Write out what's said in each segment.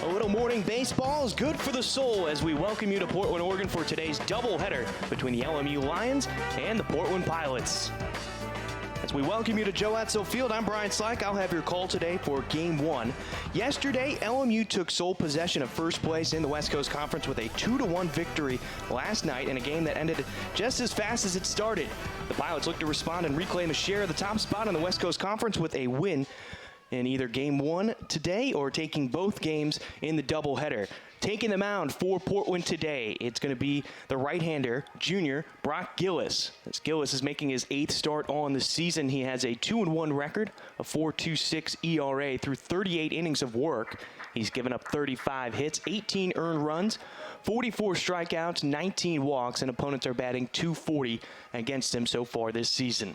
A little morning baseball is good for the soul as we welcome you to Portland, Oregon for today's doubleheader between the LMU Lions and the Portland Pilots. As we welcome you to Joe Etzel Field, I'm Brian Slack. I'll have your call today for Game 1. Yesterday, LMU took sole possession of first place in the West Coast Conference with a 2-1 victory last night in a game that ended just as fast as it started. The Pilots look to respond and reclaim a share of the top spot in the West Coast Conference with a win in either Game 1 today or taking both games in the doubleheader. Taking the mound for Portland today, it's going to be the right-hander, junior Brock Gillis. As Gillis is making his 8th start on the season, he has a 2-1 record, a 4.26 ERA through 38 innings of work. He's given up 35 hits, 18 earned runs, 44 strikeouts, 19 walks, and opponents are batting .240 against him so far this season.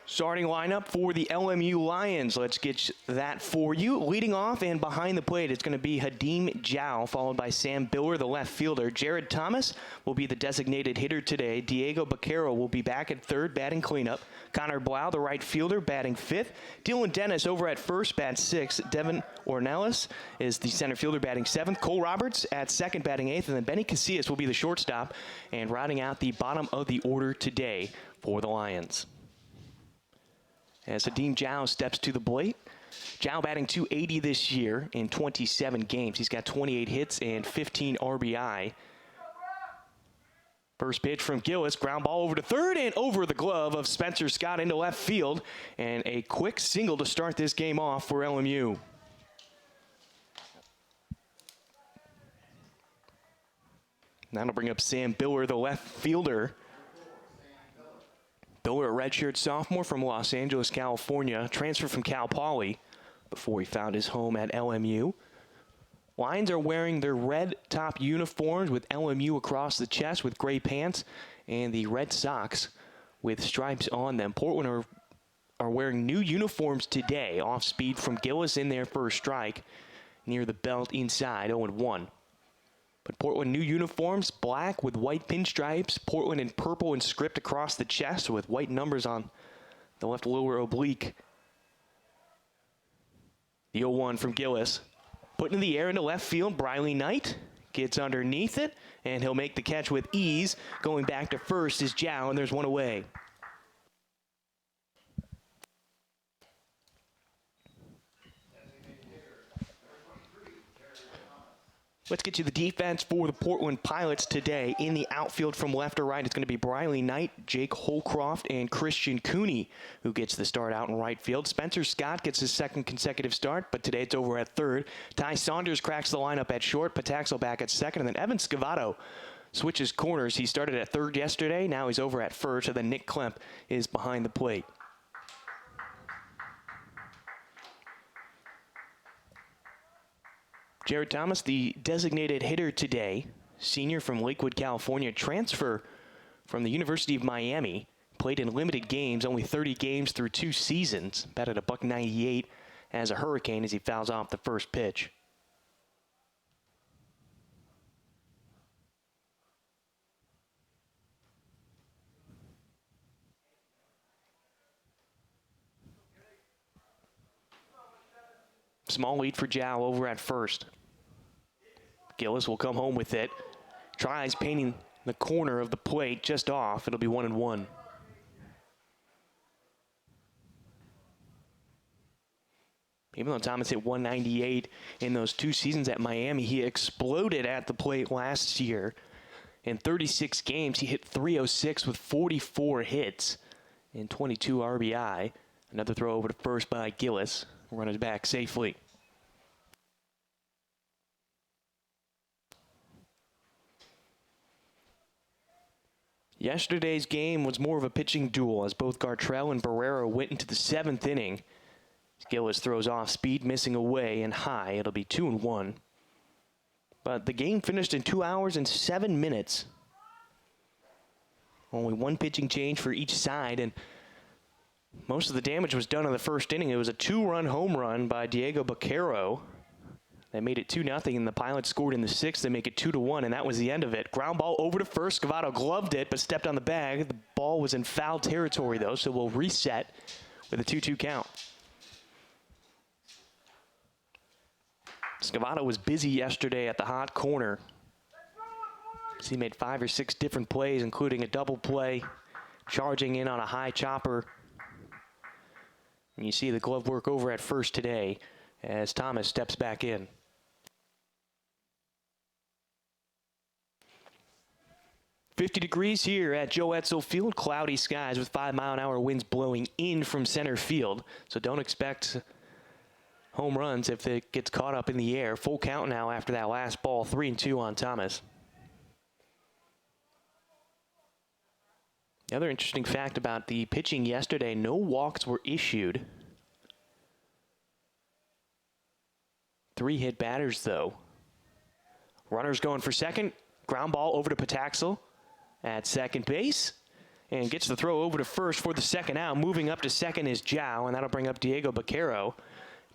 Starting lineup for the LMU Lions. Let's get that for you. Leading off and behind the plate, it's going to be Hadim Zhao, followed by Sam Biller, the left fielder. Jared Thomas will be the designated hitter today. Diego Baquero will be back at third, batting cleanup. Connor Blau, the right fielder, batting fifth. Dylan Dennis over at first, bats sixth. Devin Ornelas is the center fielder, batting seventh. Cole Roberts at second, batting eighth. And then Benny Casillas will be the shortstop and rounding out the bottom of the order today for the Lions. As Hadim Zhao steps to the plate. Zhao batting .280 this year in 27 games. He's got 28 hits and 15 RBI. First pitch from Gillis, ground ball over to third and over the glove of Spencer Scott into left field. And a quick single to start this game off for LMU. That'll bring up Sam Biller, the left fielder. Biller, a redshirt sophomore from Los Angeles, California, transferred from Cal Poly before he found his home at LMU. Lions are wearing their red top uniforms with LMU across the chest with gray pants and the red socks with stripes on them. Portland are wearing new uniforms today. Off speed from Gillis in there for a strike near the belt inside, 0-1. But Portland new uniforms, black with white pinstripes. Portland in purple and script across the chest with white numbers on the left lower oblique. The 0-1 from Gillis. Put in the air into left field. Briley Knight gets underneath it, and he'll make the catch with ease. Going back to first is Zhao, and there's one away. Let's get you the defense for the Portland Pilots today. In the outfield from left to right, it's going to be Briley Knight, Jake Holcroft, and Christian Cooney who gets the start out in right field. Spencer Scott gets his second consecutive start, but today it's over at third. Ty Saunders cracks the lineup at short, Pataxo back at second, and then Evan Scavato switches corners. He started at third yesterday, now he's over at first, and then Nick Klemp is behind the plate. Jared Thomas, the designated hitter today, senior from Lakewood, California, transfer from the University of Miami, played in limited games, only 30 games through 2 seasons, batted a .198 as a Hurricane as he fouls off the first pitch. Small lead for Zhao over at first. Gillis will come home with it. Tries painting the corner of the plate just off. It'll be 1-1. Even though Thomas hit .198 in those 2 seasons at Miami, he exploded at the plate last year. In 36 games, he hit .306 with 44 hits and 22 RBI. Another throw over to first by Gillis. Runners back safely. Yesterday's game was more of a pitching duel as both Gartrell and Barrera went into the 7th inning. Gillis throws off speed, missing away and high. It'll be 2-1. But the game finished in 2 hours and 7 minutes. Only one pitching change for each side, and most of the damage was done in the first inning. It was a 2-run home run by Diego Baquero that made it 2-0, and the Pilots scored in the 6th to make it 2-1, and that was the end of it. Ground ball over to first. Scavato gloved it, but stepped on the bag. The ball was in foul territory, though, so we'll reset with a 2-2 count. Scavato was busy yesterday at the hot corner. He made 5 or 6 different plays, including a double play, charging in on a high chopper. And you see the glove work over at first today as Thomas steps back in. .50 degrees here at Joe Etzel Field. Cloudy skies with 5-mile-an-hour winds blowing in from center field. So don't expect home runs if it gets caught up in the air. Full count now after that last ball. 3-2 on Thomas. The other interesting fact about the pitching yesterday, no walks were issued. 3 hit batters, though. Runners going for second. Ground ball over to Pataxel at second base. And gets the throw over to first for the second out. Moving up to second is Zhao, and that'll bring up Diego Baquero.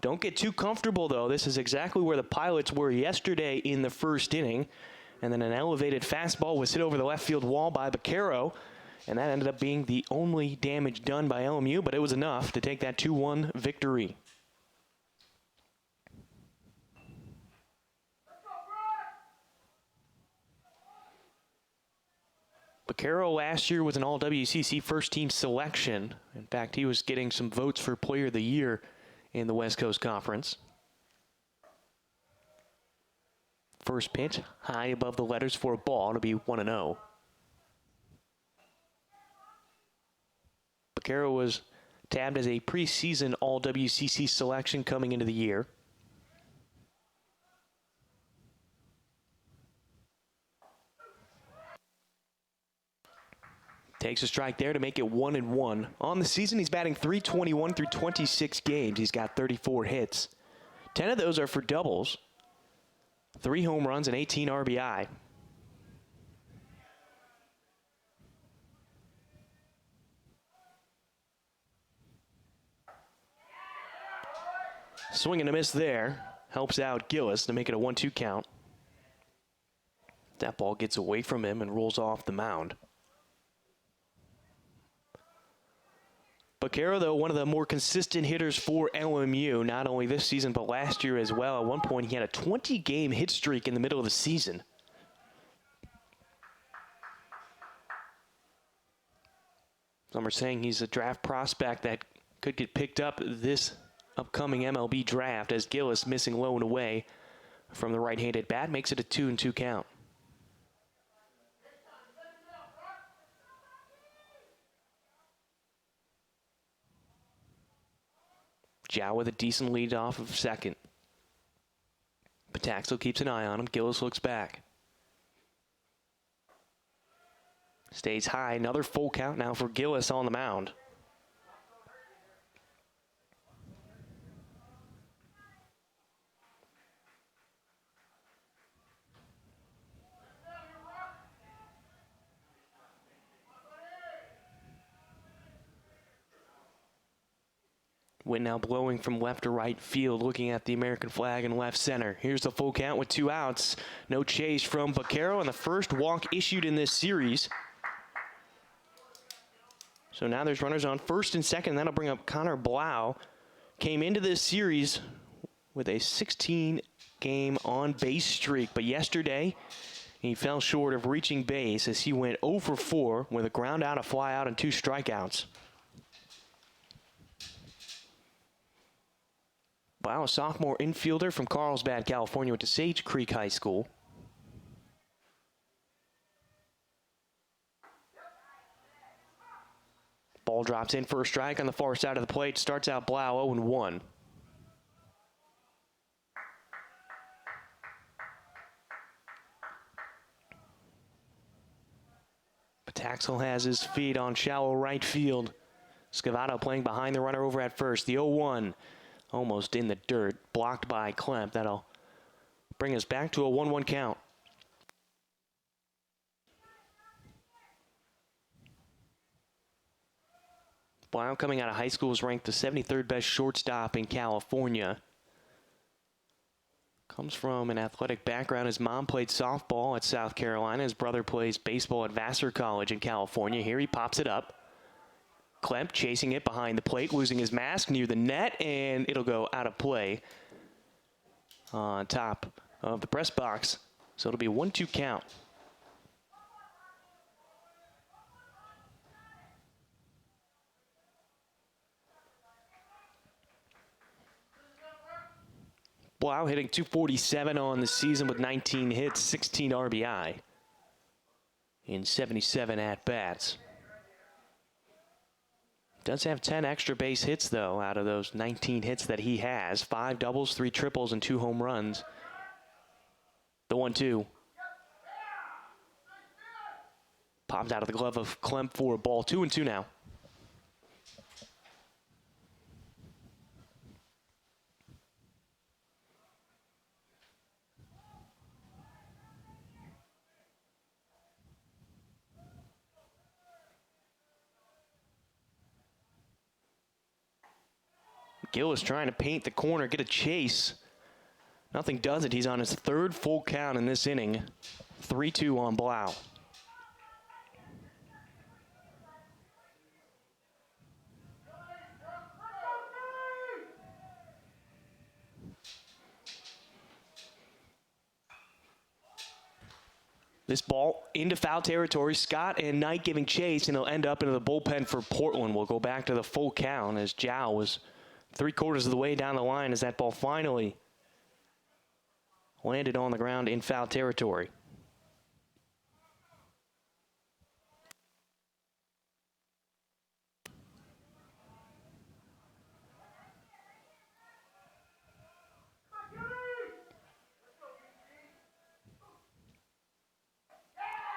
Don't get too comfortable, though. This is exactly where the Pilots were yesterday in the first inning. And then an elevated fastball was hit over the left field wall by Baquero. And that ended up being the only damage done by LMU, but it was enough to take that 2-1 victory. Baquero last year was an All-WCC first-team selection. In fact, he was getting some votes for Player of the Year in the West Coast Conference. First pitch, high above the letters for a ball to be 1-0. Baquero was tabbed as a preseason All-WCC selection coming into the year. Takes a strike there to make it 1-1. On the season, he's batting .321 through 26 games. He's got 34 hits. 10 of those are for doubles. 3 home runs and 18 RBI. Swing and a miss there. Helps out Gillis to make it a 1-2 count. That ball gets away from him and rolls off the mound. Baquero, though, one of the more consistent hitters for LMU, not only this season but last year as well. At one point, he had a 20-game hit streak in the middle of the season. Some are saying he's a draft prospect that could get picked up this upcoming MLB draft, as Gillis, missing low and away from the right-handed bat, makes it a 2-2 count. Zhao with a decent lead off of second. Pataxel keeps an eye on him. Gillis looks back. Stays high. Another full count now for Gillis on the mound. Wind now blowing from left to right field, looking at the American flag in left center. Here's the full count with 2 outs. No chase from Baquero, and the first walk issued in this series. So now there's runners on first and second. That'll bring up Connor Blau. Came into this series with a 16-game on-base streak, but yesterday he fell short of reaching base as he went 0 for 4 with a ground out, a fly out, and 2 strikeouts. Wow, a sophomore infielder from Carlsbad, California, went to Sage Creek High School. Ball drops in for a strike on the far side of the plate. Starts out Blau 0-1. Pataxel has his feet on shallow right field. Scavato playing behind the runner over at first. The 0-1. Almost in the dirt, blocked by Klemp. That'll bring us back to a 1-1 count. Blau, coming out of high school, is ranked the 73rd best shortstop in California. Comes from an athletic background. His mom played softball at South Carolina. His brother plays baseball at Vassar College in California. Here he pops it up. Klemp chasing it behind the plate, losing his mask near the net, and it'll go out of play. on top of the press box. So it'll be a 1-2 count. Blau hitting .247 on the season with 19 hits, 16 RBI in 77 at-bats. Does have 10 extra base hits, though, out of those 19 hits that he has. 5 doubles, 3 triples, and 2 home runs. The 1-2. Pops out of the glove of Clem for a ball. 2-2 now. Gill is trying to paint the corner, get a chase. Nothing does it. He's on his 3rd full count in this inning. 3-2 on Blau. This ball into foul territory. Scott and Knight giving chase, and he'll end up into the bullpen for Portland. We'll go back to the full count as Zhao was 3/4 of the way down the line as that ball finally landed on the ground in foul territory.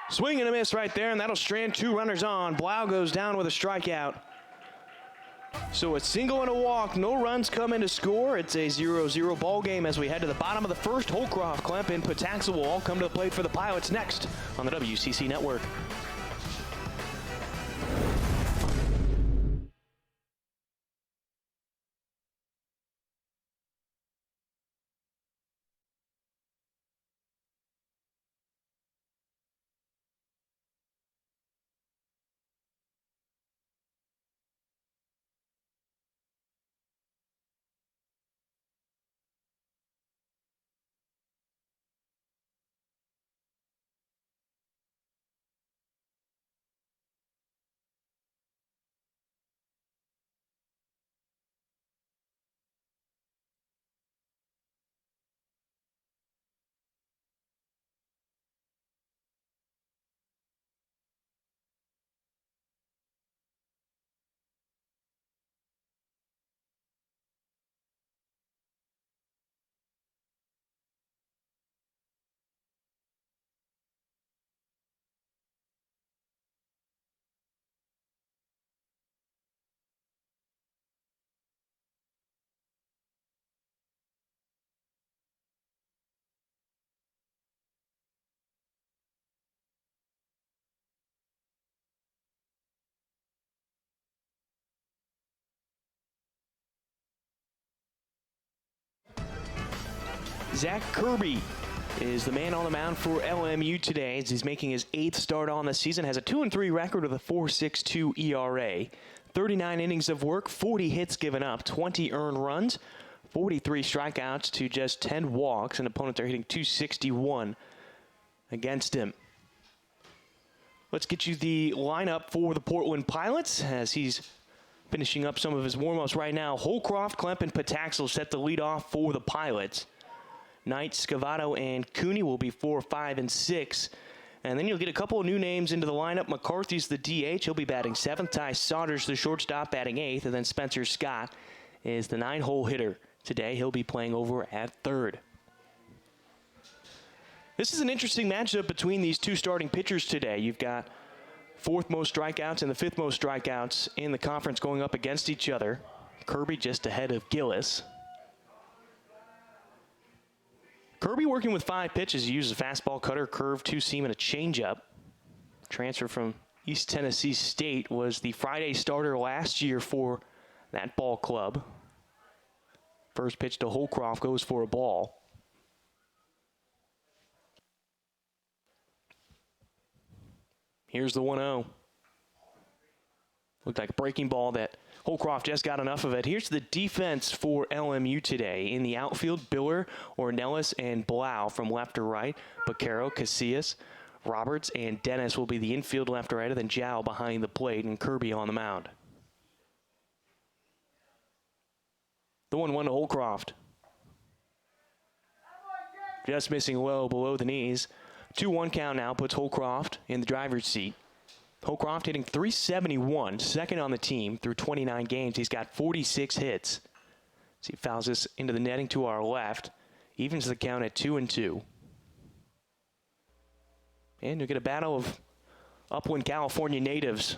Swing and a miss right there, and that'll strand 2 runners on. Blau goes down with a strikeout. So a single and a walk, no runs come in to score. It's a 0-0 ball game as we head to the bottom of the first. Holcroft, Klemp, and Pataxel will all come to the plate for the Pilots next on the WCC Network. Zach Kirby is the man on the mound for LMU today as he's making his 8th start on the season. Has a 2-3 record with a 4.62 ERA. 39 innings of work, 40 hits given up, 20 earned runs, 43 strikeouts to just 10 walks. An opponent they're hitting .261 against him. Let's get you the lineup for the Portland Pilots as he's finishing up some of his warm-ups right now. Holcroft, Klemp, and Pataxel set the lead off for the Pilots. Knight, Scavato, and Cooney will be 4, 5, and 6. And then you'll get a couple of new names into the lineup. McCarthy's the DH. He'll be batting 7th. Ty Saunders, the shortstop, batting 8th. And then Spencer Scott is the 9-hole hitter today. He'll be playing over at 3rd. This is an interesting matchup between these two starting pitchers today. You've got 4th most strikeouts and the 5th most strikeouts in the conference going up against each other. Kirby just ahead of Gillis. Kirby working with 5 pitches. He uses a fastball, cutter, curve, 2-seam, and a changeup. Transfer from East Tennessee State, was the Friday starter last year for that ball club. First pitch to Holcroft goes for a ball. Here's the 1-0. Looked like a breaking ball that Holcroft just got enough of it. Here's the defense for LMU today. In the outfield, Biller, Ornelas, and Blau from left to right. Baquero, Casillas, Roberts, and Dennis will be the infield left to right, and then Zhao behind the plate and Kirby on the mound. The 1-1 to Holcroft. Just missing low below the knees. 2-1 count now puts Holcroft in the driver's seat. Holcroft hitting .371, second on the team through 29 games. He's got 46 hits. As he fouls this into the netting to our left. Evens the count at 2-2. And you'll get a battle of Upland, California natives.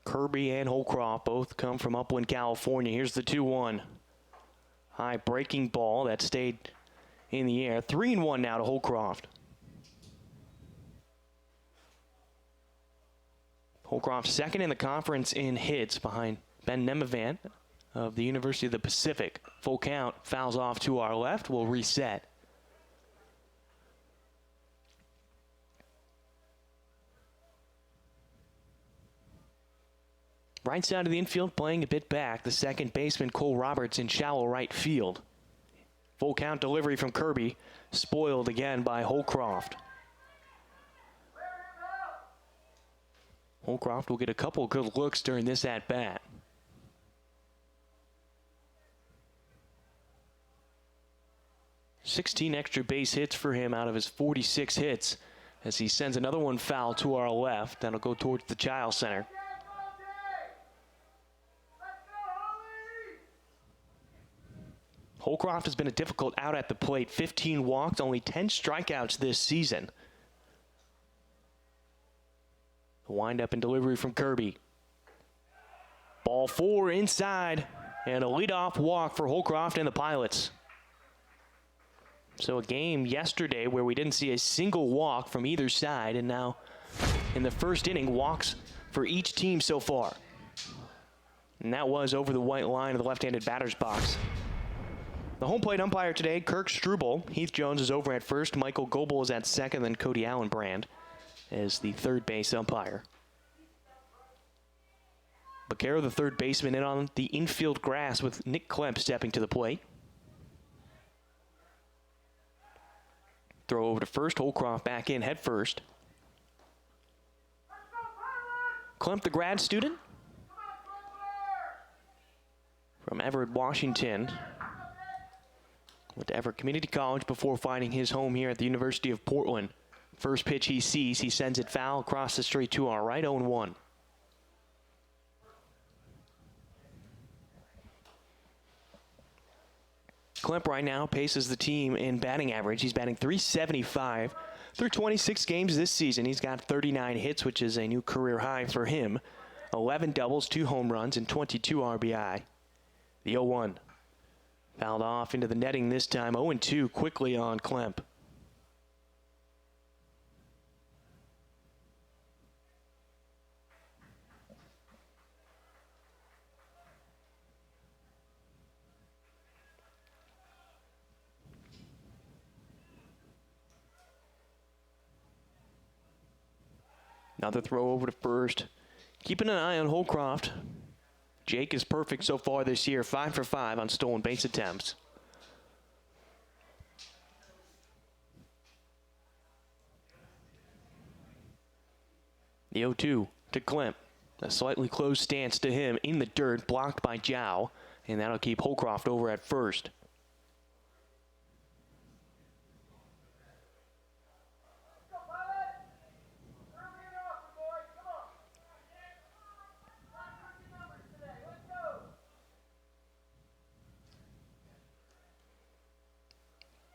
Kirby and Holcroft both come from Upland, California. Here's the 2-1. High breaking ball that stayed in the air. 3-1 now to Holcroft. Holcroft second in the conference in hits behind Ben Nemavant of the University of the Pacific. Full count, fouls off to our left. We'll reset. Right side of the infield playing a bit back. The second baseman, Cole Roberts, in shallow right field. Full count delivery from Kirby. Spoiled again by Holcroft. Holcroft will get a couple good looks during this at-bat. "16 extra base hits for him out of his 46 hits as he sends another one foul to our left. That'll go towards the Child Center. Holcroft has been a difficult out at the plate. 15 walks, only 10 strikeouts this season. The windup and delivery from Kirby. Ball 4 inside, and a leadoff walk for Holcroft and the Pilots. So a game yesterday where we didn't see a single walk from either side, and now in the first inning, walks for each team so far. And that was over the white line of the left-handed batter's box. The home plate umpire today, Kirk Struble. Heath Jones is over at first. Michael Goebel is at second, then Cody Allenbrand as the third base umpire. Baquero, the third baseman, in on the infield grass with Nick Klemp stepping to the plate. Throw over to first. Holcroft back in head first. Klemp, the grad student from Everett, Washington. Went to Everett Community College before finding his home here at the University of Portland. First pitch he sees, he sends it foul across the street to our right, 0-1. Klemp right now paces the team in batting average. He's batting .375 through 26 games this season. He's got 39 hits, which is a new career high for him. 11 doubles, 2 home runs, and 22 RBI. The 0-1. Fouled off into the netting this time. 0-2 quickly on Klemp. Another throw over to first. Keeping an eye on Holcroft. Jake is perfect so far this year, 5 for 5 on stolen base attempts. The 0-2 to Klemp. A slightly closed stance to him in the dirt, blocked by Zhao, and that'll keep Holcroft over at first.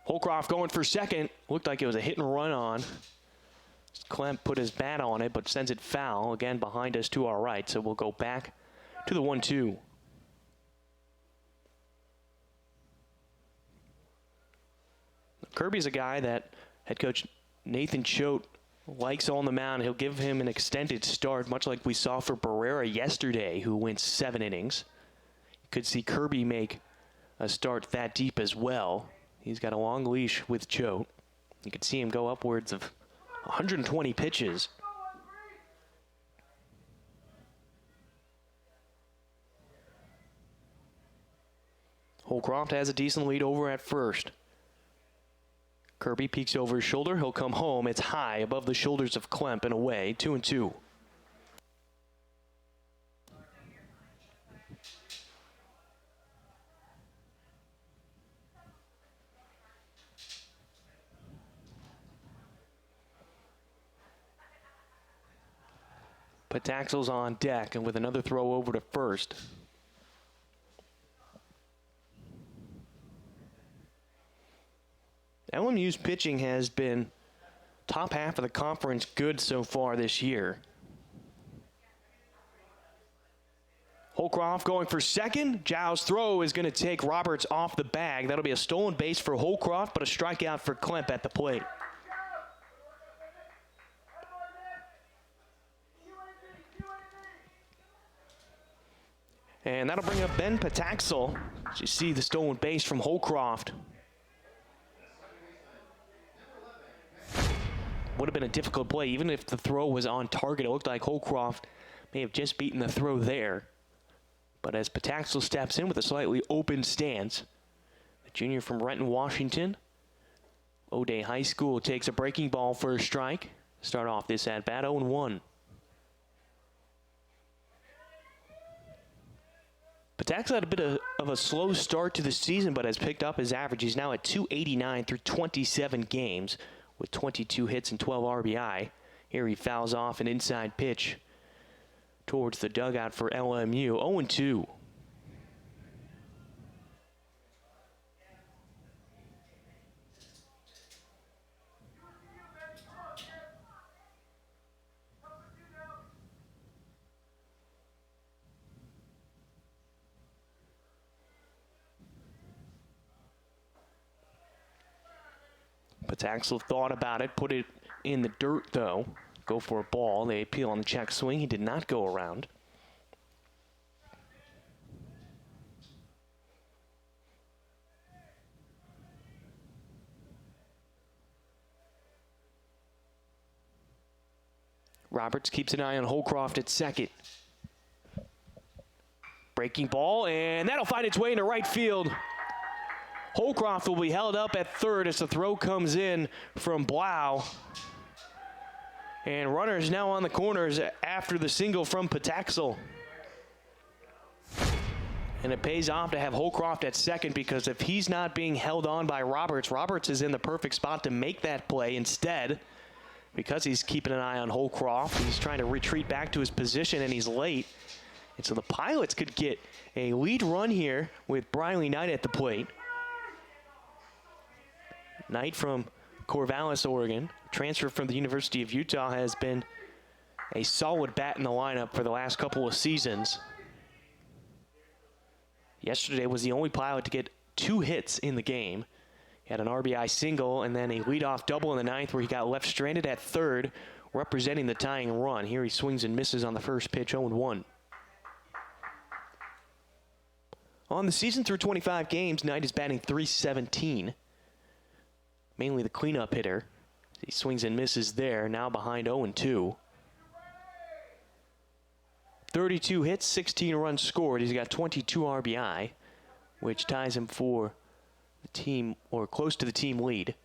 Holcroft going for second. Looked like it was a hit and run on. Klemp put his bat on it, but sends it foul. Again, behind us to our right. So we'll go back to the 1-2. Kirby's a guy that head coach Nathan Choate likes on the mound. He'll give him an extended start, much like we saw for Barrera yesterday, who went 7 innings. Could see Kirby make a start that deep as well. He's got a long leash with Choate. You could see him go upwards of 120 pitches. Holcroft has a decent lead over at first. Kirby peeks over his shoulder. He'll come home. It's high above the shoulders of Klemp and away, 2-2. Pataxel's on deck and with another throw over to first. LMU's pitching has been top half of the conference good so far this year. Holcroft going for second. Zhao's throw is going to take Roberts off the bag. That'll be a stolen base for Holcroft, but a strikeout for Klemp at the plate. And that'll bring up Ben Pataxel. As you see the stolen base from Holcroft. Would have been a difficult play. Even if the throw was on target, it looked like Holcroft may have just beaten the throw there. But as Pataxel steps in with a slightly open stance, the junior from Renton, Washington, O'Day High School takes a breaking ball for a strike. Start off this at-bat 0-1. Pataxel had a bit of a slow start to the season, but has picked up his average. He's now at .289 through 27 games with 22 hits and 12 RBI. Here he fouls off an inside pitch towards the dugout for LMU. 0-2. Pataxel thought about it, put it in the dirt though. Go for a ball. They appeal on the check swing. He did not go around. Roberts keeps an eye on Holcroft at second. Breaking ball, and that'll find its way into right field. Holcroft will be held up at third as the throw comes in from Blau. And runners now on the corners after the single from Pataxel. And it pays off to have Holcroft at second, because if he's not being held on by Roberts, Roberts is in the perfect spot to make that play. Instead, because he's keeping an eye on Holcroft, he's trying to retreat back to his position and he's late. And so the Pilots could get a lead run here with Briley Knight at the plate. Knight from Corvallis, Oregon, transfer from the University of Utah, has been a solid bat in the lineup for the last couple of seasons. Yesterday was the only Pilot to get 2 hits in the game. He had an RBI single and then a leadoff double in the ninth where he got left stranded at third, representing the tying run. Here he swings and misses on the first pitch, 0-1. On the season through 25 games, Knight is batting .317. Mainly the cleanup hitter. He swings and misses there, now behind 0-2. 32 hits, 16 runs scored. He's got 22 RBI, which ties him for the team, or close to the team lead.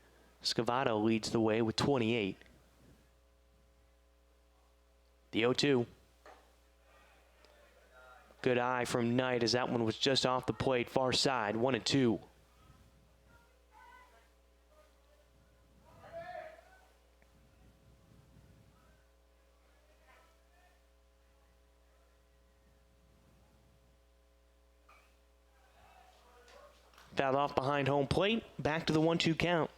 Scavato leads the way with 28. The 0-2. Good eye from Knight as that one was just off the plate, far side, 1-2. Fouled off behind home plate. Back to the 1-2 count.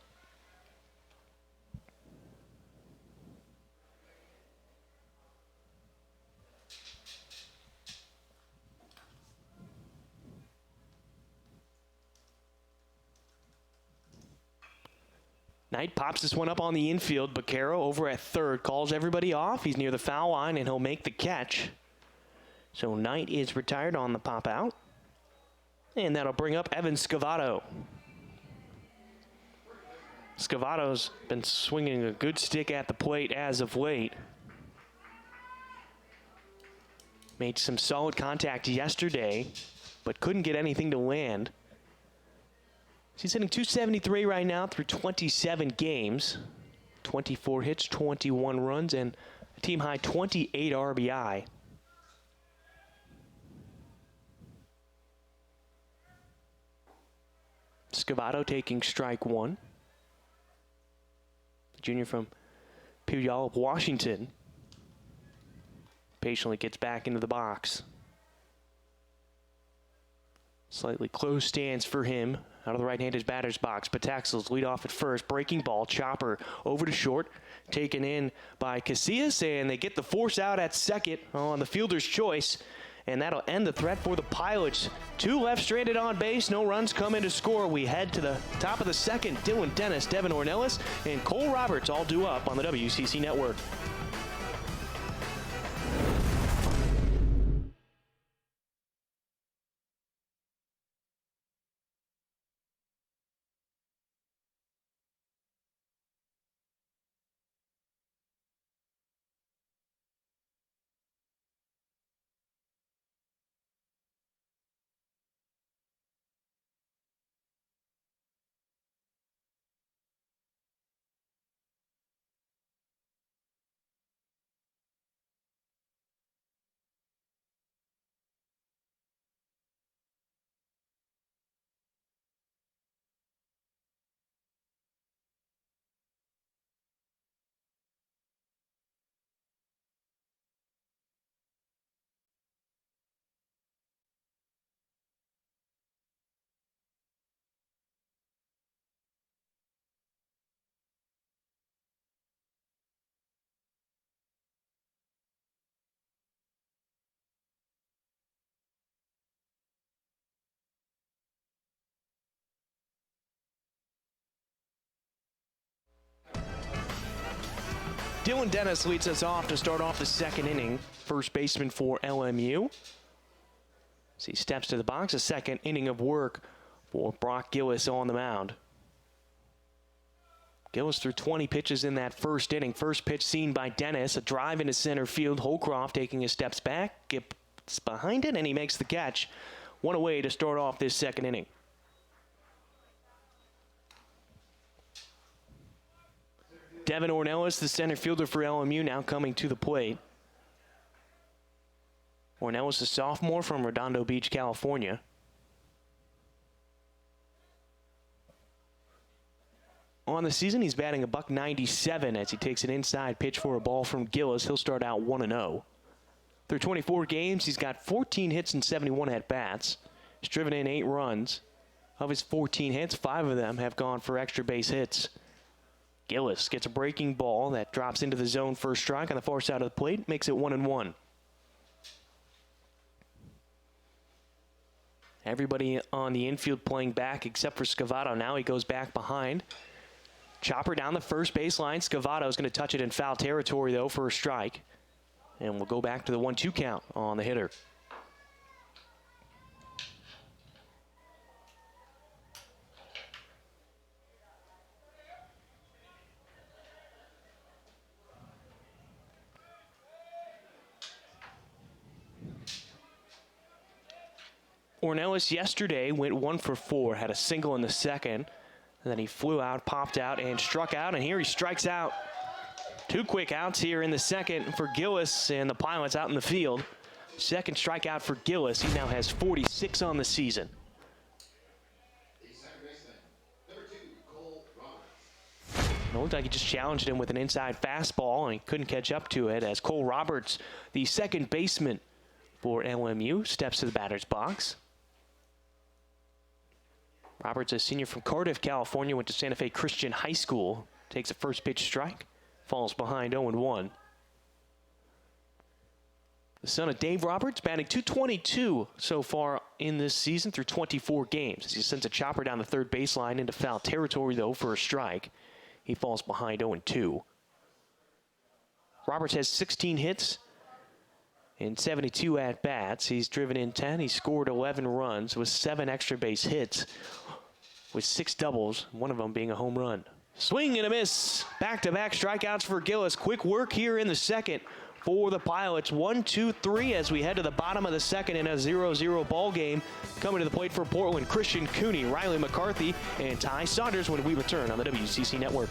Knight pops this one up on the infield. Baquero over at third calls everybody off. He's near the foul line and he'll make the catch. So Knight is retired on the pop out. And that'll bring up Evan Scavato. Scavato's been swinging a good stick at the plate as of late. Made some solid contact yesterday, but couldn't get anything to land. He's hitting .273 right now through 27 games. 24 hits, 21 runs, and a team-high 28 RBI. Scavato taking strike one. The junior from Puyallup, Washington. Patiently gets back into the box. Slightly closed stance for him out of the right-handed batter's box. Pataxil's lead off at first. Breaking ball. Chopper over to short. Taken in by Casillas, and they get the force out at second on the fielder's choice. And that'll end the threat for the Pilots. Two left stranded on base. No runs come in to score. We head to the top of the second. Dylan Dennis, Devin Ornelas, and Cole Roberts all due up on the WCC Network. Dylan Dennis leads us off to start off the second inning. First baseman for LMU. As he steps to the box, a second inning of work for Brock Gillis on the mound. Gillis threw 20 pitches in that first inning. First pitch seen by Dennis, a drive into center field. Holcroft taking his steps back, gets behind it, and he makes the catch. One away to start off this second inning. Devin Ornelas, the center fielder for LMU, now coming to the plate. Ornelas, a sophomore from Redondo Beach, California. On the season, he's batting a .197 as he takes an inside pitch for a ball from Gillis. He'll start out 1-0. Through 24 games, he's got 14 hits and 71 at-bats. He's driven in 8 runs. Of his 14 hits, 5 of them have gone for extra base hits. Gillis gets a breaking ball that drops into the zone for a strike on the far side of the plate, makes it 1-1. Everybody on the infield playing back except for Scavato. Now he goes back behind. Chopper down the first baseline. Scavato is going to touch it in foul territory, though, for a strike. And we'll go back to the 1-2 count on the hitter. Ornelas yesterday went 1 for 4, had a single in the second, and then he flew out, popped out, and struck out, and here he strikes out. 2 quick outs here in the second for Gillis, and the Pilots out in the field. Second strikeout for Gillis. He now has 46 on the season. It looked like he just challenged him with an inside fastball, and he couldn't catch up to it as Cole Roberts, the second baseman for LMU, steps to the batter's box. Roberts, a senior from Cardiff, California, went to Santa Fe Christian High School. Takes a first pitch strike, falls behind 0-1. The son of Dave Roberts, batting .222 so far in this season through 24 games. He sends a chopper down the third baseline into foul territory, though, for a strike. He falls behind 0-2. Roberts has 16 hits in 72 at-bats. He's driven in 10. He scored 11 runs with 7 extra base hits with 6 doubles, one of them being a home run. Swing and a miss. Back-to-back strikeouts for Gillis. Quick work here in the second for the Pilots. 1-2-3 as we head to the bottom of the second in a 0-0 ball game. Coming to the plate for Portland, Christian Cooney, Riley McCarthy, and Ty Saunders when we return on the WCC Network.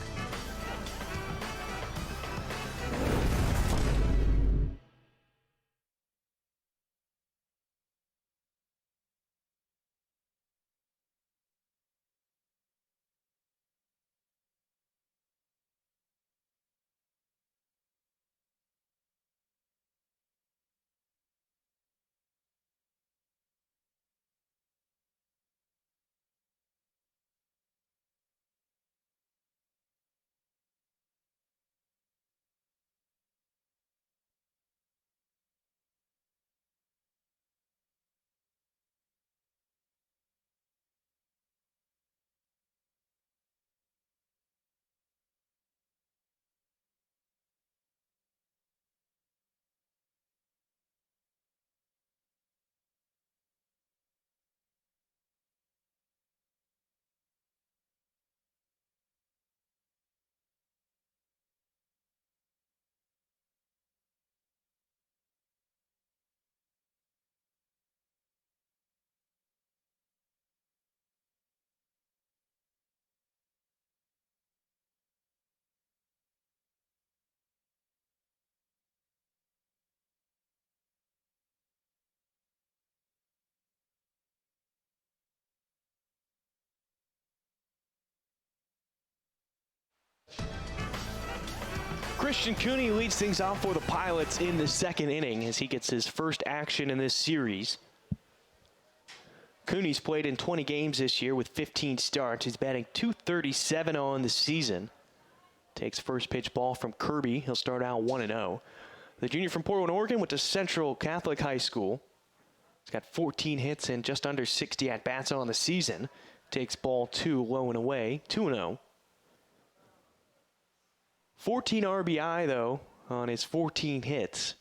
Christian Cooney leads things off for the Pilots in the second inning as he gets his first action in this series. Cooney's played in 20 games this year with 15 starts. He's batting .237 on the season. Takes first pitch ball from Kirby. He'll start out 1-0. The junior from Portland, Oregon went to Central Catholic High School. He's got 14 hits and just under 60 at-bats on the season. Takes ball 2 low and away, 2-0. 14 RBI, though, on his 14 hits.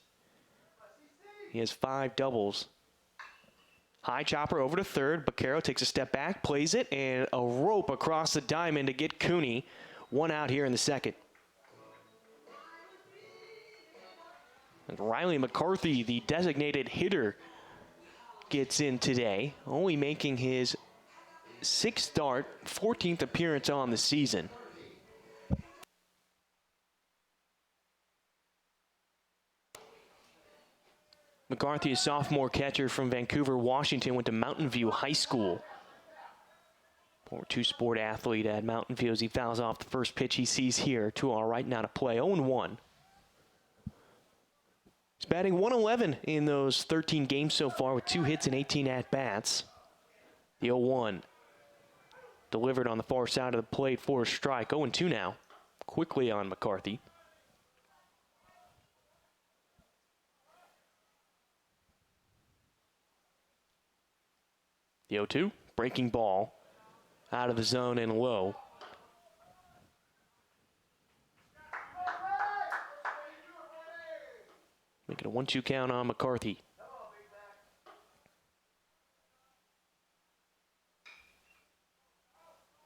He has 5 doubles. High chopper over to third. Baccaro takes a step back, plays it, and a rope across the diamond to get Cooney. 1 out here in the second. And Riley McCarthy, the designated hitter, gets in today, only making his 6th start, 14th appearance on the season. McCarthy, a sophomore catcher from Vancouver, Washington, went to Mountain View High School. Former two-sport athlete at Mountain View as he fouls off the first pitch he sees here. 2-0 right now to play, 0-1. He's batting .111 in those 13 games so far with 2 hits and 18 at-bats. The 0-1 delivered on the far side of the plate for a strike. 0-2 now, quickly on McCarthy. The 0-2, breaking ball out of the zone and low. Making a 1-2 count on McCarthy.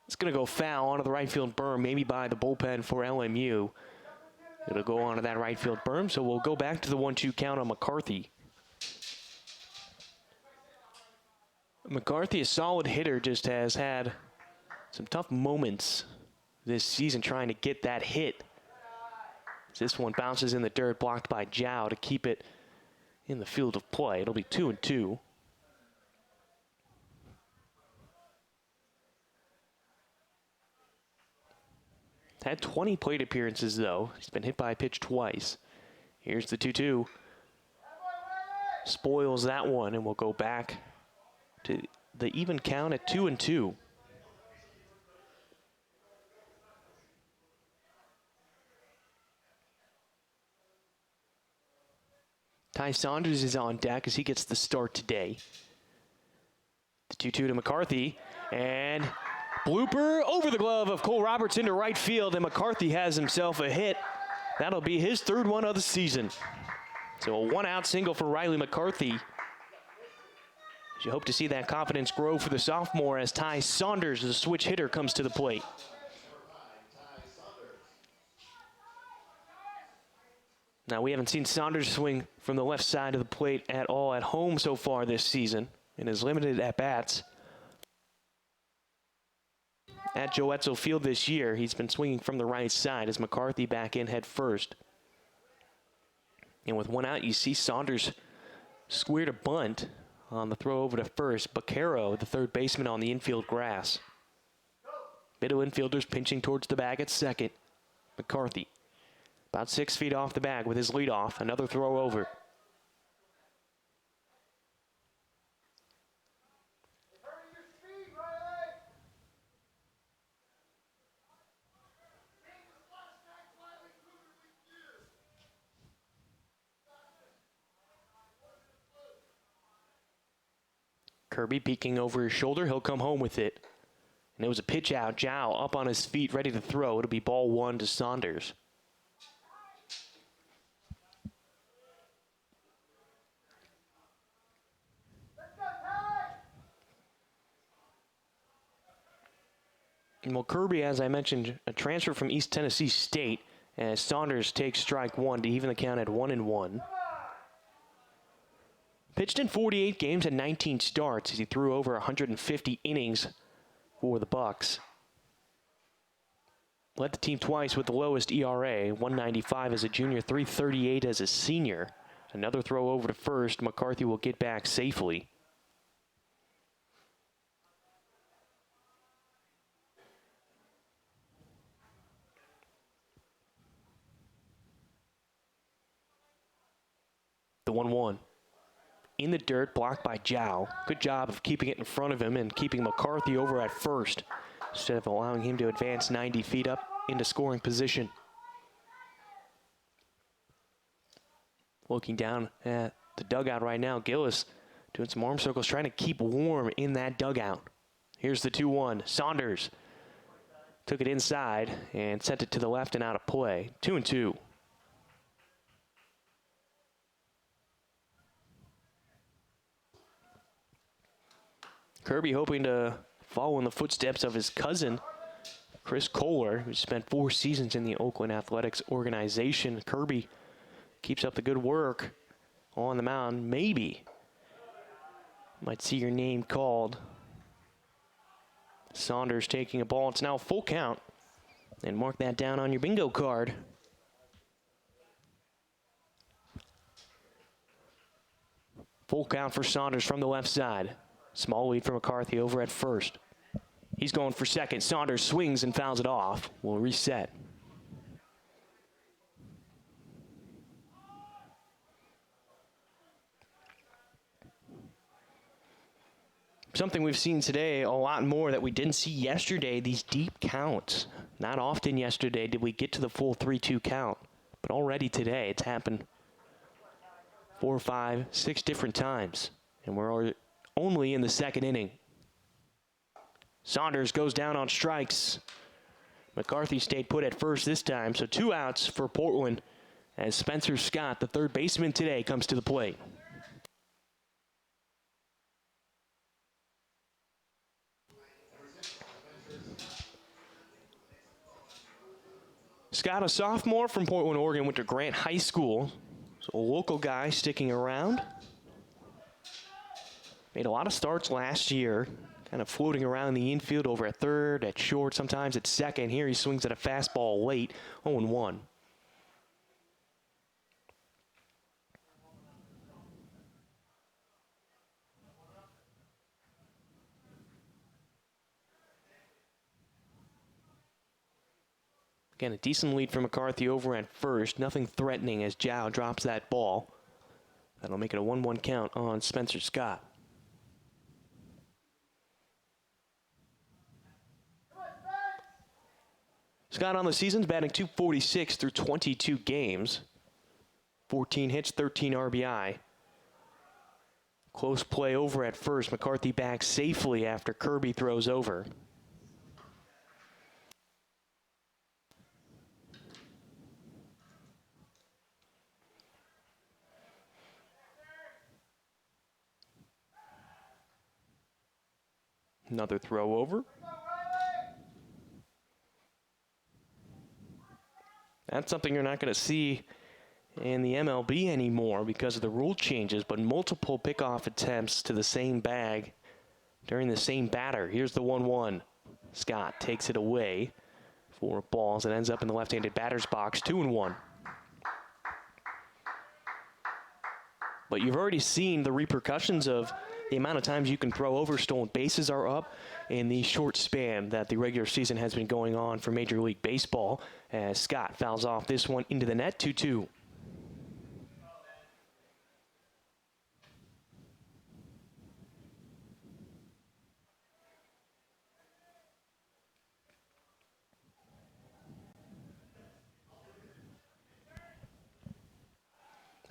It's going to go foul onto the right field berm, maybe by the bullpen for LMU. It'll go onto that right field berm, so we'll go back to the 1-2 count on McCarthy. McCarthy, a solid hitter, just has had some tough moments this season trying to get that hit. This one bounces in the dirt, blocked by Zhao to keep it in the field of play. It'll be 2-2. Had 20 plate appearances, though. He's been hit by a pitch twice. Here's the 2-2. Spoils that one, and we'll go back to the even count at 2-2. Ty Saunders is on deck as he gets the start today. The 2-2 to McCarthy, and blooper over the glove of Cole Roberts into right field, and McCarthy has himself a hit. That'll be his 3rd one of the season. So a 1-out single for Riley McCarthy. You hope to see that confidence grow for the sophomore as Ty Saunders, the switch hitter, comes to the plate. Now, we haven't seen Saunders swing from the left side of the plate at all at home so far this season, and is limited at bats. At Joe Etzel Field this year, he's been swinging from the right side as McCarthy back in head first. And with one out, you see Saunders squared a bunt on the throw over to first. Baccaro, the third baseman, on the infield grass. Middle infielders pinching towards the bag at second. McCarthy about 6 feet off the bag with his leadoff. Another throw over. Kirby peeking over his shoulder. He'll come home with it. And it was a pitch out. Jow up on his feet, ready to throw. It'll be ball one to Saunders. And well, Kirby, as I mentioned, a transfer from East Tennessee State, as Saunders takes strike one to even the count at 1-1. Pitched in 48 games and 19 starts as he threw over 150 innings for the Bucks. Led the team twice with the lowest ERA, 195 as a junior, 338 as a senior. Another throw over to first. McCarthy will get back safely. The 1-1. In the dirt, blocked by Jow. Good job of keeping it in front of him and keeping McCarthy over at first, instead of allowing him to advance 90 feet up into scoring position. Looking down at the dugout right now, Gillis doing some arm circles, trying to keep warm in that dugout. Here's the 2-1. Saunders took it inside and sent it to the left and out of play. 2-2. Kirby hoping to follow in the footsteps of his cousin, Chris Kohler, who spent 4 seasons in the Oakland Athletics organization. Kirby keeps up the good work on the mound. Maybe might see your name called. Saunders taking a ball. It's now a full count. And mark that down on your bingo card. Full count for Saunders from the left side. Small lead for McCarthy over at first. He's going for second. Saunders swings and fouls it off. We'll reset. Something we've seen today a lot more that we didn't see yesterday, these deep counts. Not often yesterday did we get to the full 3-2 count, but already today it's happened 4, 5, 6 different times. And we're only in the second inning. Saunders goes down on strikes. McCarthy stayed put at first this time, so 2 outs for Portland as Spencer Scott, the third baseman today, comes to the plate. Scott, a sophomore from Portland, Oregon, went to Grant High School. So a local guy sticking around. Made a lot of starts last year, kind of floating around the infield over at third, at short, sometimes at second. Here he swings at a fastball late, 0-1. Again, a decent lead for McCarthy over at first. Nothing threatening as Jow drops that ball. That'll make it a 1-1 count on Spencer Scott. Scott on the season's batting .246 through 22 games. 14 hits, 13 RBI. Close play over at first. McCarthy back safely after Kirby throws over. Another throw over. That's something you're not going to see in the MLB anymore because of the rule changes, but multiple pickoff attempts to the same bag during the same batter. Here's the 1-1. Scott takes it away for balls. It ends up in the left-handed batter's box, 2-1. But you've already seen the repercussions of the amount of times you can throw over. Stolen bases are up in the short span that the regular season has been going on for Major League Baseball, as Scott fouls off this one into the net, 2-2.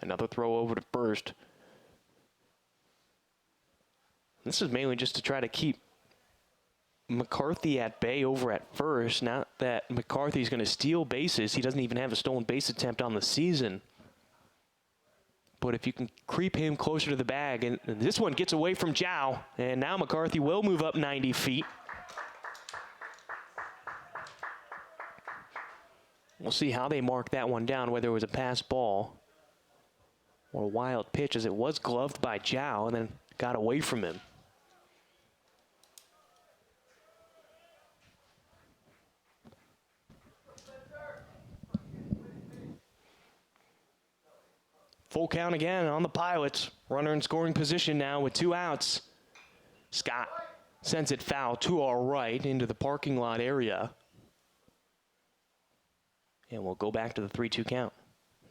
Another throw over to first. This is mainly just to try to keep McCarthy at bay over at first. Now that McCarthy's going to steal bases, he doesn't even have a stolen base attempt on the season. But if you can creep him closer to the bag, and this one gets away from Zhao, and now McCarthy will move up 90 feet. We'll see how they mark that one down, whether it was a pass ball or a wild pitch, as it was gloved by Zhao and then got away from him. Full count again on the Pilots. Runner in scoring position now with 2 outs. Scott sends it foul to our right into the parking lot area. And we'll go back to the 3-2 count.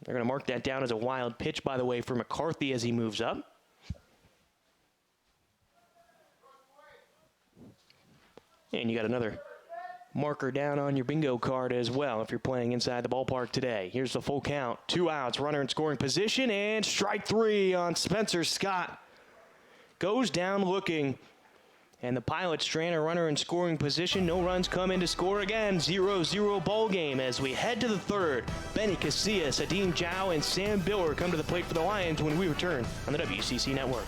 They're going to mark that down as a wild pitch, by the way, for McCarthy as he moves up. And you got another marker down on your bingo card as well if you're playing inside the ballpark today. Here's the full count. 2 outs, runner in scoring position, and strike 3 on Spencer Scott. Goes down looking. And the Pilots strand a runner in scoring position. No runs come in to score again. 0-0 ball game as we head to the third. Benny Casillas, Adim Zhao, and Sam Biller come to the plate for the Lions when we return on the WCC Network.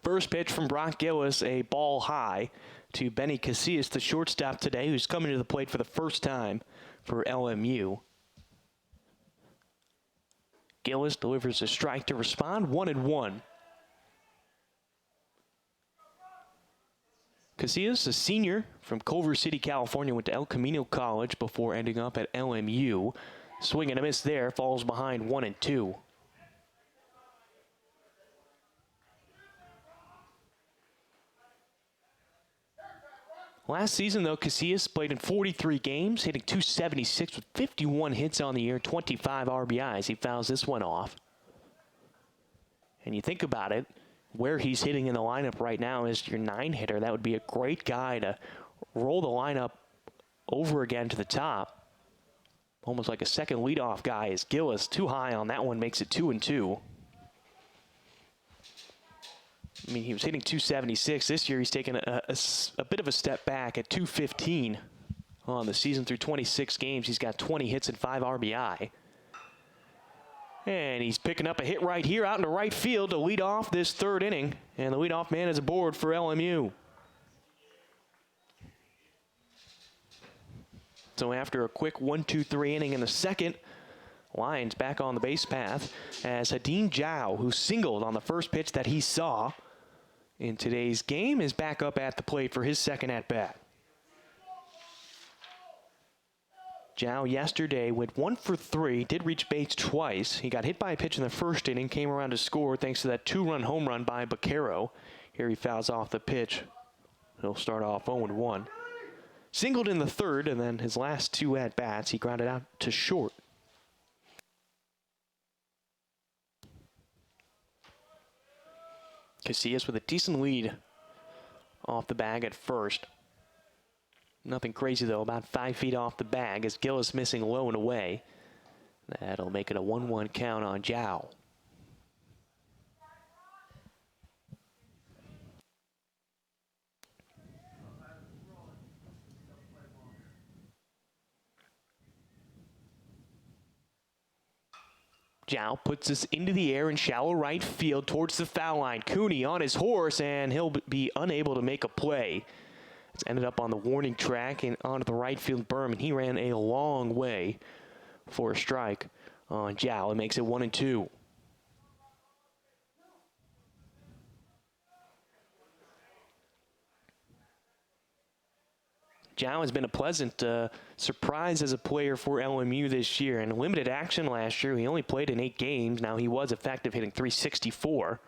First pitch from Brock Gillis, a ball high to Benny Casillas, the shortstop today, who's coming to the plate for the first time for LMU. Gillis delivers a strike to respond, 1-1. Casillas, a senior from Culver City, California, went to El Camino College before ending up at LMU. Swing and a miss there, falls behind 1-2. Last season, though, Casillas played in 43 games, hitting .276 with 51 hits on the year, 25 RBIs. He fouls this one off. And you think about it, where he's hitting in the lineup right now is your 9-hitter. That would be a great guy to roll the lineup over again to the top. Almost like a second leadoff guy is Gillis. Too high on that one, makes it 2-2. I mean, he was hitting .276. This year he's taken a bit of a step back at .215 on the season through 26 games. He's got 20 hits and 5 RBI. And he's picking up a hit right here out into right field to lead off this third inning. And the leadoff man is aboard for LMU. So after a quick 1-2-3 inning in the second, Lions back on the base path as Hadeen Zhao, who singled on the first pitch that he saw in today's game, is back up at the plate for his second at-bat. Zhao yesterday went 1 for 3, did reach base twice. He got hit by a pitch in the first inning, came around to score thanks to that 2-run home run by Baquero. Here he fouls off the pitch. He'll start off 0-1. Singled in the third, and then his last 2 at-bats, he grounded out to short. Casillas with a decent lead off the bag at first. Nothing crazy, though, about 5 feet off the bag as Gillis missing low and away. That'll make it a 1-1 count on Zhao. Zhao puts this into the air in shallow right field towards the foul line. Cooney on his horse, and he'll be unable to make a play. It's ended up on the warning track and onto the right field berm, and he ran a long way for a strike on Zhao. It makes it 1-2. Zhao has been a pleasant surprise as a player for LMU this year. In limited action last year, he only played in 8 games. Now, he was effective, hitting .364.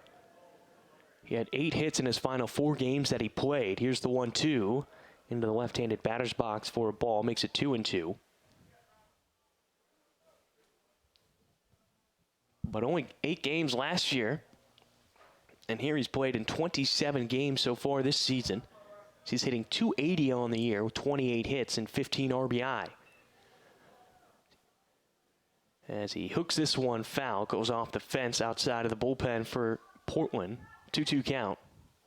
He had 8 hits in his final 4 games that he played. Here's the 1-2 into the left-handed batter's box for a ball. Makes it 2-2. But only 8 games last year. And here he's played in 27 games so far this season. He's hitting .280 on the year with 28 hits and 15 RBI. As he hooks this one foul, goes off the fence outside of the bullpen for Portland. 2-2 count.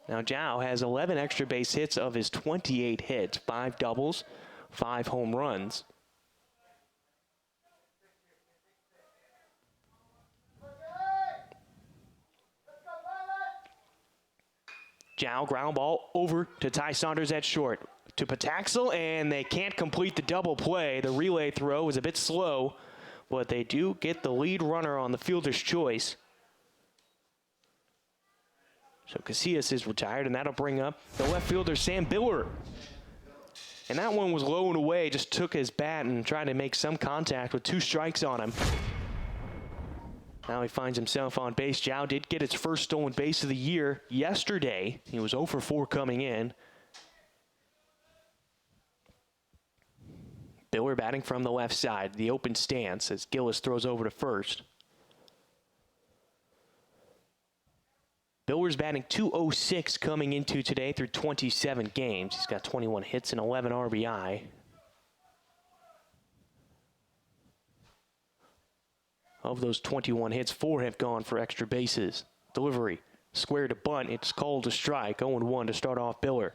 Now Zhao has 11 extra base hits of his 28 hits, 5 doubles, 5 home runs. Zhao ground ball over to Ty Saunders at short. To Pataxel, and they can't complete the double play. The relay throw is a bit slow, but they do get the lead runner on the fielder's choice. So Casillas is retired, and that'll bring up the left fielder, Sam Biller. And that one was low and away, just took his bat and tried to make some contact with 2 strikes on him. Now he finds himself on base. Zhao did get his first stolen base of the year yesterday. He was 0 for 4 coming in. Biller batting from the left side, the open stance as Gillis throws over to first. Biller's batting .206 coming into today through 27 games. He's got 21 hits and 11 RBI. Of those 21 hits, 4 have gone for extra bases. Delivery, square to bunt. It's called a strike. 0-1 to start off Biller.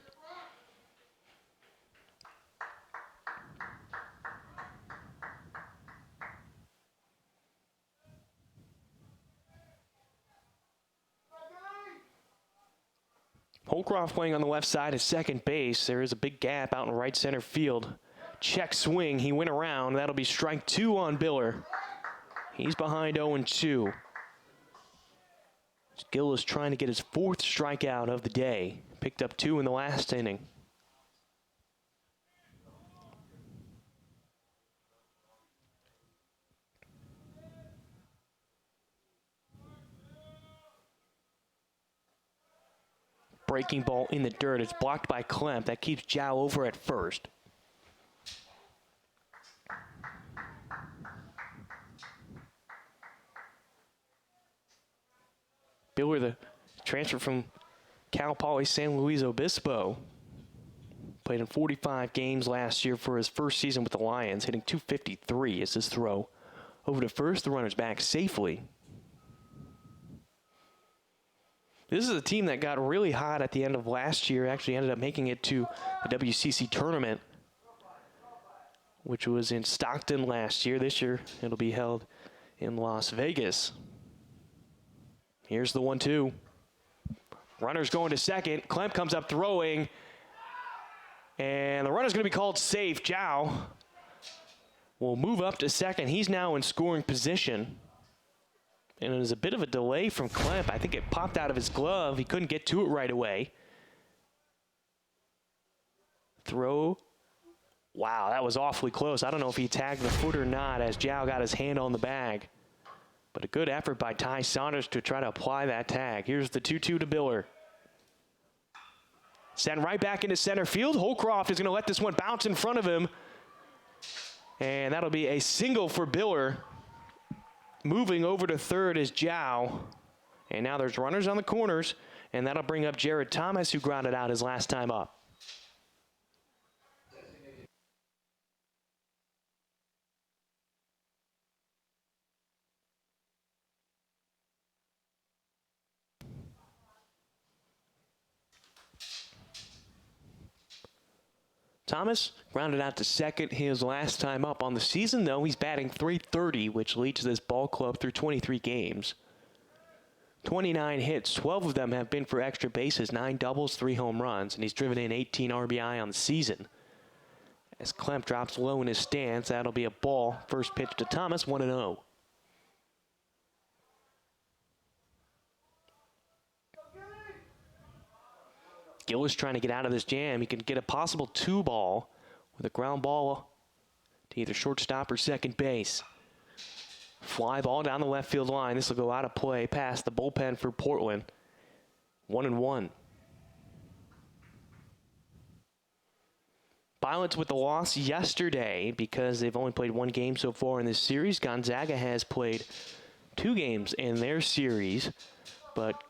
Holcroft playing on the left side at second base. There is a big gap out in right center field. Check swing. He went around. That'll be strike 2 on Biller. He's behind 0-2. Gill is trying to get his 4th strikeout of the day. Picked up 2 in the last inning. Breaking ball in the dirt. It's blocked by Klemp. That keeps Zhao over at first. Biller, the transfer from Cal Poly San Luis Obispo. Played in 45 games last year for his first season with the Lions, hitting .253 as his throw over to first. The runner's back safely. This is a team that got really hot at the end of last year, actually ended up making it to the WCC tournament, which was in Stockton last year. This year it'll be held in Las Vegas. Here's the 1-2. Runner's going to second. Klemp comes up throwing. And the runner's going to be called safe. Zhao will move up to second. He's now in scoring position. And it was a bit of a delay from Klemp. I think it popped out of his glove. He couldn't get to it right away. Throw. Wow, that was awfully close. I don't know if he tagged the foot or not as Zhao got his hand on the bag. But a good effort by Ty Saunders to try to apply that tag. Here's the 2-2 to Biller. Sent right back into center field. Holcroft is going to let this one bounce in front of him. And that'll be a single for Biller. Moving over to third is Zhao. And now there's runners on the corners. And that'll bring up Jared Thomas, who grounded out his last time up. Thomas grounded out to second his last time up. On the season, though, he's batting .330, which leads this ball club through 23 games. 29 hits, 12 of them have been for extra bases, 9 doubles, 3 home runs, and he's driven in 18 RBI on the season. As Klemp drops low in his stance, that'll be a ball. First pitch to Thomas, 1-0. Gillis trying to get out of this jam. He can get a possible 2-ball with a ground ball to either shortstop or second base. Fly ball down the left field line. This will go out of play past the bullpen for Portland. 1-1. Pilots with the loss yesterday because they've only played 1 game so far in this series. Gonzaga has played 2 games in their series, but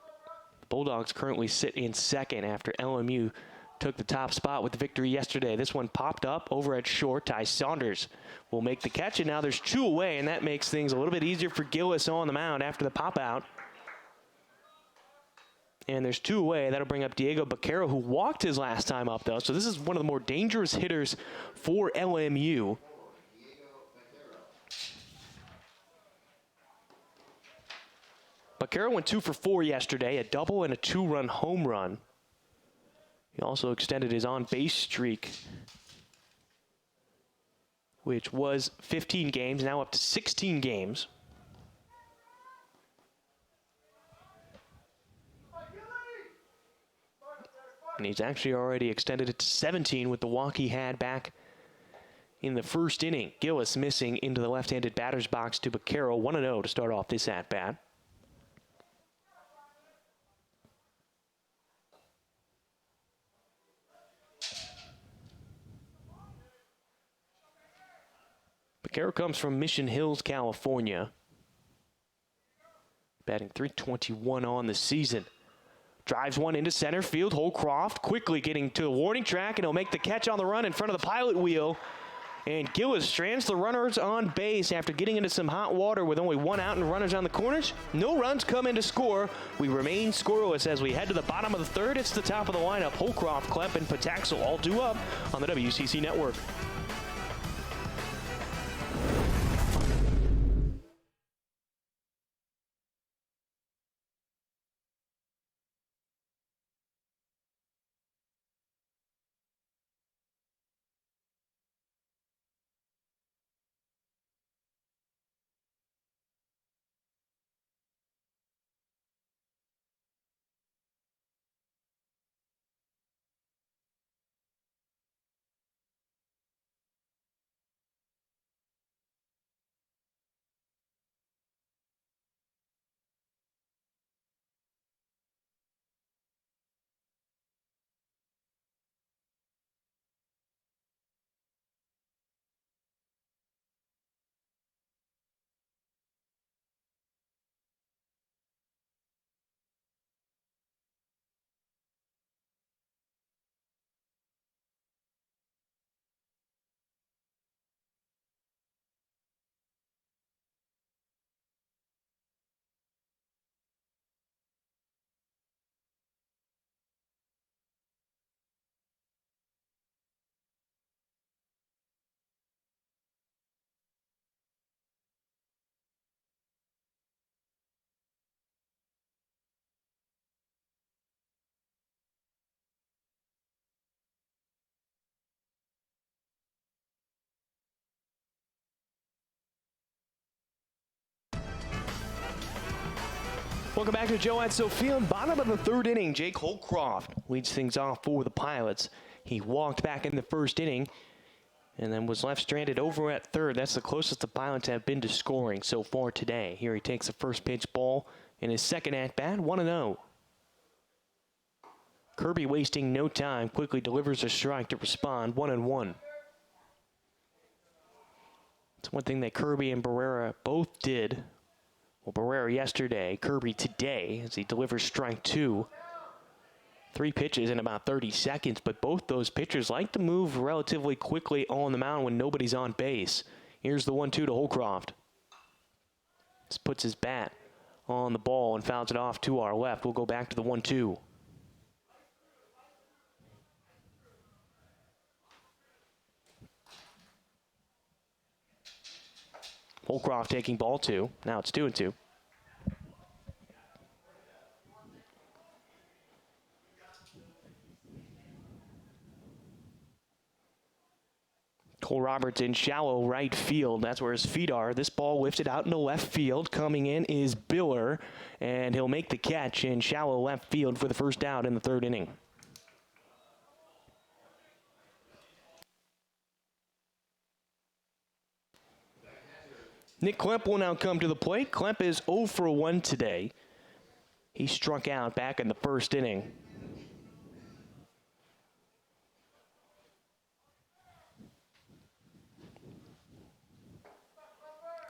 Bulldogs currently sit in second after LMU took the top spot with the victory yesterday. This one popped up over at short. Ty Saunders will make the catch, and now there's 2 away, and that makes things a little bit easier for Gillis on the mound after the pop out. And there's 2 away. That'll bring up Diego Baquero, who walked his last time up, though. So this is one of the more dangerous hitters for LMU. Baquero went 2 for 4 yesterday, a double and a 2-run home run. He also extended his on-base streak, which was 15 games, now up to 16 games. And he's actually already extended it to 17 with the walk he had back in the first inning. Gillis missing into the left-handed batter's box to Baquero. 1-0 to start off this at-bat. Baquero comes from Mission Hills, California. Batting .321 on the season. Drives one into center field. Holcroft quickly getting to the warning track, and he'll make the catch on the run in front of the pilot wheel. And Gillis strands the runners on base after getting into some hot water with only 1 out and runners on the corners. No runs come in to score. We remain scoreless as we head to the bottom of the third. It's the top of the lineup. Holcroft, Klemp, and Pataxel all due up on the WCC Network. Welcome back to Joe Edsel Field. Bottom of the third inning, Jake Holcroft leads things off for the Pilots. He walked back in the first inning and then was left stranded over at third. That's the closest the Pilots have been to scoring so far today. Here he takes the first pitch ball in his second at-bat, 1-0. Kirby wasting no time, quickly delivers a strike to respond, 1-1. It's one thing that Kirby and Barrera both did. Well, Barrera yesterday, Kirby today, as he delivers strike 2. 3 pitches in about 30 seconds, but both those pitchers like to move relatively quickly on the mound when nobody's on base. Here's the 1-2 to Holcroft. This puts his bat on the ball and fouls it off to our left. We'll go back to the 1-2. Holcroft taking ball 2. Now it's 2-2. Cole Roberts in shallow right field. That's where his feet are. This ball lifted out into left field. Coming in is Biller, and he'll make the catch in shallow left field for the first out in the third inning. Nick Klemp will now come to the plate. Klemp is 0 for 1 today. He struck out back in the first inning.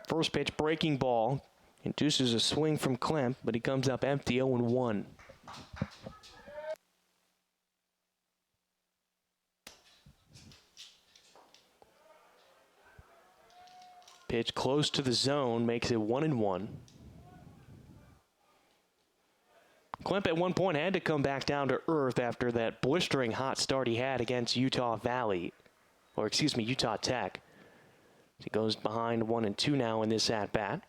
First pitch, breaking ball. Induces a swing from Klemp, but he comes up empty, 0-1. Pitch close to the zone, makes it 1-1. Klemp at one point had to come back down to earth after that blistering hot start he had against Utah Tech. He goes behind 1-2 now in this at-bat.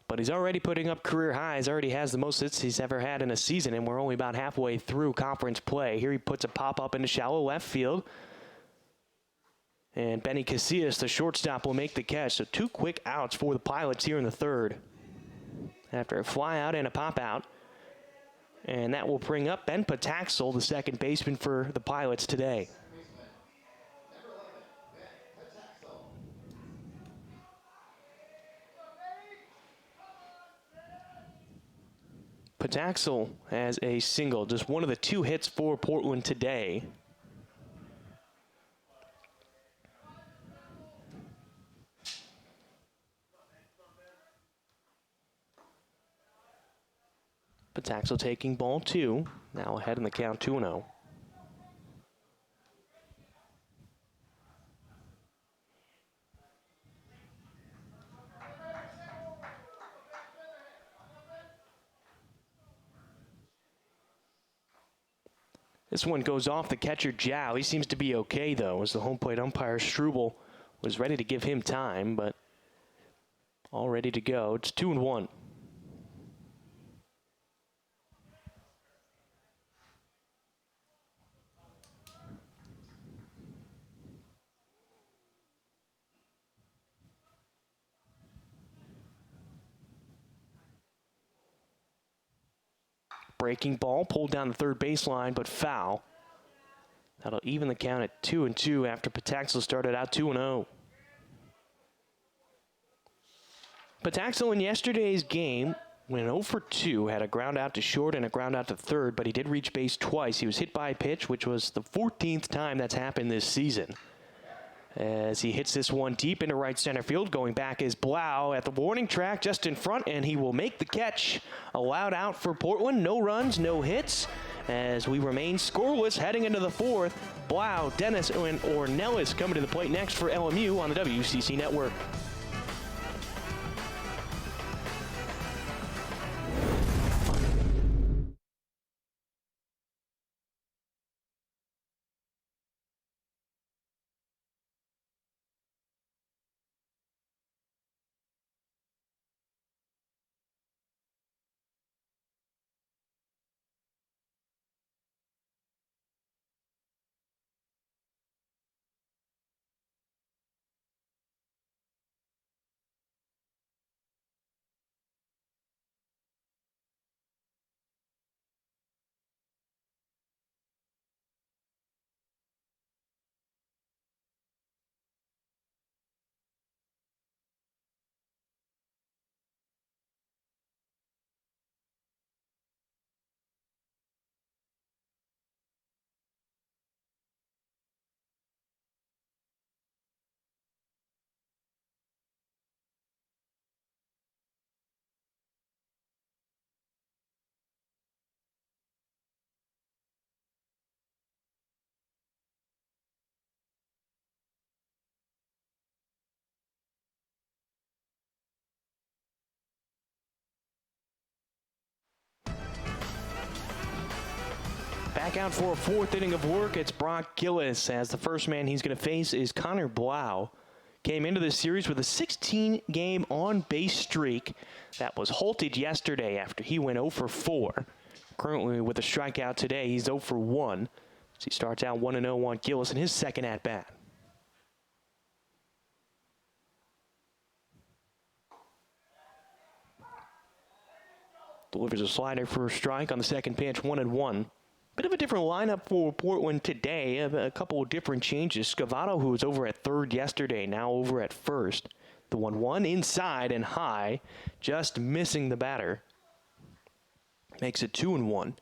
But he's already putting up career highs, already has the most hits he's ever had in a season, and we're only about halfway through conference play. Here he puts a pop-up into shallow left field. And Benny Casillas, the shortstop, will make the catch. So 2 quick outs for the Pilots here in the third. After a fly out and a pop out. And that will bring up Ben Pataxel, the second baseman for the Pilots today. Pataxel has a single, just one of the 2 hits for Portland today. Pataxel taking ball 2, now ahead in the count 2-0. This one goes off the catcher Jow. He seems to be okay though, as the home plate umpire Struble was ready to give him time, but all ready to go. It's 2-1. Breaking ball, pulled down the third baseline, but foul. That'll even the count at 2-2 after Pataxel started out 2-0. Pataxel in yesterday's game went 0 for 2, had a ground out to short and a ground out to third, but he did reach base twice. He was hit by a pitch, which was the 14th time that's happened this season. As he hits this one deep into right center field, going back is Blau at the warning track just in front, and he will make the catch. Allowed out for Portland, no runs, no hits, as we remain scoreless heading into the fourth. Blau, Dennis, and Ornelas coming to the plate next for LMU on the WCC Network. Back out for a fourth inning of work. It's Brock Gillis, as the first man he's going to face is Connor Blau. Came into this series with a 16-game on-base streak that was halted yesterday after he went 0 for 4. Currently with a strikeout today, he's 0 for 1. So he starts out 1-0 on Gillis in his second at-bat. Delivers a slider for a strike on the second pitch, 1-1. Bit of a different lineup for Portland today. A couple of different changes. Scavato, who was over at third yesterday, now over at first. The 1-1 inside and high, just missing the batter. Makes it 2-1.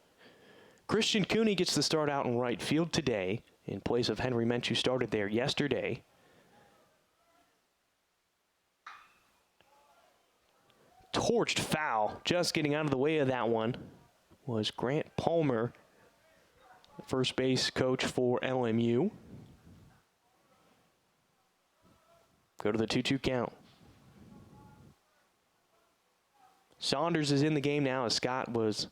Christian Cooney gets the start out in right field today in place of Henry Mench, who started there yesterday. Torched foul, just getting out of the way of that one, was Grant Palmer, first base coach for LMU. Go to the 2-2 count. Saunders is in the game now, as Scott was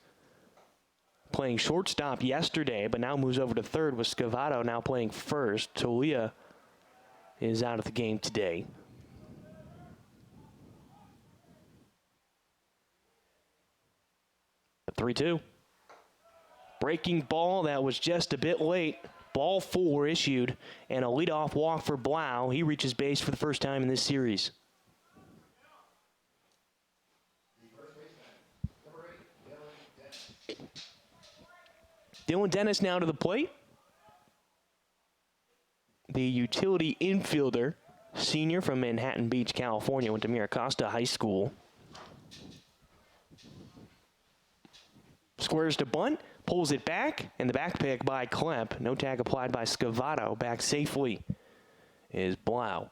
playing shortstop yesterday, but now moves over to third with Scavato now playing first. Tolia is out of the game today. The 3-2. Breaking ball that was just a bit late. Ball 4 issued, and a leadoff walk for Blau. He reaches base for the first time in this series. Dylan Dennis now to the plate. The utility infielder, senior from Manhattan Beach, California, went to Miracosta High School. Squares to bunt, pulls it back, and the back pick by Klemp. No tag applied by Scavato. Back safely is Blau.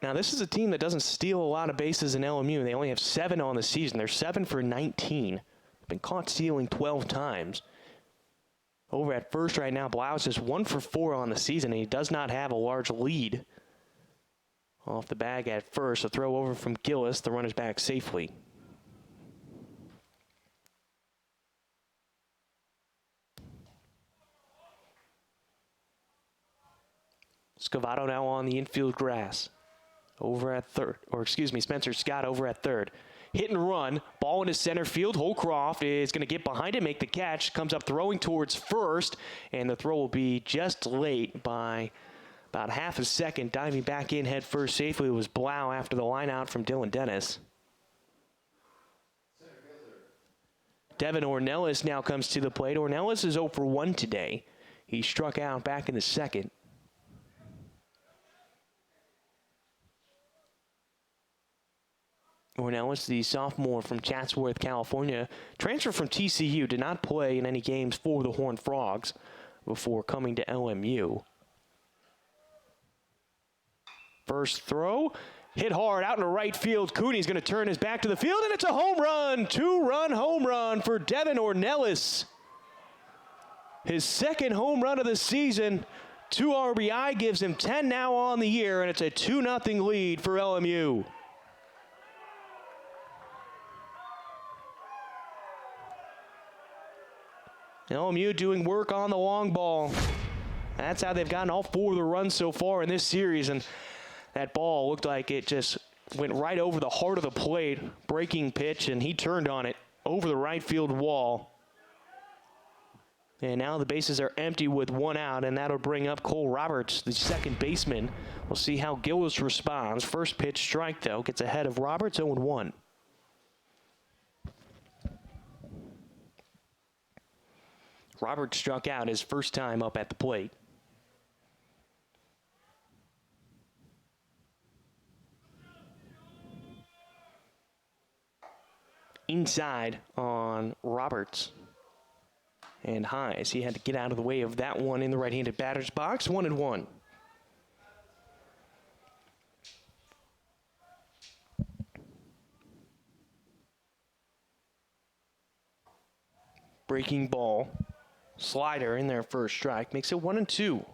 Now, this is a team that doesn't steal a lot of bases in LMU. They only have 7 on the season. They're 7 for 19. Been caught stealing 12 times. Over at first right now, Blau is just 1 for 4 on the season, and he does not have a large lead off the bag at first. A throw over from Gillis. The runner's back safely. Scavato now on the infield grass. Over at third, Spencer Scott over at third. Hit and run, ball into center field. Holcroft is going to get behind it, make the catch. Comes up throwing towards first, and the throw will be just late by about half a second. Diving back in head first safely was Blau after the line out from Dylan Dennis. Devin Ornelas now comes to the plate. Ornelas is 0 for 1 today. He struck out back in the second. Ornelas, the sophomore from Chatsworth, California, transferred from TCU, did not play in any games for the Horned Frogs before coming to LMU. First throw, hit hard out into right field. Cooney's going to turn his back to the field, and it's a home run. 2-run home run for Devin Ornelas. His second home run of the season. 2 RBI gives him 10 now on the year, and it's a 2-0 lead for LMU. LMU doing work on the long ball. That's how they've gotten all 4 of the runs so far in this series. And that ball looked like it just went right over the heart of the plate. Breaking pitch, and he turned on it over the right field wall. And now the bases are empty with 1 out, and that'll bring up Cole Roberts, the second baseman. We'll see how Gillis responds. First pitch strike, though, gets ahead of Roberts, 0-1. Roberts struck out his first time up at the plate. Inside on Roberts. And high, as he had to get out of the way of that one in the right-handed batter's box. 1-1. Breaking ball. Slider in there for a strike. Makes it 1-2.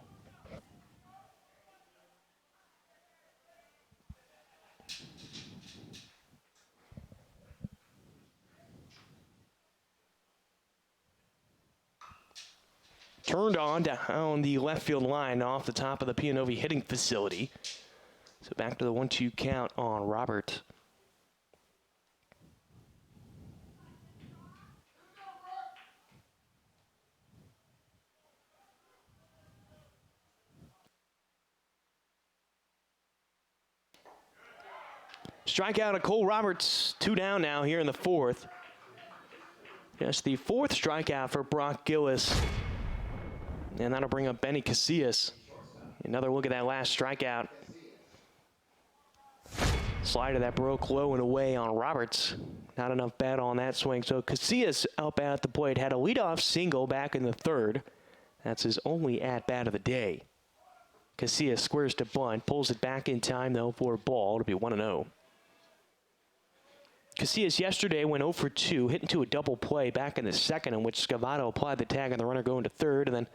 turned on down the left field line off the top of the Pianovi hitting facility. So back to the 1-2 count on Robert. Strikeout of Cole Roberts, 2 down now here in the 4th. Just the 4th strikeout for Brock Gillis. And that'll bring up Benny Casillas. Another look at that last strikeout. Slider that broke low and away on Roberts. Not enough bat on that swing. So Casillas up at the plate had a leadoff single back in the 3rd. That's his only at-bat of the day. Casillas squares to bunt, pulls it back in time though for a ball to be 1-0. Casillas yesterday went 0 for 2, hit into a double play back in the 2nd, in which Scavato applied the tag on the runner going to 3rd, and then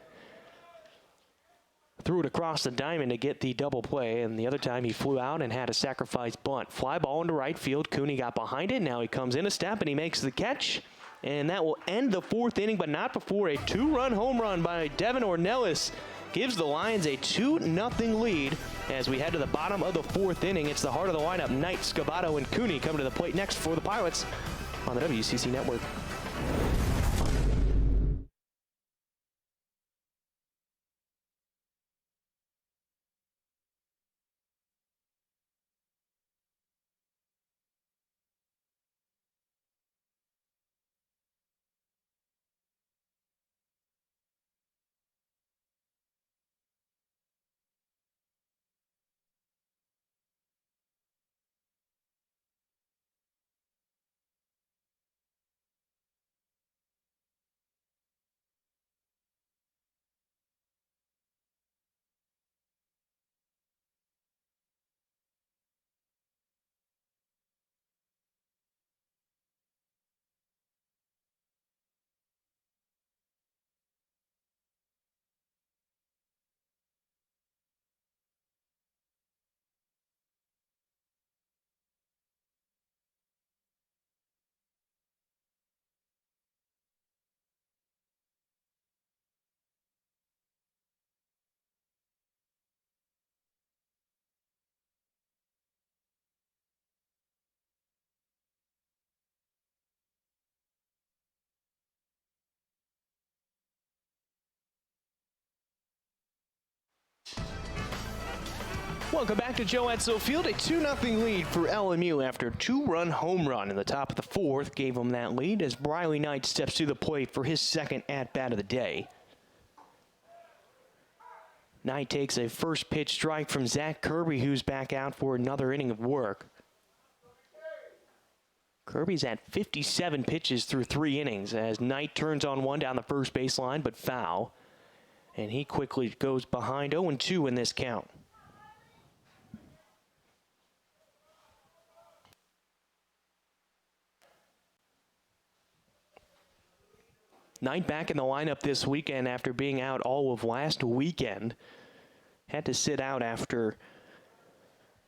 threw it across the diamond to get the double play. And the other time he flew out and had a sacrifice bunt. Fly ball into right field. Cooney got behind it. Now he comes in a step and he makes the catch. And that will end the 4th inning, but not before a 2-run home run by Devin Ornelas gives the Lions a 2-0 lead as we head to the bottom of the 4th inning. It's the heart of the lineup. Knight, Scavato, and Cooney come to the plate next for the Pilots on the WCC Network. Welcome back to Joe Edsel Field. A 2-0 lead for LMU after a 2-run home run in the top of the 4th gave them that lead as Briley Knight steps to the plate for his 2nd at-bat of the day. Knight takes a first pitch strike from Zach Kirby, who's back out for another inning of work. Kirby's at 57 pitches through 3 innings as Knight turns on one down the first baseline, but foul. And he quickly goes behind 0-2 in this count. Knight back in the lineup this weekend after being out all of last weekend. Had to sit out after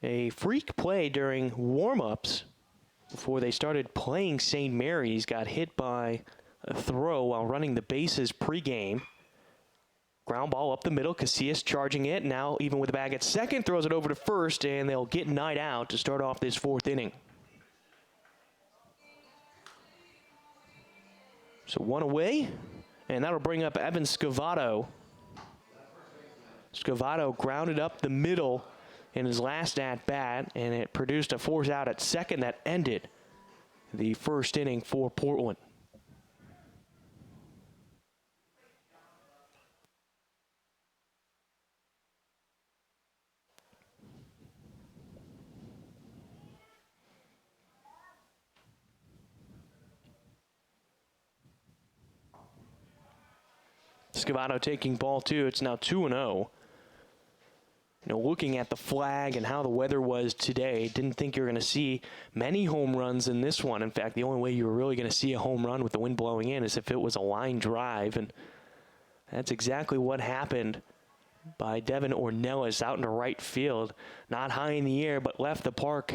a freak play during warm-ups before they started playing St. Mary's. Got hit by a throw while running the bases pregame. Ground ball up the middle. Casillas charging it. Now even with the bag at second, throws it over to first, and they'll get Knight out to start off this 4th inning. So 1 away, and that'll bring up Evan Scavato. Scavato grounded up the middle in his last at-bat, and it produced a force out at second that ended the 1st inning for Portland. Scavato taking ball 2. It's now 2-0. Looking at the flag and how the weather was today, didn't think you were going to see many home runs in this one. In fact, the only way you were really going to see a home run with the wind blowing in is if it was a line drive. And that's exactly what happened by Devin Ornelas out into right field. Not high in the air, but left the park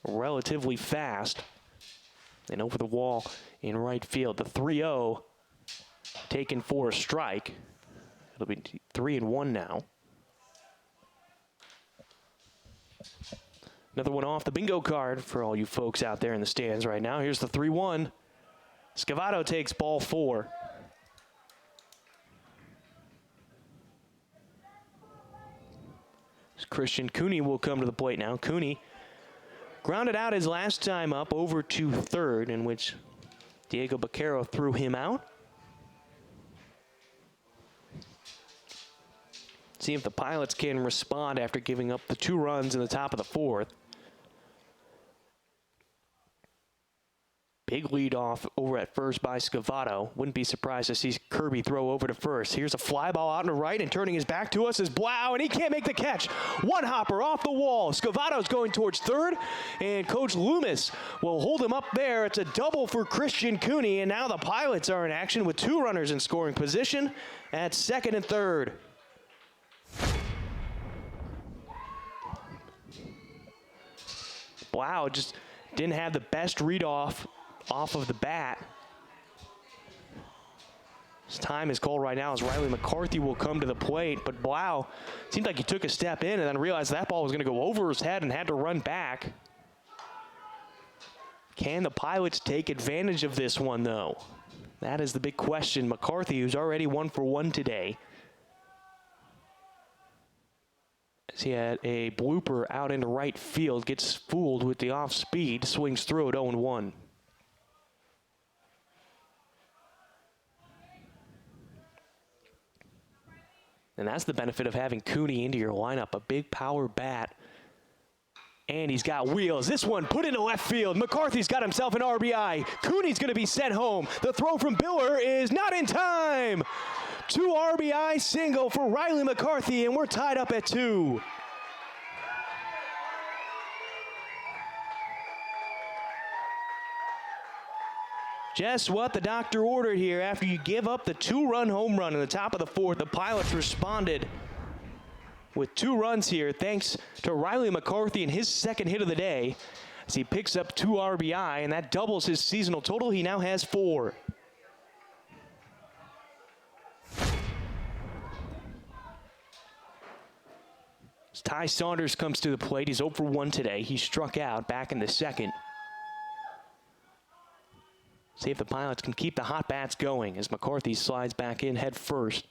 relatively fast. And over the wall in right field. The 3-0 taken for a strike. it'll be 3-1 now. Another one off the bingo card for all you folks out there in the stands right now. Here's the 3-1. Scavato takes ball 4. Christian Cooney will come to the plate now. Cooney grounded out his last time up over to third, in which Diego Baquero threw him out. See if the Pilots can respond after giving up the 2 runs in the top of the 4th. Big lead off over at first by Scavato. Wouldn't be surprised to see Kirby throw over to first. Here's a fly ball out to right, and turning his back to us is Blau, and he can't make the catch. One hopper off the wall. Scavato's going towards third, and Coach Loomis will hold him up there. It's a double for Christian Cooney, and now the Pilots are in action with 2 runners in scoring position at second and third. Blau just didn't have the best read off of the bat. His time is called right now as Riley McCarthy will come to the plate, but Blau seemed like he took a step in and then realized that ball was going to go over his head and had to run back. Can the Pilots take advantage of this one, though? That is the big question. McCarthy, who's already 1 for 1 today, as he had a blooper out into right field, gets fooled with the off speed, swings through it 0-1. And that's the benefit of having Cooney into your lineup, a big power bat. And he's got wheels. This one put into left field. McCarthy's got himself an RBI. Cooney's going to be sent home. The throw from Biller is not in time. 2 RBI single for Riley McCarthy, and we're tied up at 2. Just what the doctor ordered here. After you give up the 2-run home run in the top of the 4th, the Pilots responded with 2 runs here thanks to Riley McCarthy and his second hit of the day, as he picks up 2 RBI, and that doubles his seasonal total. He now has 4. As Ty Saunders comes to the plate, he's 0 for 1 today. He struck out back in the 2nd. See if the Pilots can keep the hot bats going as McCarthy slides back in head first.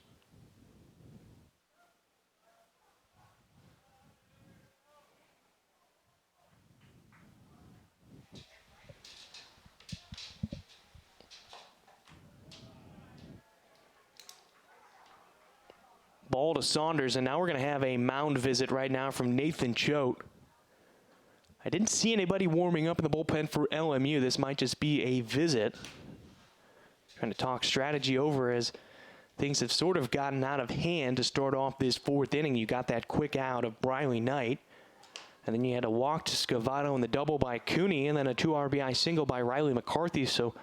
Ball to Saunders, and now we're going to have a mound visit right now from Nathan Choate. I didn't see anybody warming up in the bullpen for LMU. This might just be a visit. Trying to talk strategy over as things have sort of gotten out of hand to start off this 4th inning. You got that quick out of Briley Knight, and then you had a walk to Scavato and the double by Cooney, and then a 2 RBI single by Riley McCarthy. So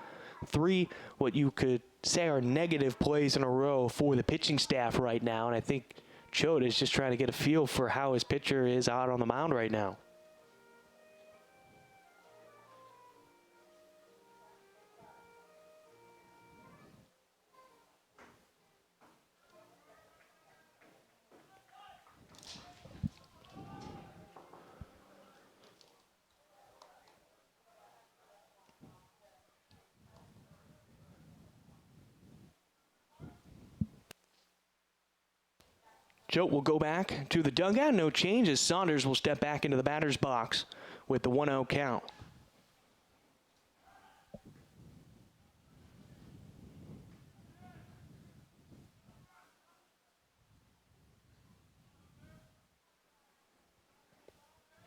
3 what you could say are negative plays in a row for the pitching staff right now, and I think Choate is just trying to get a feel for how his pitcher is out on the mound right now. Choate will go back to the dugout. No change as Saunders will step back into the batter's box with the 1-0 count.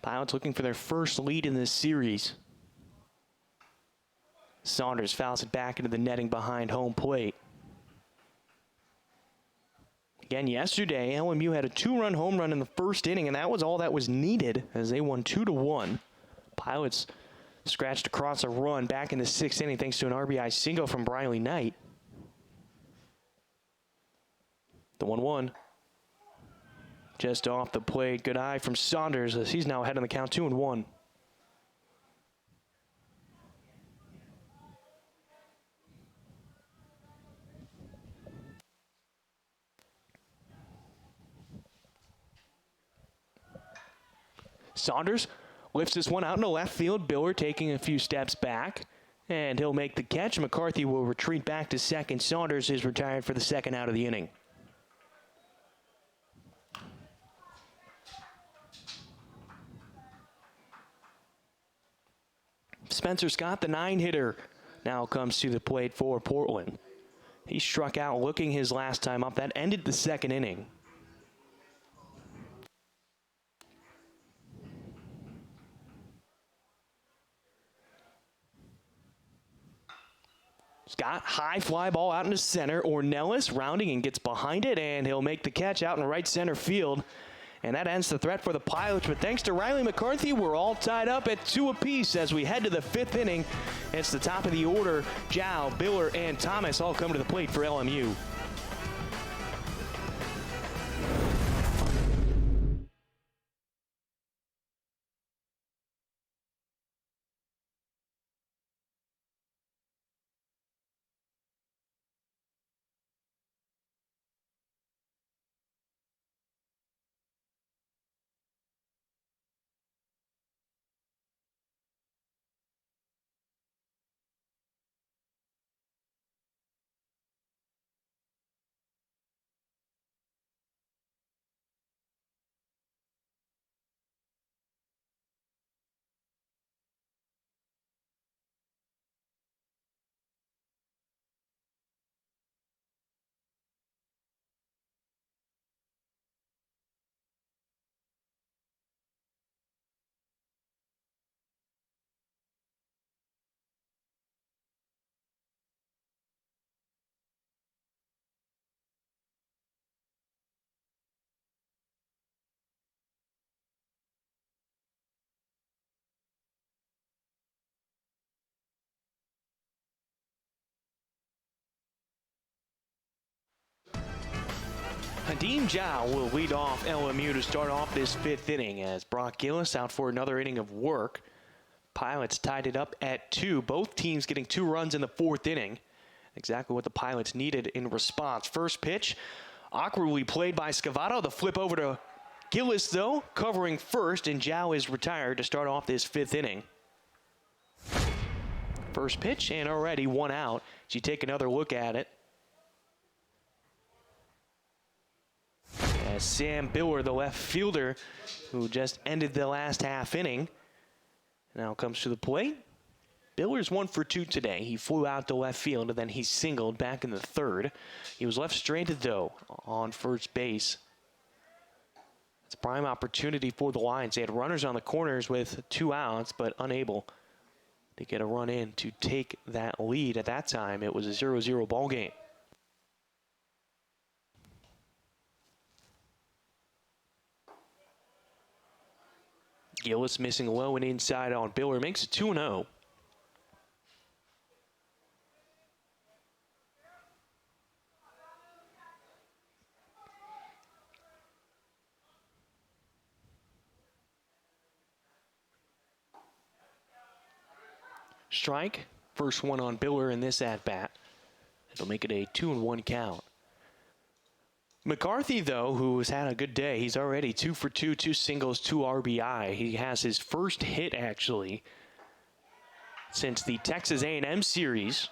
Pilots looking for their first lead in this series. Saunders fouls it back into the netting behind home plate. Again, yesterday, LMU had a 2-run home run in the 1st inning, and that was all that was needed as they won 2-1. Pilots scratched across a run back in the 6th inning thanks to an RBI single from Briley Knight. The 1-1. Just off the plate. Good eye from Saunders as he's now ahead on the count, 2-1. Saunders lifts this one out into left field. Biller taking a few steps back, and he'll make the catch. McCarthy will retreat back to second. Saunders is retired for the second out of the inning. Spencer Scott, the 9-hitter, now comes to the plate for Portland. He struck out looking his last time up. That ended the second inning. Scott, high fly ball out into center. Ornelas rounding and gets behind it, and he'll make the catch out in right center field. And that ends the threat for the Pilots. But thanks to Riley McCarthy, we're all tied up at 2 apiece as we head to the 5th inning. It's the top of the order. Zhao, Biller, and Thomas all come to the plate for LMU. Hadim Zhao will lead off LMU to start off this 5th inning as Brock Gillis out for another inning of work. Pilots tied it up at 2. Both teams getting 2 runs in the 4th inning. Exactly what the Pilots needed in response. First pitch, awkwardly played by Scavato. The flip over to Gillis, though, covering first, and Zhao is retired to start off this 5th inning. First pitch, and already 1 out. As you take another look at it, as Sam Biller, the left fielder, who just ended the last half inning, now comes to the plate. Biller's 1 for 2 today. He flew out to left field, and then he singled back in the 3rd. He was left stranded, though, on first base. It's a prime opportunity for the Lions. They had runners on the corners with 2 outs, but unable to get a run in to take that lead. At that time, it was a 0-0 ball game. Gillis missing low and inside on Biller. Makes it 2-0. Strike. First one on Biller in this at-bat. It'll make it a 2-1 count. McCarthy, though, who has had a good day, he's already 2 for 2, 2 singles, 2 RBI. He has his first hit, actually, since the Texas A&M series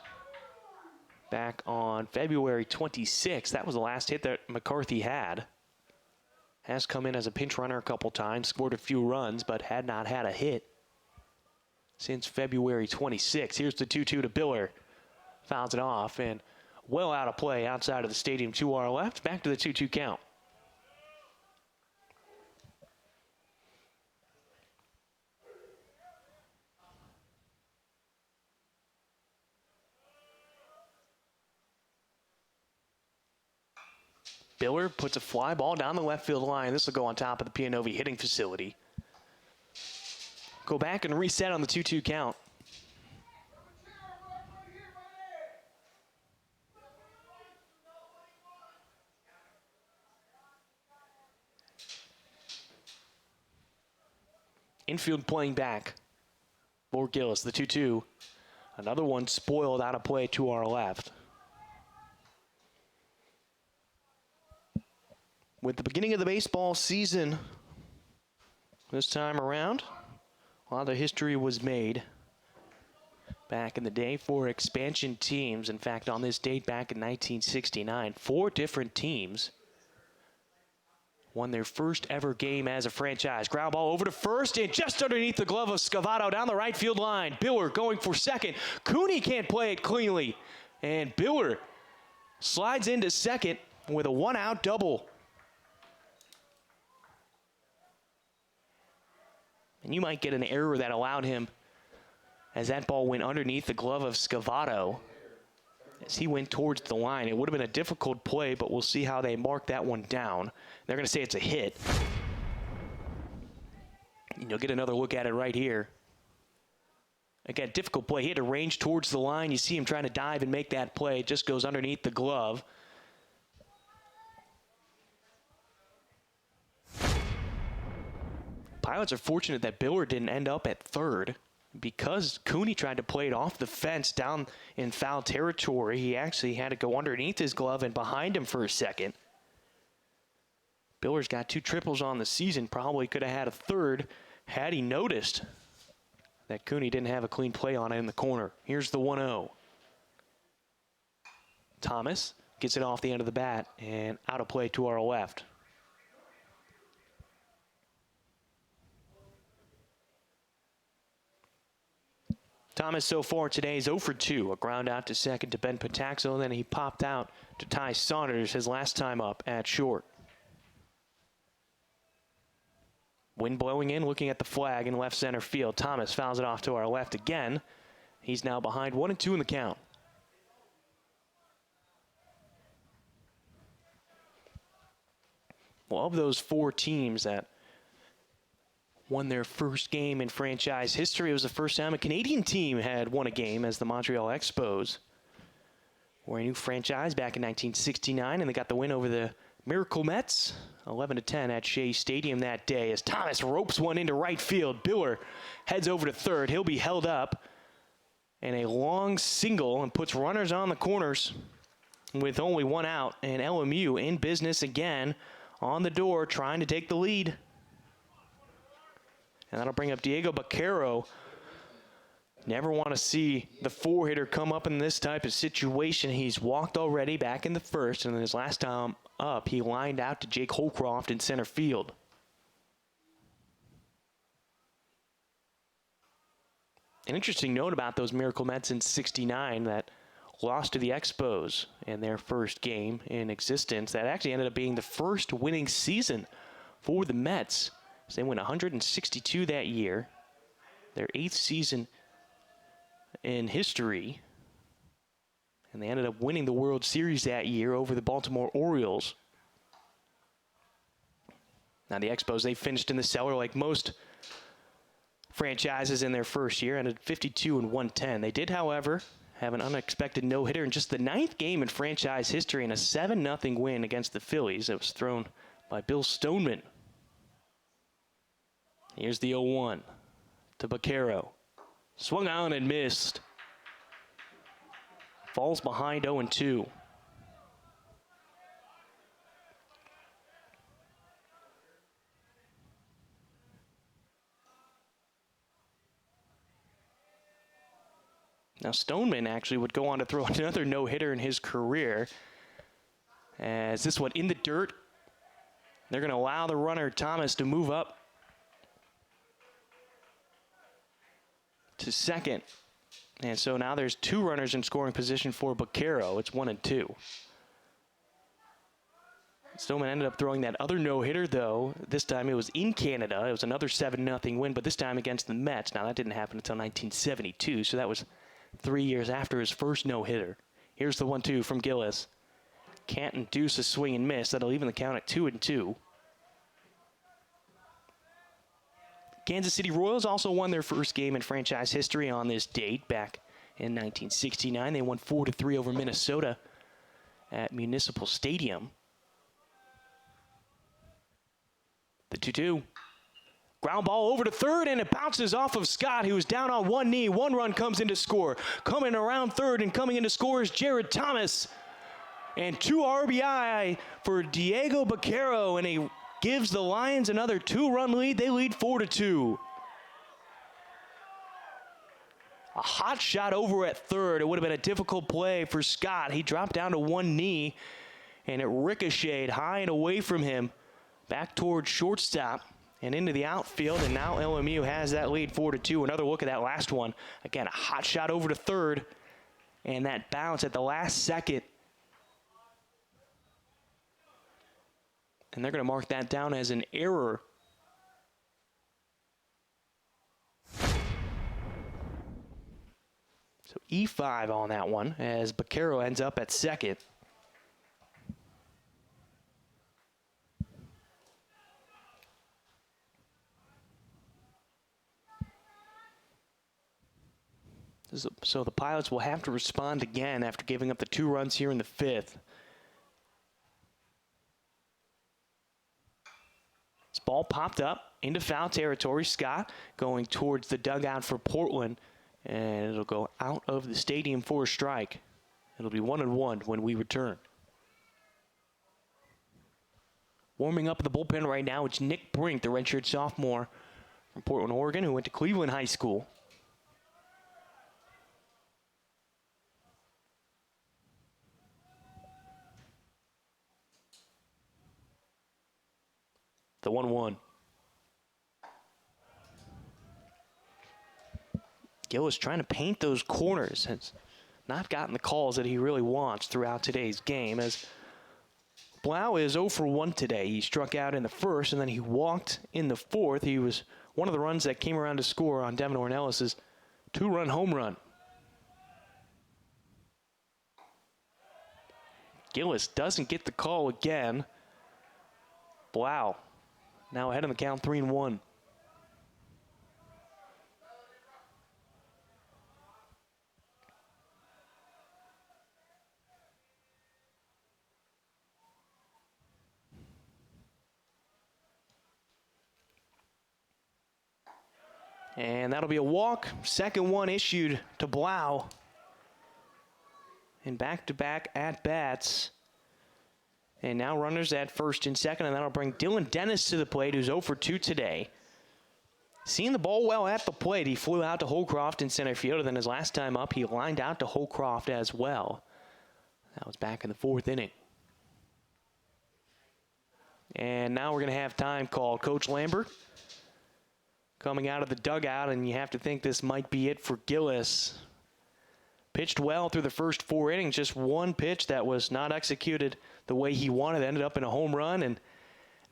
back on February 26th. That was the last hit that McCarthy had. Has come in as a pinch runner a couple times, scored a few runs, but had not had a hit since February 26th. Here's the 2-2 to Biller. Fouls it off, and well out of play outside of the stadium to our left. Back to the 2-2 count. Biller puts a fly ball down the left field line. This will go on top of the Pianovi hitting facility. Go back and reset on the 2-2 count. Infield playing back for Gillis, the 2-2. Another one spoiled out of play to our left. With the beginning of the baseball season this time around. A lot of history was made back in the day for expansion teams. In fact, on this date back in 1969, 4 different teams won their first ever game as a franchise. Ground ball over to first and just underneath the glove of Scavato down the right field line. Biller going for second. Cooney can't play it cleanly. And Biller slides into second with a 1-out double. And you might get an error that allowed him, as that ball went underneath the glove of Scavato as he went towards the line. It would have been a difficult play, but we'll see how they mark that one down. They're going to say it's a hit. And you'll get another look at it right here. Again, difficult play. He had to range towards the line. You see him trying to dive and make that play. It just goes underneath the glove. Pilots are fortunate that Biller didn't end up at third, because Cooney tried to play it off the fence down in foul territory. He actually had to go underneath his glove and behind him for a second. Biller's got 2 triples on the season. Probably could have had a third had he noticed that Cooney didn't have a clean play on it in the corner. Here's the 1-0. Thomas gets it off the end of the bat and out of play to our left. Thomas so far today is 0 for 2. A ground out to second to Ben Pataxo, and then he popped out to Ty Saunders his last time up at short. Wind blowing in, looking at the flag in left center field. Thomas fouls it off to our left again. He's now behind 1-2 in the count. Well, of those 4 teams that won their first game in franchise history, it was the first time a Canadian team had won a game as the Montreal Expos were a new franchise back in 1969, and they got the win over the Miracle Mets, 11-10 at Shea Stadium that day, as Thomas ropes one into right field. Biller heads over to third. He'll be held up in a long single and puts runners on the corners with only 1 out, and LMU in business again on the door, trying to take the lead. And that'll bring up Diego Baquero. Never want to see the 4-hitter come up in this type of situation. He's walked already back in the first, and then his last time up, he lined out to Jake Holcroft in center field. An interesting note about those Miracle Mets in '69 that lost to the Expos in their first game in existence. That actually ended up being the first winning season for the Mets. They went 162 that year, their 8th season in history, and they ended up winning the World Series that year over the Baltimore Orioles. Now the Expos, they finished in the cellar like most franchises in their first year, ended 52-110. They did, however, have an unexpected no-hitter in just the 9th game in franchise history, and a 7-0 win against the Phillies that was thrown by Bill Stoneman. Here's the 0-1 to Baquero. Swung on and missed. Falls behind 0-2. Now Stoneman actually would go on to throw another no-hitter in his career, as this one in the dirt. They're going to allow the runner Thomas to move up to second. And so now there's 2 runners in scoring position for Baquero. It's 1-2. Stoneman ended up throwing that other no-hitter, though. This time it was in Canada. It was another 7-0 win, but this time against the Mets. Now, that didn't happen until 1972, so that was 3 years after his first no-hitter. Here's the 1-2 from Gillis. Can't induce a swing and miss. That'll even the count at 2-2. Kansas City Royals also won their first game in franchise history on this date back in 1969. They won 4-3 over Minnesota at Municipal Stadium. The 2-2. Ground ball over to third, and it bounces off of Scott, who was down on one knee. 1 run comes into score. Coming around third and coming into score is Jared Thomas. And 2 RBI for Diego Baquero in a gives the Lions another 2-run lead. They lead 4-2. A hot shot over at third. It would have been a difficult play for Scott. He dropped down to one knee, and it ricocheted high and away from him, back towards shortstop and into the outfield, and now LMU has that lead 4-2. Another look at that last one. Again, a hot shot over to third, and that bounce at the last second. And they're going to mark that down as an error. So E5 on that one as Baquero ends up at second. So the Pilots will have to respond again after giving up the 2 runs here in the 5th. This ball popped up into foul territory. Scott going towards the dugout for Portland, and it'll go out of the stadium for a strike. It'll be 1-1 when we return. Warming up the bullpen right now, it's Nick Brink, the redshirt sophomore from Portland, Oregon, who went to Cleveland High School. The 1-1. Gillis trying to paint those corners. Has not gotten the calls that he really wants throughout today's game, as Blau is 0 for 1 today. He struck out in the first, and then he walked in the 4th. He was one of the runs that came around to score on Devin Ornelas' 2-run home run. Gillis doesn't get the call again. Blau now ahead on the count, 3-1. And that'll be a walk. Second one issued to Blau. And back-to-back at-bats. And now runners at first and second, and that'll bring Dylan Dennis to the plate, who's 0 for 2 today. Seeing the ball well at the plate, he flew out to Holcroft in center field, and then his last time up, he lined out to Holcroft as well. That was back in the 4th inning. And now we're going to have time called. Coach Lambert coming out of the dugout, and you have to think this might be it for Gillis. Pitched well through the first 4 innings, just one pitch that was not executed the way he wanted, ended up in a home run, and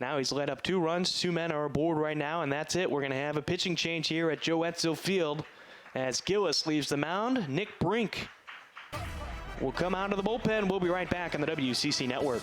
now he's led up 2 runs. 2 men are aboard right now, and that's it. We're going to have a pitching change here at Joe Etzel Field as Gillis leaves the mound. Nick Brink will come out of the bullpen. We'll be right back on the WCC Network.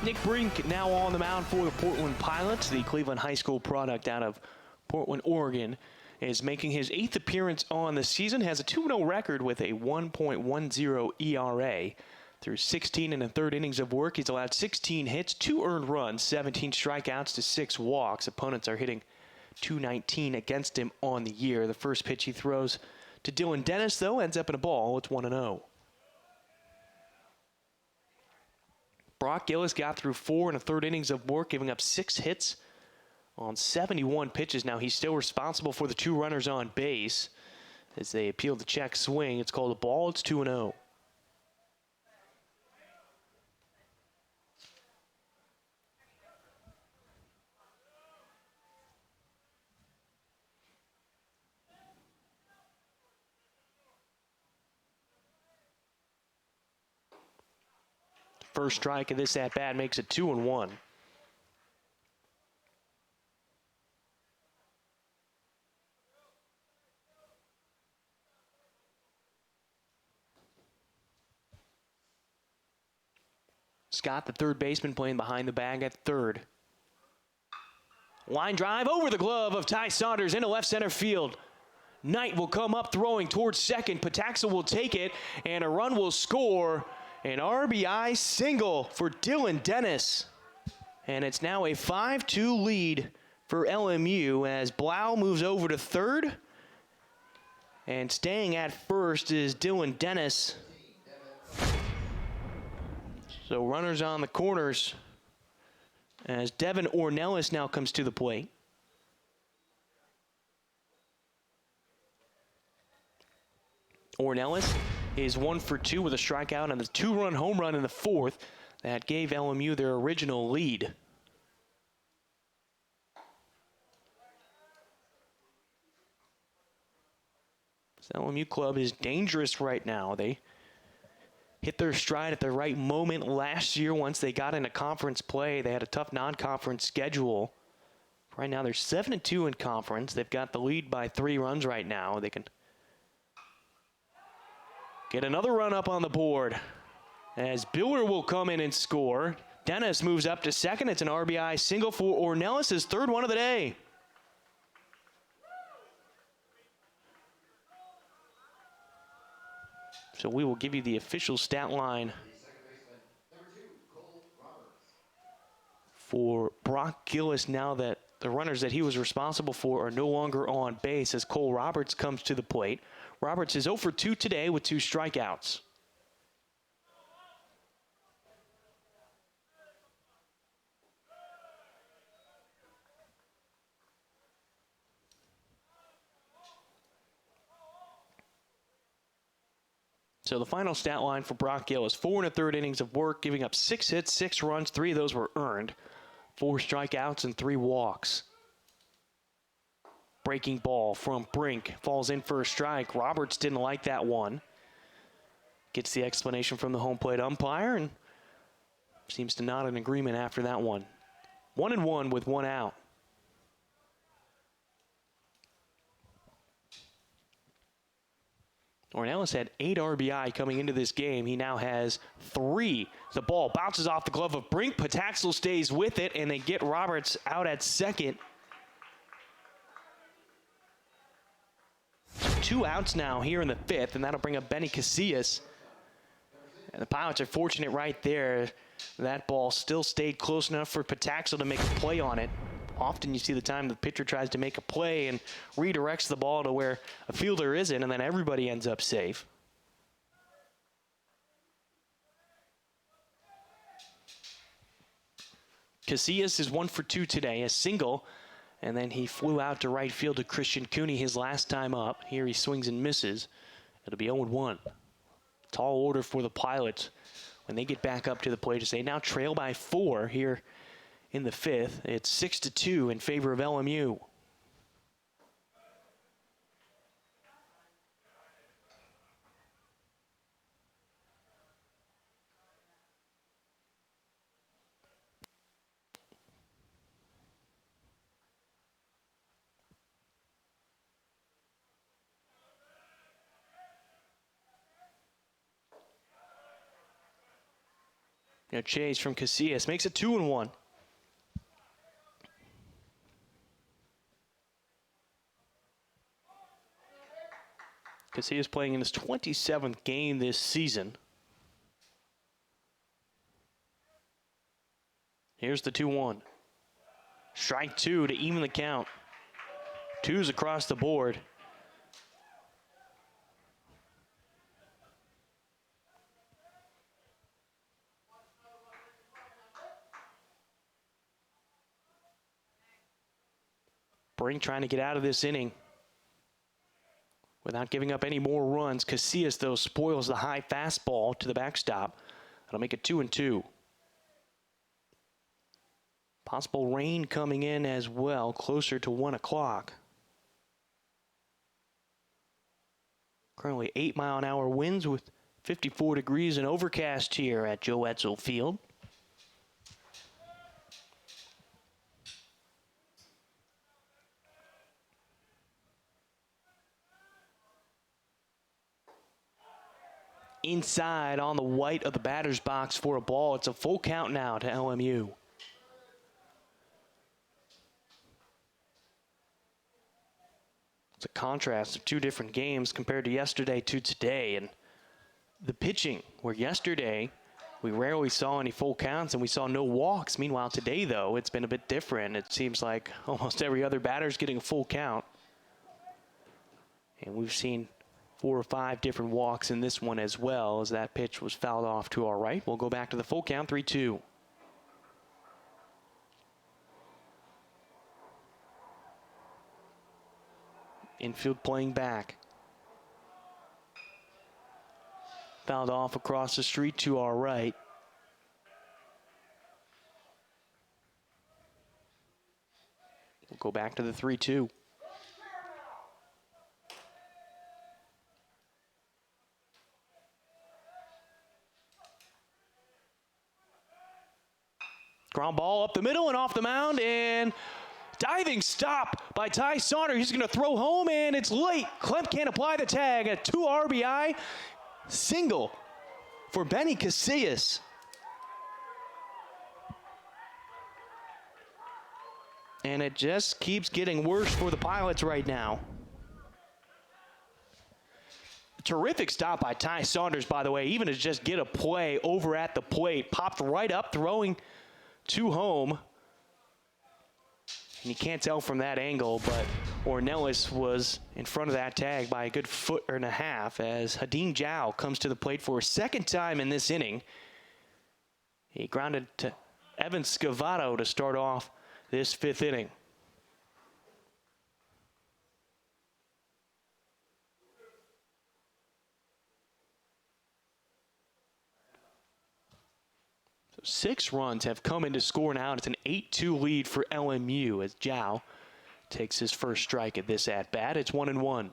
Nick Brink now on the mound for the Portland Pilots. The Cleveland High School product out of Portland, Oregon, is making his 8th appearance on the season. Has a 2-0 record with a 1.10 ERA. Through 16 and a third innings of work, he's allowed 16 hits, 2 earned runs, 17 strikeouts to 6 walks. Opponents are hitting .219 against him on the year. The first pitch he throws to Dylan Dennis, though, ends up in a ball. It's 1-0. Brock Gillis got through 4 and a third innings of work, giving up 6 hits on 71 pitches. Now he's still responsible for the 2 runners on base. As they appeal the check swing, it's called a ball. It's 2-0. First strike of this at-bat makes it 2-1. Scott, the third baseman, playing behind the bag at third. Line drive over the glove of Ty Saunders into left center field. Knight will come up throwing towards second. Pataxa will take it, and a run will score. An RBI single for Dylan Dennis. And it's now a 5-2 lead for LMU as Blau moves over to third. And staying at first is Dylan Dennis. So runners on the corners as Devin Ornelas now comes to the plate. Ornelas is 1 for 2 with a strikeout and a 2-run home run in the 4th. That gave LMU their original lead. This LMU club is dangerous right now. They hit their stride at the right moment last year once they got into conference play. They had a tough non-conference schedule. Right now they're 7-2 in conference. They've got the lead by 3 runs right now. They can get another run up on the board as Biller will come in and score. Dennis moves up to second. It's an RBI single for Ornelas, his 3rd one of the day. So we will give you the official stat line for Brock Gillis now that the runners that he was responsible for are no longer on base as Cole Roberts comes to the plate. Roberts is 0 for 2 today with 2 strikeouts. So the final stat line for Brock Gillis, 4 and a third innings of work, giving up 6 hits, 6 runs, 3 of those were earned, 4 strikeouts and 3 walks. Breaking ball from Brink, falls in for a strike. Roberts didn't like that one. Gets the explanation from the home plate umpire and seems to nod in agreement after that one. 1-1 with 1 out. Ornelas had 8 RBI coming into this game. He now has 3. The ball bounces off the glove of Brink. Pataxel stays with it, and they get Roberts out at second. 2 outs now here in the 5th, and that'll bring up Benny Casillas. And the Pilots are fortunate right there. That ball still stayed close enough for Pataxel to make a play on it. Often you see the time the pitcher tries to make a play and redirects the ball to where a fielder isn't, and then everybody ends up safe. Casillas is 1 for 2 today, a single, and then he flew out to right field to Christian Cooney his last time up. Here he swings and misses. It'll be 0-1. Tall order for the Pilots when they get back up to the plate as they now trail by 4 here in the 5th. It's 6-2 in favor of LMU. A chase from Casillas makes it 2-1. Casillas playing in his 27th game this season. Here's the 2-1. Strike two to even the count. Twos across the board. Brink trying to get out of this inning without giving up any more runs. Casillas, though, spoils the high fastball to the backstop. That'll make it 2-2. Possible rain coming in as well, closer to 1 o'clock. Currently 8-mile-an-hour winds with 54 degrees and overcast here at Joe Etzel Field. Inside on the white of the batter's box for a ball. It's a full count now to LMU. It's a contrast of two different games compared to yesterday to today. And the pitching, where yesterday we rarely saw any full counts and we saw no walks. Meanwhile, today, though, it's been a bit different. It seems like almost every other batter is getting a full count. And we've seen 4 or 5 different walks in this one as well, as that pitch was fouled off to our right. We'll go back to the full count, 3-2. Infield playing back. Fouled off across the street to our right. We'll go back to the 3-2. Ground ball up the middle and off the mound, and diving stop by Ty Saunders. He's going to throw home, and it's late. Clem can't apply the tag. A 2 RBI single for Benny Casillas. And it just keeps getting worse for the Pilots right now. Terrific stop by Ty Saunders, by the way, even to just get a play over at the plate. Popped right up, throwing to home. And you can't tell from that angle, but Ornelas was in front of that tag by a good 1.5 feet as Hadeen Zhao comes to the plate for a second time in this inning. He grounded to Evan Scavato to start off this 5th inning. So 6 runs have come in to score now. It's an 8-2 lead for LMU as Zhao takes his first strike at this at-bat. It's 1-1.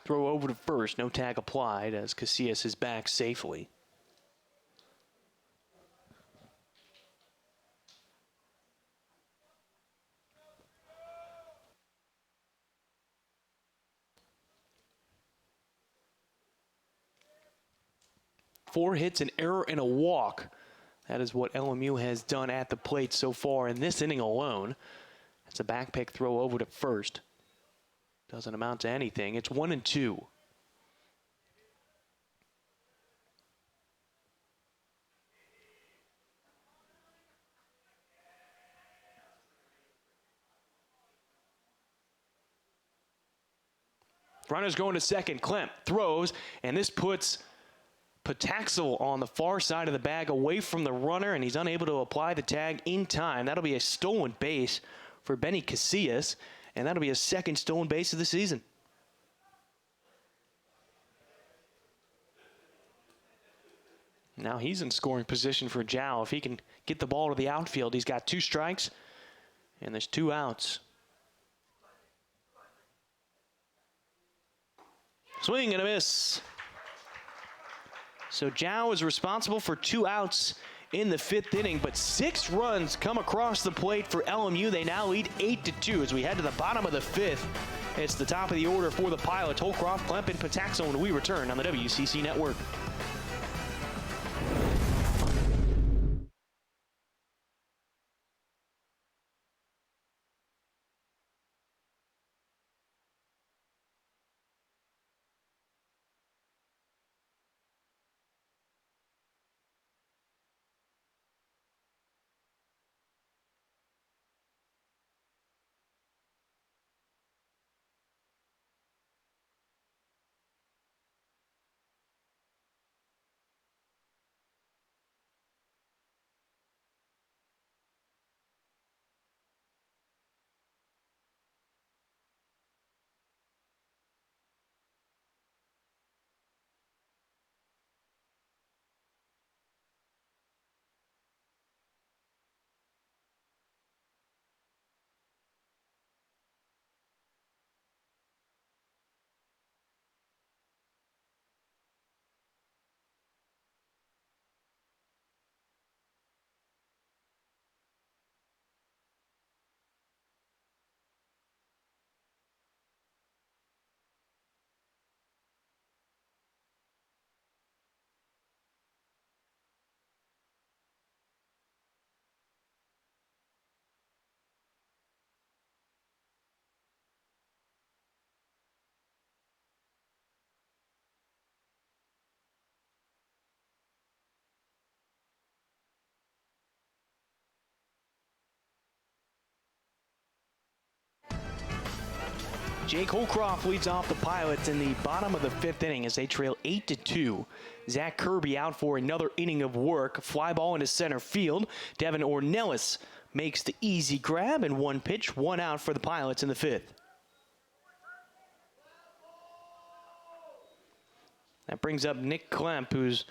Throw over to first, no tag applied as Casillas is back safely. Four hits, an error, and a walk. That is what LMU has done at the plate so far in this inning alone. It's a back pick throw over to first. Doesn't amount to anything. It's 1-2. Runners going to second. Clem throws, and this puts Pataxel on the far side of the bag away from the runner, and he's unable to apply the tag in time. That'll be a stolen base for Benny Casillas, and that'll be his second stolen base of the season. Now he's in scoring position for Zhao. If he can get the ball to the outfield, he's got 2 strikes, and there's 2 outs. Swing and a miss. So Zhao is responsible for 2 outs in the 5th inning, but 6 runs come across the plate for LMU. They now lead 8-2 as we head to the bottom of the 5th. It's the top of the order for the Pilots. Holcroft, Klemp, and Pataxo, and we return on the WCC Network. Jake Holcroft leads off the Pilots in the bottom of the 5th inning as they trail 8-2. Zach Kirby out for another inning of work. Fly ball into center field. Devin Ornelas makes the easy grab, and 1 pitch, 1 out for the Pilots in the 5th. That brings up Nick Klemp, who's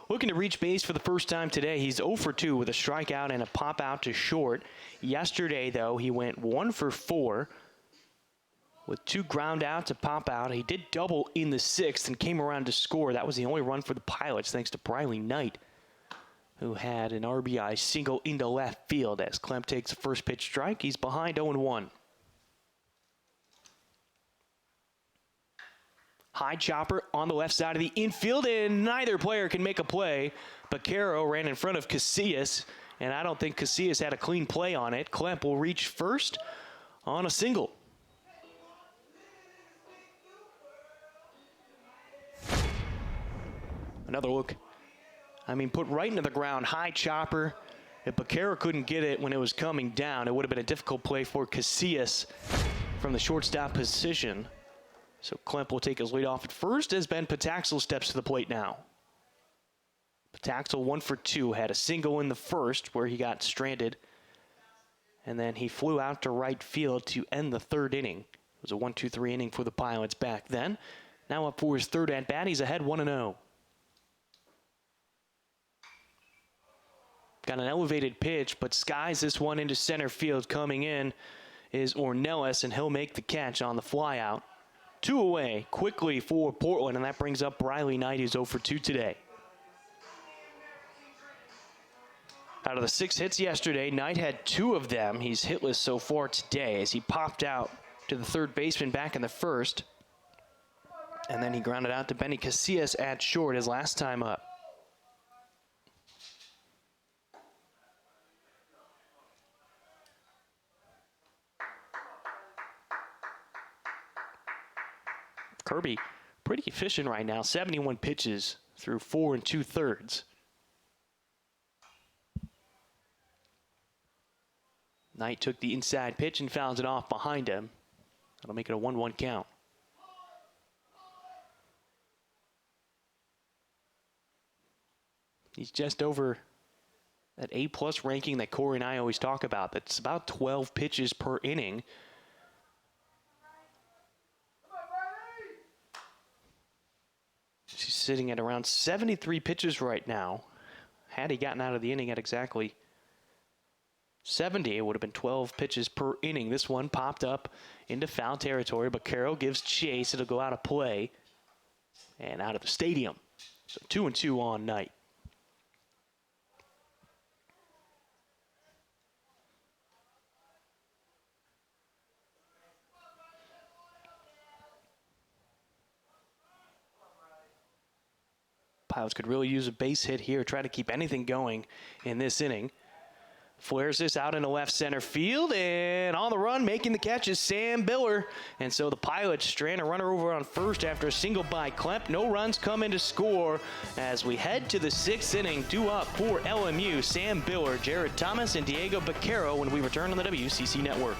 looking to reach base for the first time today. He's 0 for 2 with a strikeout and a pop out to short. Yesterday, though, he went 1 for 4. With 2 ground outs, a pop out. He did double in the 6th and came around to score. That was the only run for the Pilots, thanks to Briley Knight, who had an RBI single into left field. As Klemp takes the first pitch strike, he's behind 0-1. High chopper on the left side of the infield, and neither player can make a play. Baquero ran in front of Casillas, and I don't think Casillas had a clean play on it. Klemp will reach first on a single. Another look, put right into the ground, high chopper. If Baquero couldn't get it when it was coming down, it would have been a difficult play for Casillas from the shortstop position. So Klemp will take his lead off at first as Ben Pataxo steps to the plate now. Pataxo 1 for 2, had a single in the first where he got stranded. And then he flew out to right field to end the 3rd inning. It was a 1-2-3 inning for the Pilots back then. Now up for his 3rd at-bat, he's ahead 1-0. Got an elevated pitch, but skies this one into center field. Coming in is Ornelas, and he'll make the catch on the flyout. 2 away quickly for Portland, and that brings up Briley Knight, who's 0 for 2 today. Out of the 6 hits yesterday, Knight had 2 of them. He's hitless so far today as he popped out to the 3rd baseman back in the 1st. And then he grounded out to Benny Casillas at short his last time up. Kirby, pretty efficient right now. 71 pitches through 4 2/3. Knight took the inside pitch and fouls it off behind him. That'll make it a 1-1 count. He's just over that A+ ranking that Corey and I always talk about. That's about 12 pitches per inning. She's sitting at around 73 pitches right now. Had he gotten out of the inning at exactly 70, it would have been 12 pitches per inning. This one popped up into foul territory, but Carroll gives chase. It'll go out of play and out of the stadium. So 2-2 on Knight. Pirates could really use a base hit here, try to keep anything going in this inning. Flares this out into left center field, and on the run, making the catch is Sam Biller. And so the Pilots strand a runner over on first after a single by Klemp. No runs come in to score as we head to the 6th inning. Due up for LMU, Sam Biller, Jared Thomas, and Diego Baquero when we return on the WCC Network.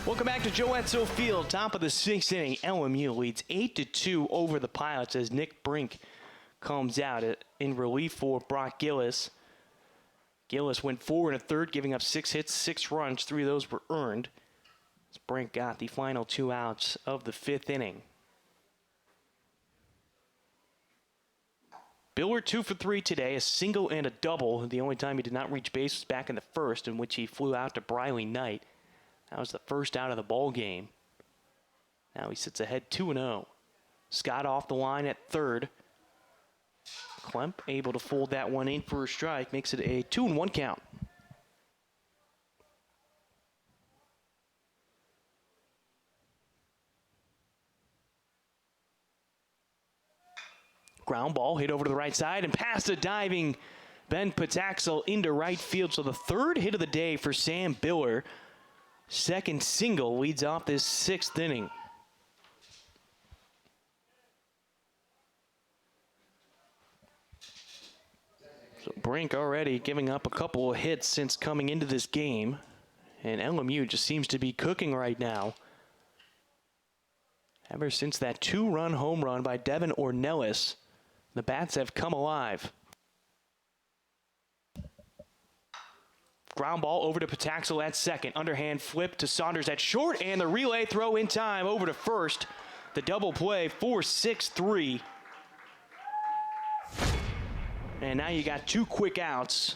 Welcome back to Joe Etzel Field, top of the 6th inning. LMU leads 8-2 over the Pilots as Nick Brink comes out in relief for Brock Gillis. Gillis went 4 1/3, giving up 6 hits, 6 runs. 3 of those were earned. As Brink got the final 2 outs of the 5th inning. Biller 2 for 3 today, a single and a double. The only time he did not reach base was back in the 1st, in which he flew out to Briley Knight. That was the first out of the ball game. Now he sits ahead 2-0. Scott off the line at 3rd. Klemp able to fold that one in for a strike, makes it a 2-1 count. Ground ball hit over to the right side and past a diving Ben Pataxel into right field. So the 3rd hit of the day for Sam Biller. 2nd single leads off this 6th inning. So Brink already giving up a couple of hits since coming into this game. And LMU just seems to be cooking right now. Ever since that 2-run home run by Devin Ornelas, the bats have come alive. Ground ball over to Pataxel at 2nd. Underhand flip to Saunders at short, and the relay throw in time over to 1st. The double play 4-6-3. And now you got 2 quick outs.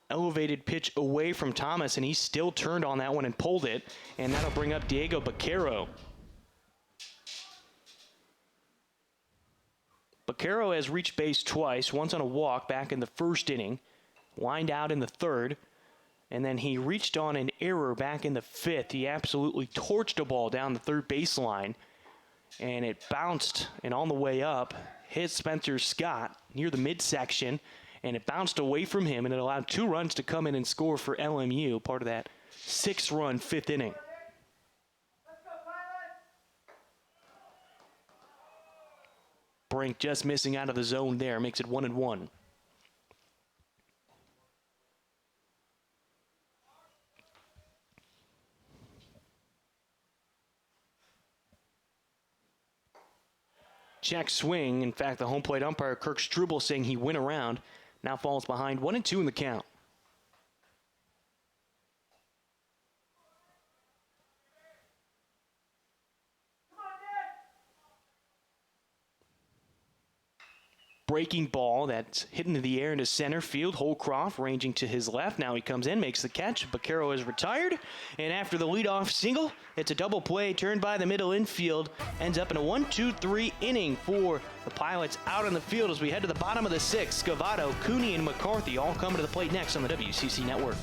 Elevated pitch away from Thomas, and he still turned on that one and pulled it. And that'll bring up Diego Baquero. Baquero has reached base twice, once on a walk back in the 1st inning, lined out in the 3rd, and then he reached on an error back in the 5th. He absolutely torched a ball down the 3rd baseline, and it bounced, and on the way up, hit Spencer Scott near the midsection, and it bounced away from him, and it allowed 2 runs to come in and score for LMU, part of that 6-run 5th inning. Brink just missing out of the zone there, makes it 1-1. Check swing. In fact, the home plate umpire, Kirk Struble, saying he went around. Now falls behind 1-2 in the count. breaking ball that's hit into the air into center field. Holcroft ranging to his left. Now he comes in, makes the catch. Vaquero is retired. And after the leadoff single, it's a double play turned by the middle infield. Ends up in a 1-2-3 inning for the Pilots out on the field as we head to the bottom of the sixth. Scavato, Cooney, and McCarthy all coming to the plate next on the WCC Network.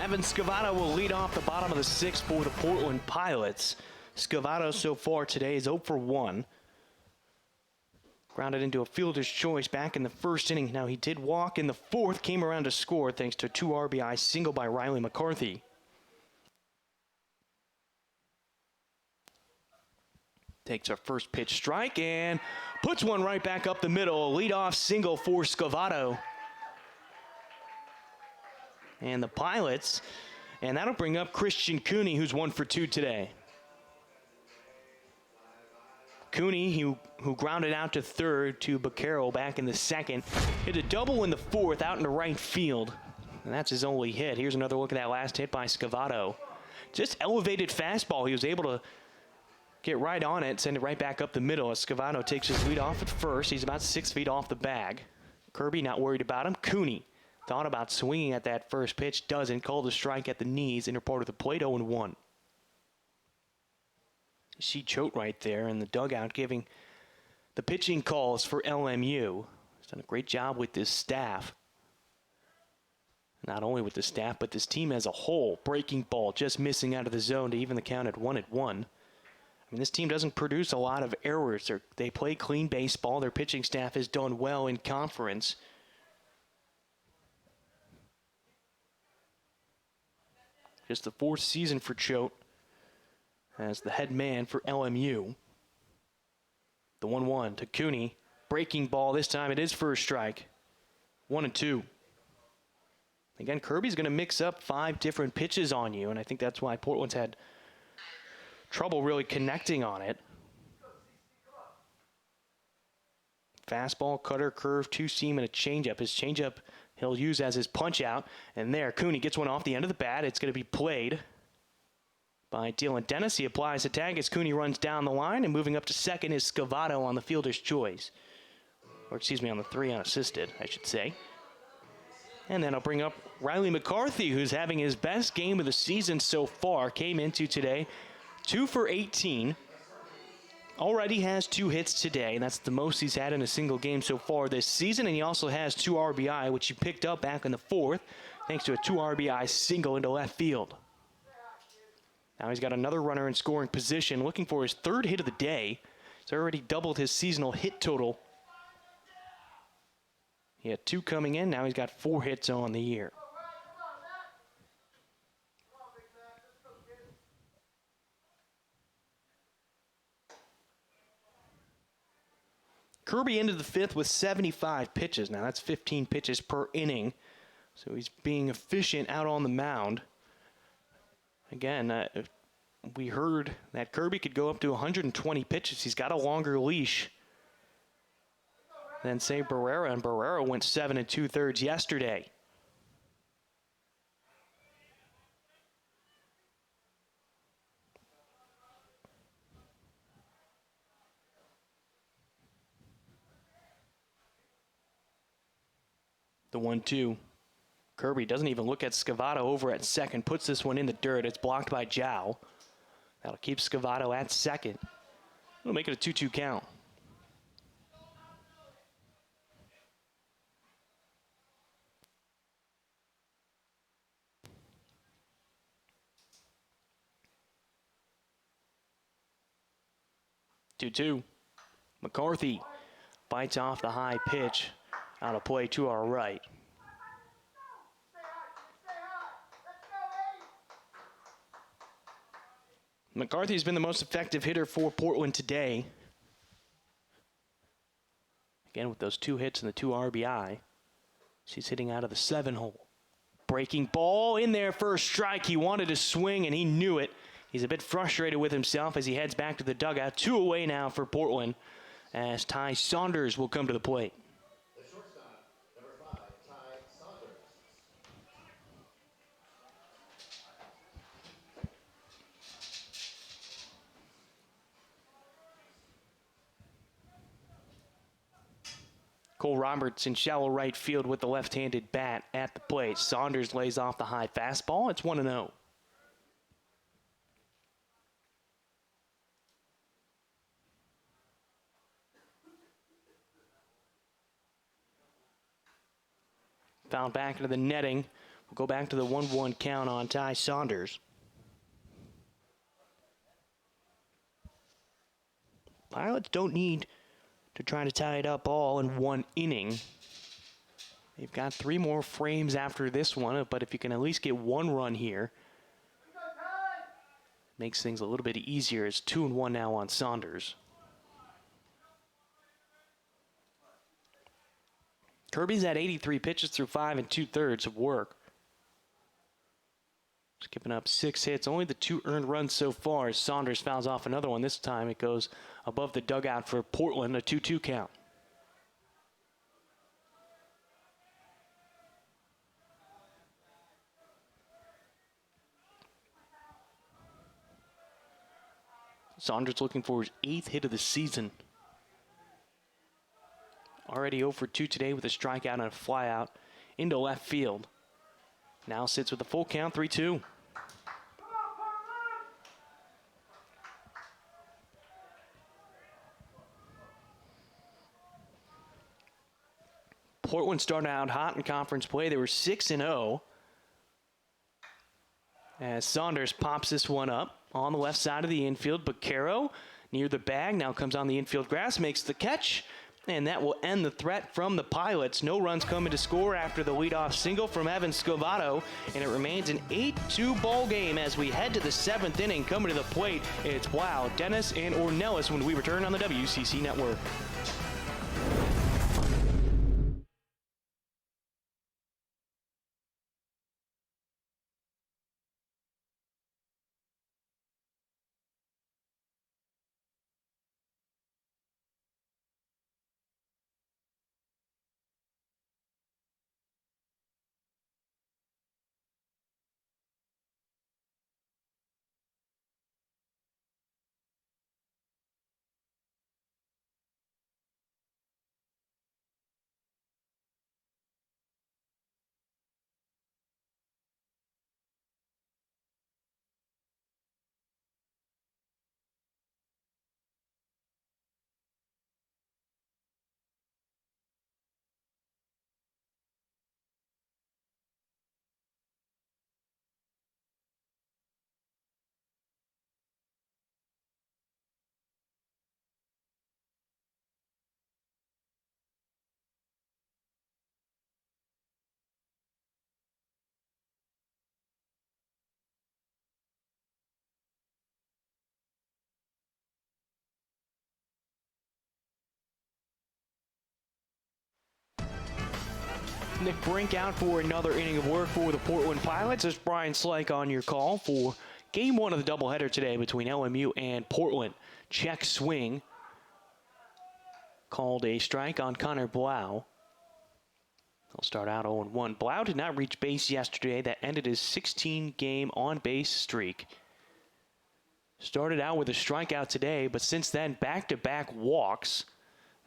Evan Scavato will lead off the bottom of the sixth for the Portland Pilots. Scavato so far today is 0 for 1. Grounded into a fielder's choice back in the first inning. Now he did walk in the fourth, came around to score thanks to a 2 RBI single by Riley McCarthy. Takes our first pitch strike and puts one right back up the middle. A leadoff single for Scavato. And the Pilots, and that'll bring up Christian Cooney, who's 1 for 2 today. Cooney, who grounded out to third to Vaquero back in the second, hit a double in the fourth out into right field. And that's his only hit. Here's another look at that last hit by Scavato. Just elevated fastball. He was able to get right on it, send it right back up the middle as Scavato takes his lead off at first. He's about 6 feet off the bag. Kirby not worried about him. Cooney thought about swinging at that first pitch, doesn't. Called a strike at the knees, inner part of the plate, 0-1. You see Choate right there in the dugout giving the pitching calls for LMU. He's done a great job with this staff. Not only with the staff, but this team as a whole. Breaking ball, just missing out of the zone to even the count at 1-1. I mean, this team doesn't produce a lot of errors. They play clean baseball. Their pitching staff has done well in conference. Just the 4th season for Choate as the head man for LMU. The 1-1 to Cooney. Breaking ball. This time it is for a strike. 1-2. Again, Kirby's going to mix up 5 different pitches on you, and I think that's why Portland's had trouble really connecting on it. Fastball, cutter, curve, 2-seam, and a changeup. His changeup he'll use as his punch out. And there, Cooney gets one off the end of the bat. It's going to be played by Dylan Dennis. He applies the tag as Cooney runs down the line. And moving up to second is Scavato on the fielder's choice. Or excuse me, on the 3 unassisted, I should say. And then I'll bring up Riley McCarthy, who's having his best game of the season so far. Came into today 2 for 18. Already has 2 hits today, and that's the most he's had in a single game so far this season. And he also has 2 RBI, which he picked up back in the 4th, thanks to a 2 RBI single into left field. Now he's got another runner in scoring position, looking for his 3rd hit of the day. He's already doubled his seasonal hit total. He had 2 coming in, now he's got 4 hits on the year. Kirby ended the 5th with 75 pitches. Now that's 15 pitches per inning. So he's being efficient out on the mound. Again, we heard that Kirby could go up to 120 pitches. He's got a longer leash than, say, Barrera. And Barrera went 7 2/3 yesterday. The 1-2. Kirby doesn't even look at Scavato over at second. Puts this one in the dirt. It's blocked by Zhao. That'll keep Scavato at second. It'll make it a 2-2 count. Two. McCarthy bites off the high pitch. Out of play to our right. McCarthy's been the most effective hitter for Portland today. Again, with those 2 hits and the 2 RBI. She's hitting out of the 7-hole. Breaking ball in there for a strike. He wanted to swing and he knew it. He's a bit frustrated with himself as he heads back to the dugout. 2 away now for Portland as Ty Saunders will come to the plate. The shortstop, number 5, Ty Saunders. Cole Roberts in shallow right field with the left-handed bat at the plate. Saunders lays off the high fastball. It's 1-0. Fouled back into the netting. We'll go back to the 1-1 count on Ty Saunders. Pilots don't need to try to tie it up all in 1 inning. They've got 3 more frames after this one, but if you can at least get 1 run here, makes things a little bit easier. It's 2-1 now on Saunders. Kirby's at 83 pitches through 5 2/3 of work. He's giving up 6 hits, only the 2 earned runs so far as Saunders fouls off another one. This time it goes above the dugout for Portland, a 2-2 count. Saunders looking for his 8th hit of the season. Already 0 for 2 today with a strikeout and a flyout into left field. Now sits with a full count, 3-2. Portland started out hot in conference play. They were 6-0. As Saunders pops this one up on the left side of the infield. Baquero near the bag, now comes on the infield grass, makes the catch. And that will end the threat from the Pilots. No runs coming to score after the leadoff single from Evan Scavato. And it remains an 8-2 ball game as we head to the 7th inning. Coming to the plate, it's Wow, Dennis, and Ornelas when we return on the WCC Network. Nick Brink out for another inning of work for the Portland Pilots. It's Brian Slike on your call for Game 1 of the doubleheader today between LMU and Portland. Check swing. Called a strike on Connor Blau. He'll start out 0-1. Blau did not reach base yesterday. That ended his 16-game on-base streak. Started out with a strikeout today, but since then, back-to-back walks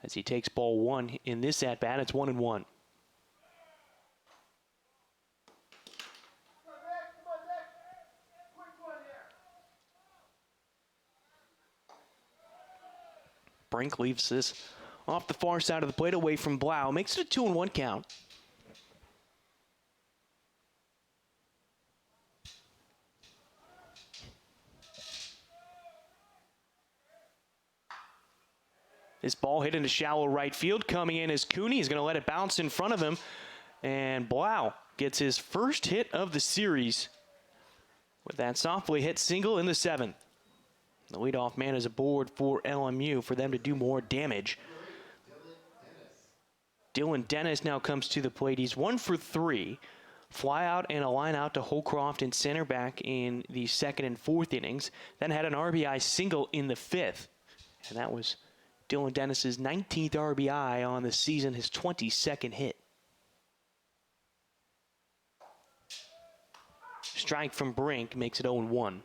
as he takes ball 1 in this at-bat. It's 1-1. Brink leaves this off the far side of the plate away from Blau. Makes it a 2-1 count. This ball hit into shallow right field. Coming in is Cooney. He's going to let it bounce in front of him. And Blau gets his first hit of the series with that softly hit single in the 7th. The leadoff man is aboard for LMU for them to do more damage. Dylan Dennis now comes to the plate. He's 1 for 3. Fly out and a line out to Holcroft and center back in the 2nd and 4th innings. Then had an RBI single in the 5th. And that was Dylan Dennis's 19th RBI on the season, his 22nd hit. Strike from Brink makes it 0-1.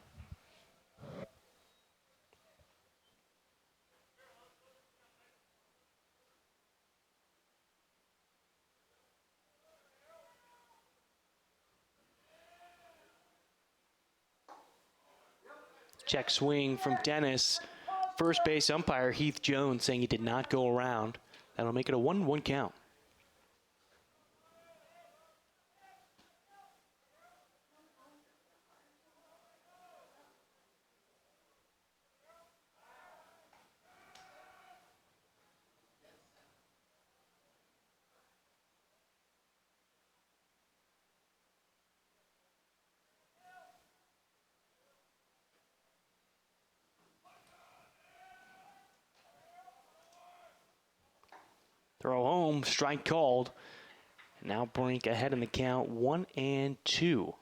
Check swing from Dennis. First base umpire Heath Jones saying he did not go around. That'll make it a 1-1 count. Throw home, strike called. Now Brink ahead in the count, 1-2.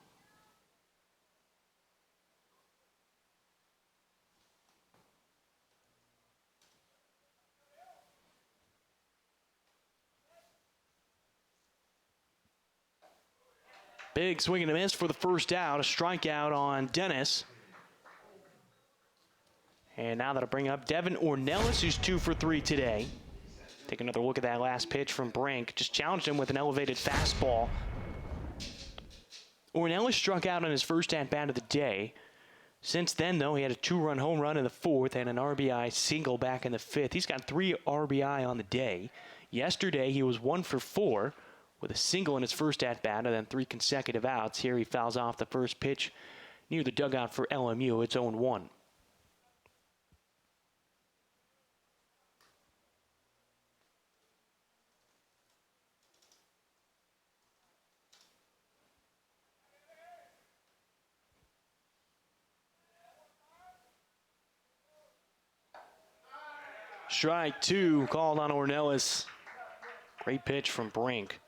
Big swing and a miss for the first out. A strikeout on Dennis. And now that'll bring up Devin Ornelas, who's 2 for 3 today. Take another look at that last pitch from Brink. Just challenged him with an elevated fastball. Ornelas struck out on his first at-bat of the day. Since then, though, he had a 2-run home run in the 4th and an RBI single back in the 5th. He's got 3 RBI on the day. Yesterday, he was 1 for 4 with a single in his first at-bat and then 3 consecutive outs. Here he fouls off the first pitch near the dugout for LMU. It's 0-1. Strike 2 called on Ornelas. Great pitch from Brink.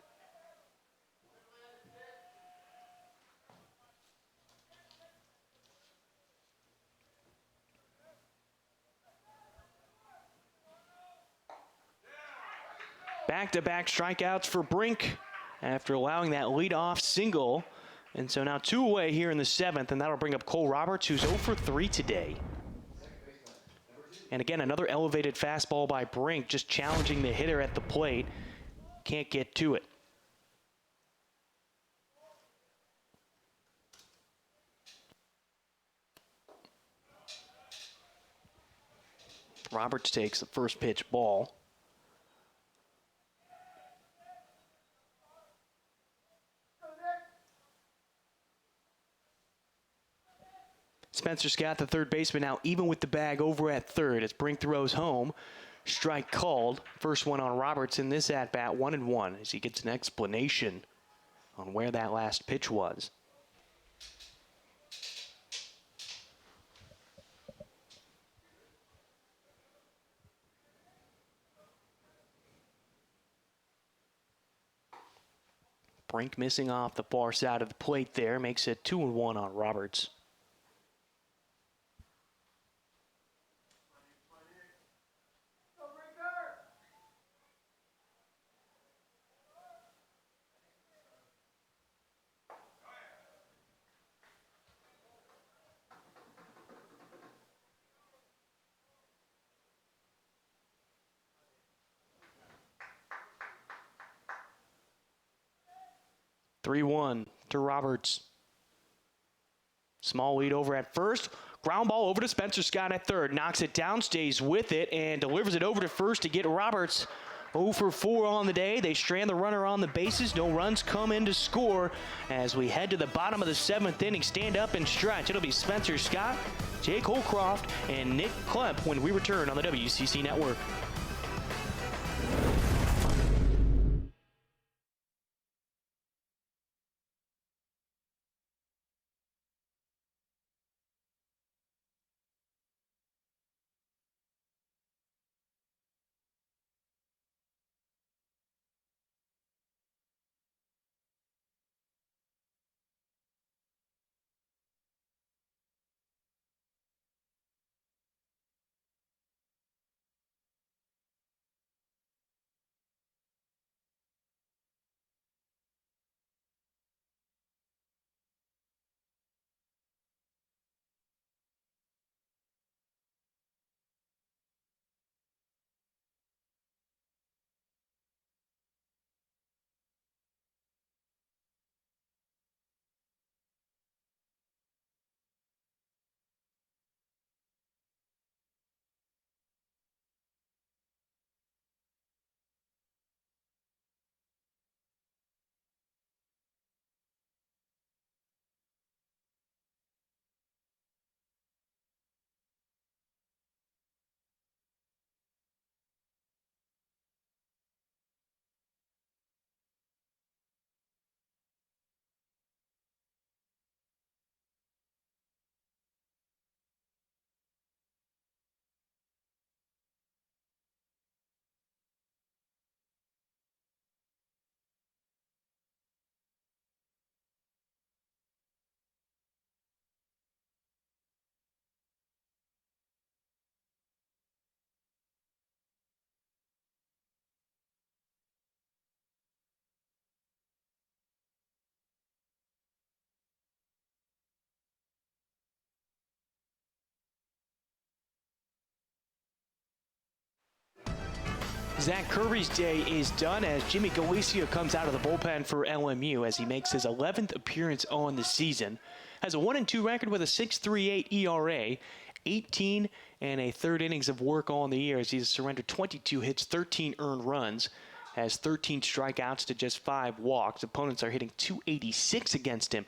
Back-to-back strikeouts for Brink after allowing that leadoff single. And so now 2 away here in the 7th, and that'll bring up Cole Roberts, who's 0 for 3 today. And again, another elevated fastball by Brink, just challenging the hitter at the plate. Can't get to it. Roberts takes the first pitch ball. Spencer Scott, the third baseman, now even with the bag over at third as Brink throws home. Strike called. First one on Roberts in this at-bat, 1-1, as he gets an explanation on where that last pitch was. Brink missing off the far side of the plate there, makes it 2-1 on Roberts. Three-one to Roberts. Small lead over at first. Ground ball over to Spencer Scott at third. Knocks it down, stays with it, and delivers it over to first to get Roberts. 0 for 4 on the day. They strand the runner on the bases. No runs come in to score as we head to the bottom of the 7th inning. Stand up and stretch. It'll be Spencer Scott, Jake Holcroft, and Nick Klemp when we return on the WCC Network. Zach Kirby's day is done as Jimmy Galicia comes out of the bullpen for LMU as he makes his 11th appearance on the season. Has a 1-2 record with a 6.38 ERA, 18 and a third innings of work on the year as he's surrendered 22 hits, 13 earned runs, has 13 strikeouts to just 5 walks. Opponents are hitting .286 against him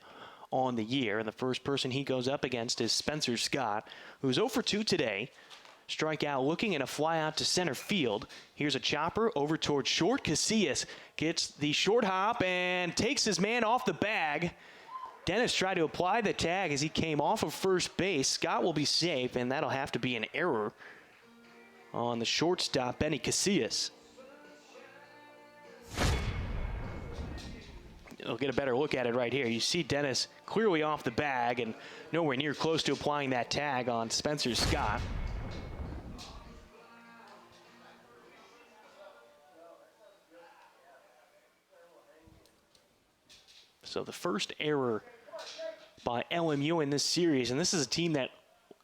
on the year. And the first person he goes up against is Spencer Scott, who's 0 for 2 today. Strikeout looking and a fly out to center field. Here's a chopper over towards short. Casillas gets the short hop and takes his man off the bag. Dennis tried to apply the tag as he came off of first base. Scott will be safe, and that'll have to be an error on the shortstop, Benny Casillas. We'll get a better look at it right here. You see Dennis clearly off the bag and nowhere near close to applying that tag on Spencer Scott. So the first error by LMU in this series, and this is a team that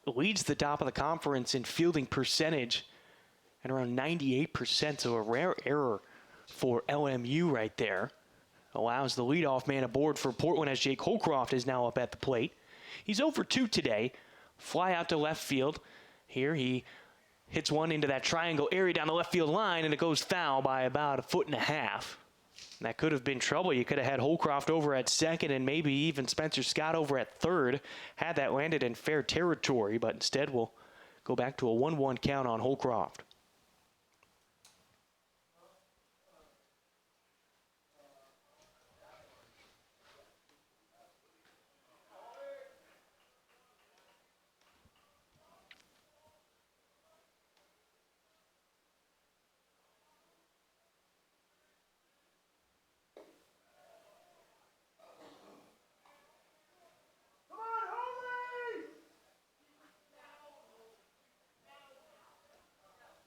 leads the top of the conference in fielding percentage at around 98%, so a rare error for LMU right there. Allows the leadoff man aboard for Portland as Jake Holcroft is now up at the plate. He's 0 for 2 today. Fly out to left field. Here he hits one into that triangle area down the left field line, and it goes foul by about 1.5 feet. That could have been trouble. You could have had Holcroft over at second and maybe even Spencer Scott over at third had that landed in fair territory, but instead we'll go back to a 1-1 count on Holcroft.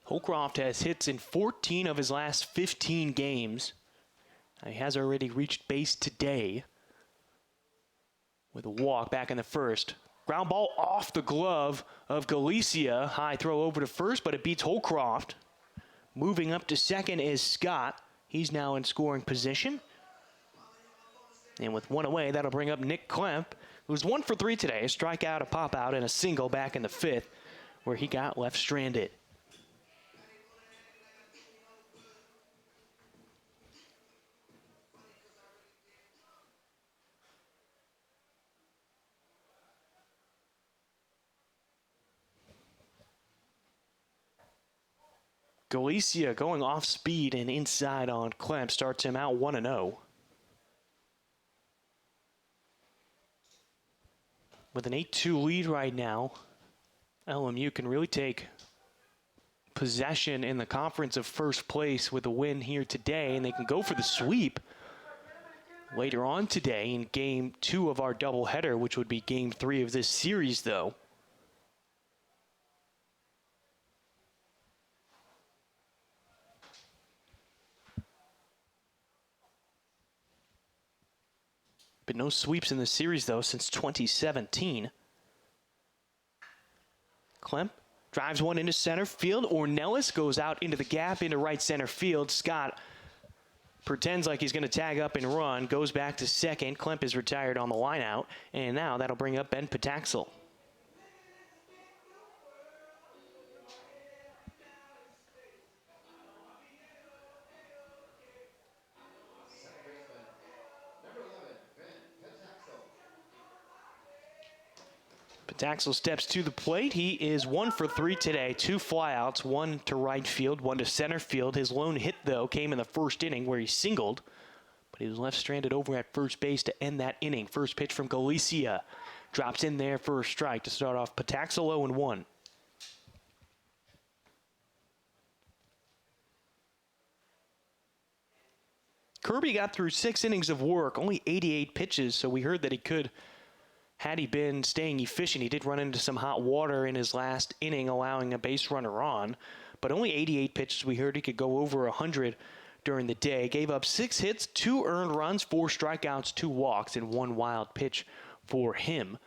Holcroft has hits in 14 of his last 15 games. He has already reached base today with a walk back in the first. Ground ball off the glove of Galicia. High throw over to first, but it beats Holcroft. Moving up to second is Scott. He's now in scoring position. And with one away, that'll bring up Nick Klemp. who's 1 for 3 today. A strikeout, a pop out, and a single back in the 5th, where he got left stranded. Galicia going off speed and inside on Clem starts him out 1-0. With an 8-2 lead right now, LMU can really take possession in the conference of first place with a win here today, and they can go for the sweep later on today in Game 2 of our doubleheader, which would be Game 3 of this series, though. But no sweeps in the series, though, since 2017. Clem drives one into center field. Ornelas goes out into the gap into right center field. Scott pretends like he's going to tag up and run, goes back to second. Klemp is retired on the line out, and now that'll bring up Ben Pataxel. Pataxel steps to the plate. He is 1 for 3 today. 2 flyouts, 1 to right field, 1 to center field. His lone hit, though, came in the first inning where he singled, but he was left stranded over at first base to end that inning. First pitch from Galicia. Drops in there for a strike to start off Pataxel 0-1. Kirby got through 6 innings of work, only 88 pitches, so we heard that he could, had he been staying efficient. He did run into some hot water in his last inning, allowing a base runner on, but only 88 pitches. We heard he could go over 100 during the day. Gave up 6 hits, 2 earned runs, 4 strikeouts, 2 walks, and 1 wild pitch for him.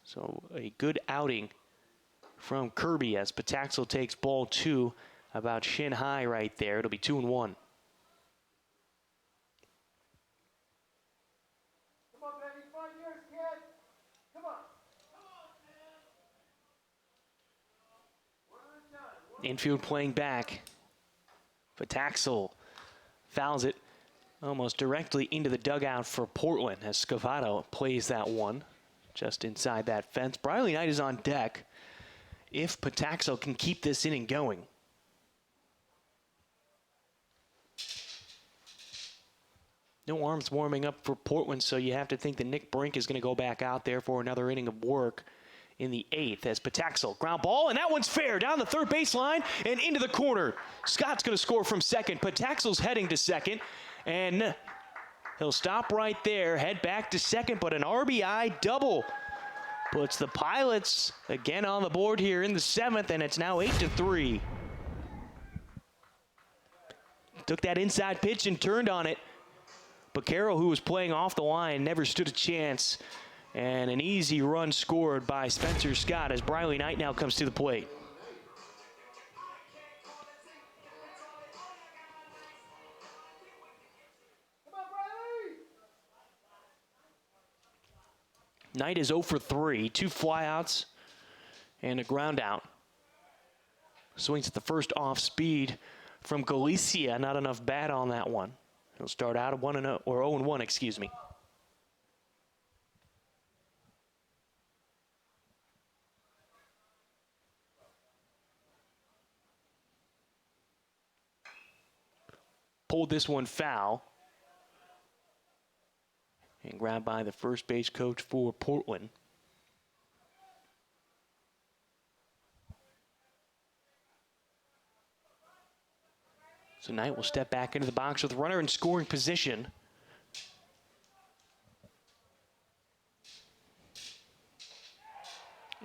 So a good outing from Kirby as Pataxel takes ball 2 about shin high right there. It'll be 2-1. Infield playing back. Pataxel fouls it almost directly into the dugout for Portland as Scavato plays that one just inside that fence. Briley Knight is on deck if Pataxel can keep this inning going. No arms warming up for Portland, so you have to think that Nick Brink is going to go back out there for another inning of work in the 8th as Pataxel ground ball, and that one's fair down the third baseline and into the corner. Scott's going to score from second. Pataxel's heading to second, and he'll stop right there, head back to second, but an RBI double puts the Pilots again on the board here in the 7th, and it's now 8-3. Took that inside pitch and turned on it. But Carroll, who was playing off the line, never stood a chance. And an easy run scored by Spencer Scott as Briley Knight now comes to the plate. Knight is 0 for 3, 2 flyouts and a ground out. Swings at the first off speed from Galicia. Not enough bat on that one. He'll start out at 1-0 or 0-1, excuse me. Pulled this one foul. And grabbed by the first base coach for Portland. So Knight will step back into the box with runner in scoring position.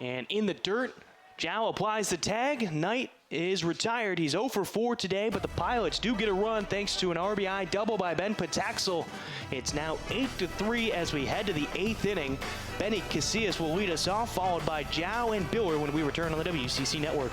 And in the dirt, Zhao applies the tag. Knight is retired. He's 0 for 4 today, but the Pilots do get a run thanks to an RBI double by Ben Pataxel. It's now 8-3 as we head to the 8th inning. Benny Casillas will lead us off, followed by Zhao and Biller when we return on the WCC Network.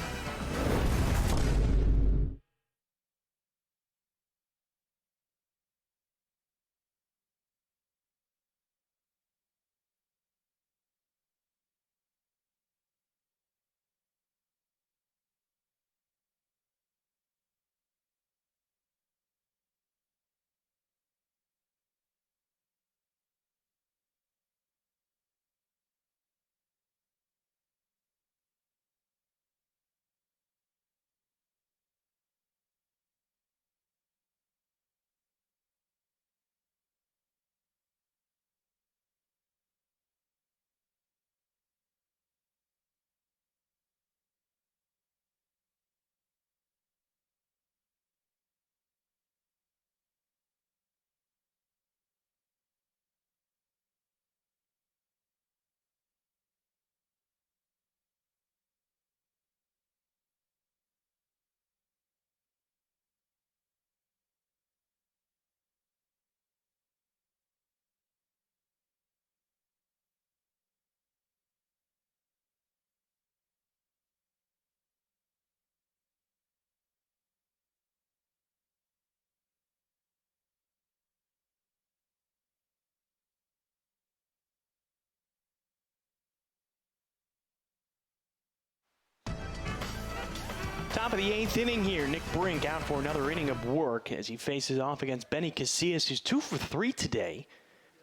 Top of the 8th inning here. Nick Brink out for another inning of work as he faces off against Benny Casillas, who's 2 for 3 today.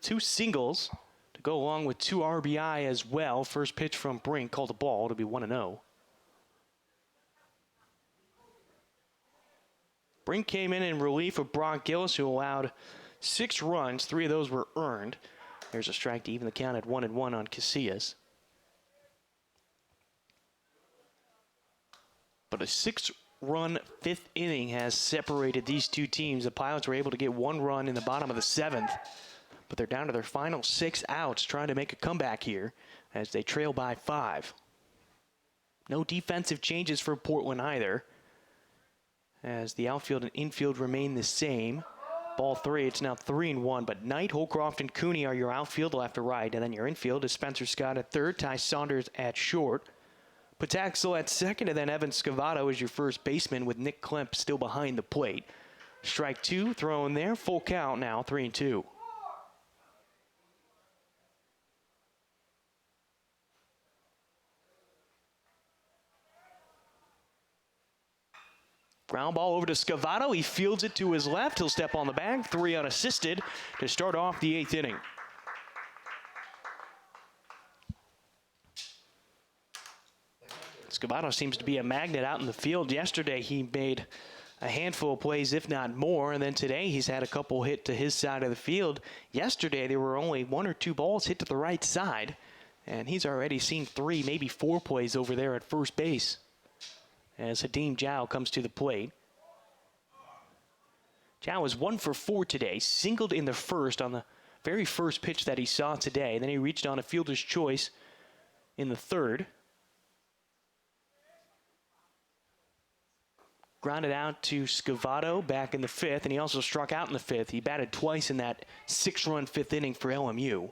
2 singles to go along with 2 RBI as well. First pitch from Brink, called a ball. It'll be 1-0. Brink came in relief of Brock Gillis, who allowed 6 runs. 3 of those were earned. There's a strike to even the count at 1-1 on Casillas. But a 6-run 5th inning has separated these two teams. The Pilots were able to get 1 run in the bottom of the 7th, but they're down to their final 6 outs trying to make a comeback here as they trail by 5. No defensive changes for Portland either, as the outfield and infield remain the same. Ball 3, it's now 3-1, but Knight, Holcroft, and Cooney are your outfield left to right, and then your infield is Spencer Scott at third, Ty Saunders at short, Pataxel at second, and then Evan Scavato is your first baseman with Nick Klemp still behind the plate. Strike 2 thrown there, full count now, 3-2. Ground ball over to Scavato. He fields it to his left. He'll step on the bag, 3 unassisted to start off the 8th inning. Scavato seems to be a magnet out in the field. Yesterday he made a handful of plays, if not more, and then today he's had a couple hit to his side of the field. Yesterday there were only 1 or 2 balls hit to the right side, and he's already seen 3, maybe 4 plays over there at first base as Hadim Zhao comes to the plate. Zhao was 1 for 4 today, singled in the first on the very first pitch that he saw today. Then he reached on a fielder's choice in the 3rd. Grounded out to Scavato back in the 5th, and he also struck out in the 5th. He batted twice in that 6-run 5th inning for LMU.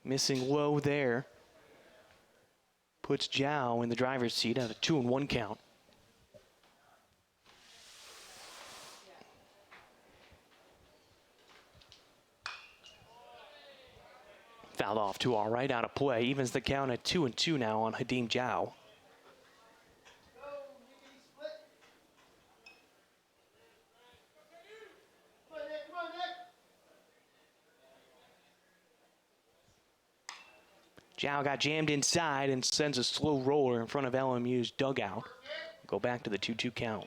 Missing low there puts Zhao in the driver's seat at a 2-1 count. Fouled off to our right, out of play. Evens the count at 2-2 now on Hadim Zhao. Zhao got jammed inside and sends a slow roller in front of LMU's dugout. Go back to the 2-2 count.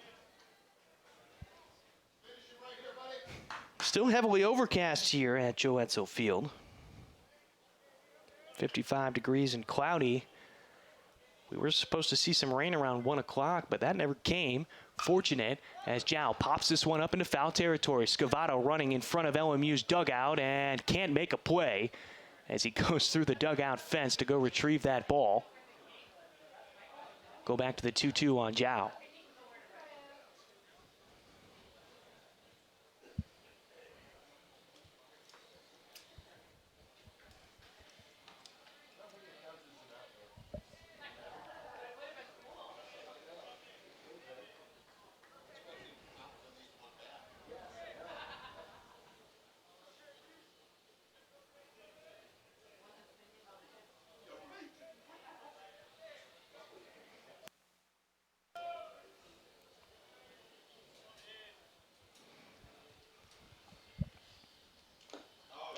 Still heavily overcast here at Joe Edsel Field. 55 degrees and cloudy. We were supposed to see some rain around 1 o'clock, but that never came. Fortunate as Zhao pops this one up into foul territory. Scavato running in front of LMU's dugout and can't make a play as he goes through the dugout fence to go retrieve that ball. Go back to the 2-2 on Zhao.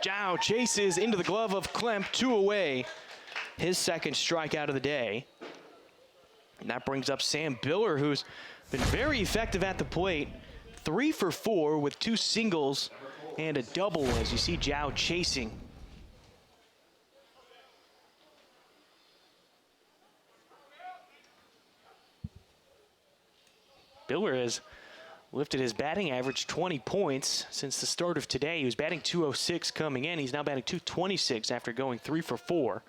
Zhao chases into the glove of Klemp, 2 away. His second strikeout of the day. And that brings up Sam Biller, who's been very effective at the plate. 3 for 4 with 2 singles and a double as you see Zhao chasing. Biller has lifted his batting average 20 points since the start of today. He was batting .206 coming in. He's now batting .226 after going 3 for 4.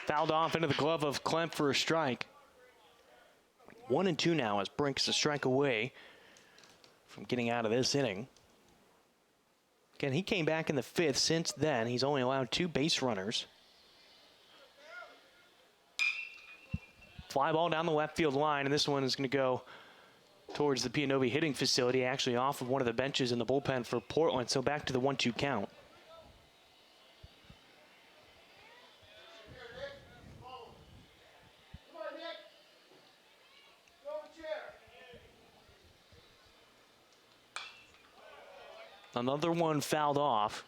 Fouled off into the glove of Klemp for a strike. 1-2 now as Brink's a strike away from getting out of this inning. Again, he came back in the 5th. Since then, he's only allowed 2 base runners. Fly ball down the left field line, and this one is going to go towards the Pianovi hitting facility, actually off of one of the benches in the bullpen for Portland. So back to the 1-2 count. Another one fouled off.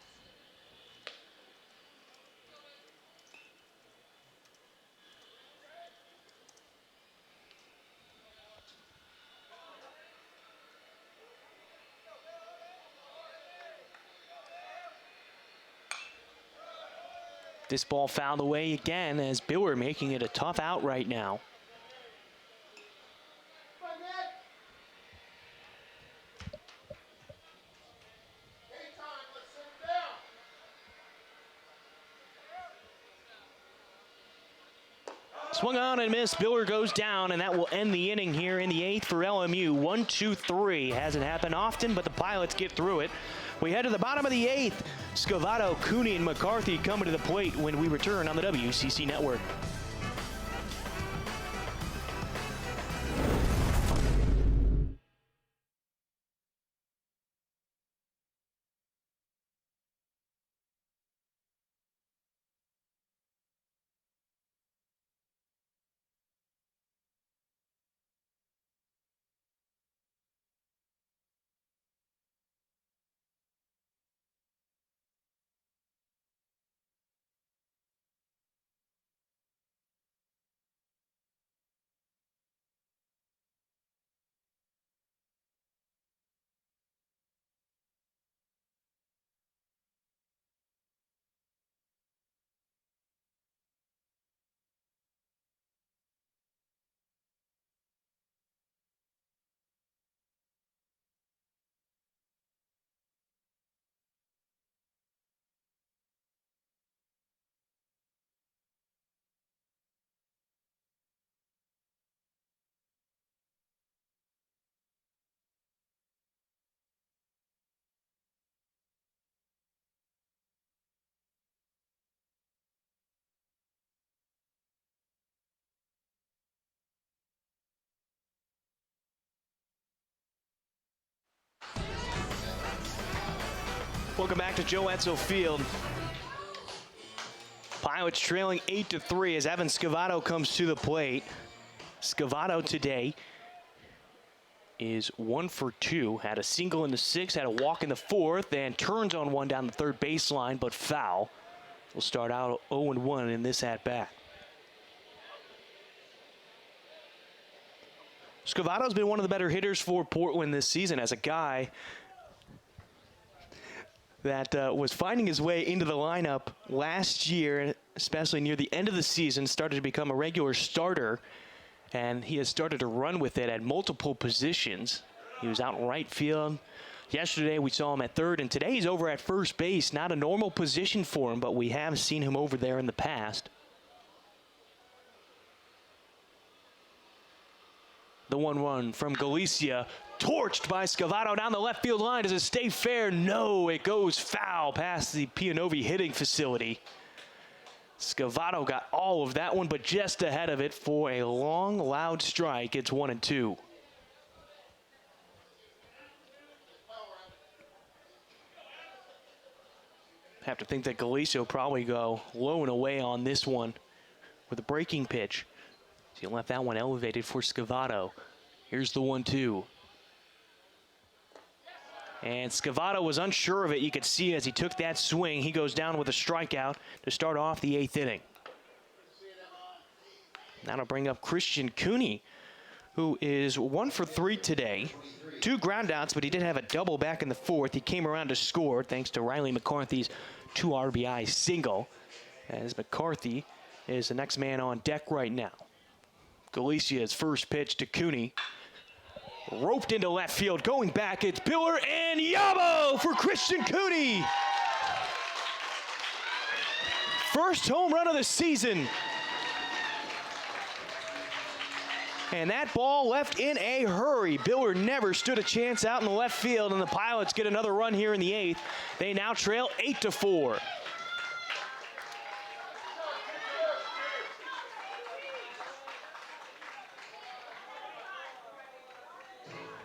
This ball fouled away again as Biller making it a tough out right now. Swung on and missed. Biller goes down, and that will end the inning here in the 8th for LMU. 1-2-3. Hasn't happened often, but the Pilots get through it. We head to the bottom of the 8th. Scavato, Cooney, and McCarthy coming to the plate when we return on the WCC Network. Welcome back to Joe Etzel Field. Pilots trailing 8-3 as Evan Scavato comes to the plate. Scavato today is 1 for 2. Had a single in the 6th, had a walk in the 4th, and turns on one down the third baseline, but foul. We'll start out 0-1 in this at-bat. Scavato's been one of the better hitters for Portland this season as a guy that was finding his way into the lineup last year, especially near the end of the season, started to become a regular starter, and he has started to run with it at multiple positions. He was out in right field. Yesterday we saw him at third, and today he's over at first base. Not a normal position for him, but we have seen him over there in the past. The 1-1 from Galicia, torched by Scavato down the left field line. Does it stay fair? No, it goes foul past the Pianovi hitting facility. Scavato got all of that one, but just ahead of it for a long, loud strike. It's 1-2. Have to think that Galicia will probably go low and away on this one with a breaking pitch. So he left that one elevated for Scavato. Here's the 1-2. And Scavato was unsure of it. You could see as he took that swing, he goes down with a strikeout to start off the 8th inning. Now to bring up Christian Cooney, who is 1 for 3 today. 2 groundouts, but he did have a double back in the 4th. He came around to score thanks to Riley McCarthy's 2 RBI single, as McCarthy is the next man on deck right now. Galicia's first pitch to Cooney. Roped into left field, going back, it's Biller and Yabo for Christian Cooney. First home run of the season And that ball left in a hurry. Biller never stood a chance out in the left field, and the Pilots get another run here in the 8th. They now trail 8-4.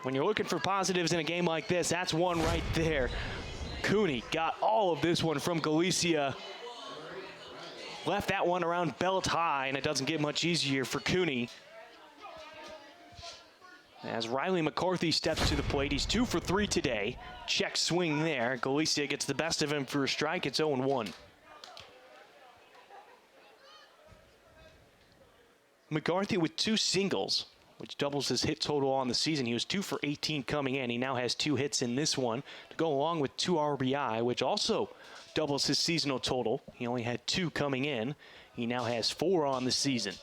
When you're looking for positives in a game like this, that's one right there. Cooney got all of this one from Galicia. Left that one around belt high, and it doesn't get much easier for Cooney. As Riley McCarthy steps to the plate, he's 2 for 3 today. Check swing there. Galicia gets the best of him for a strike. It's 0-1. McCarthy with 2 singles, which doubles his hit total on the season. He was 2 for 18 coming in. He now has 2 hits in this one to go along with 2 RBI, which also doubles his seasonal total. He only had 2 coming in. He now has 4 on the season.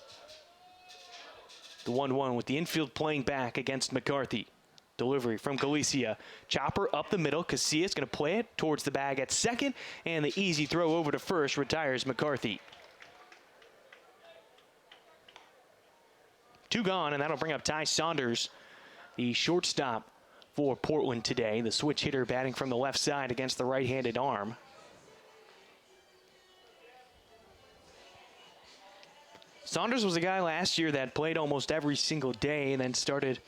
The 1-1 with the infield playing back against McCarthy. Delivery from Galicia. Chopper up the middle. Casillas going to play it towards the bag at second, and the easy throw over to first retires McCarthy. 2 gone, and that'll bring up Ty Saunders, the shortstop for Portland today. The switch hitter batting from the left side against the right-handed arm. Saunders was a guy last year that played almost every single day and then started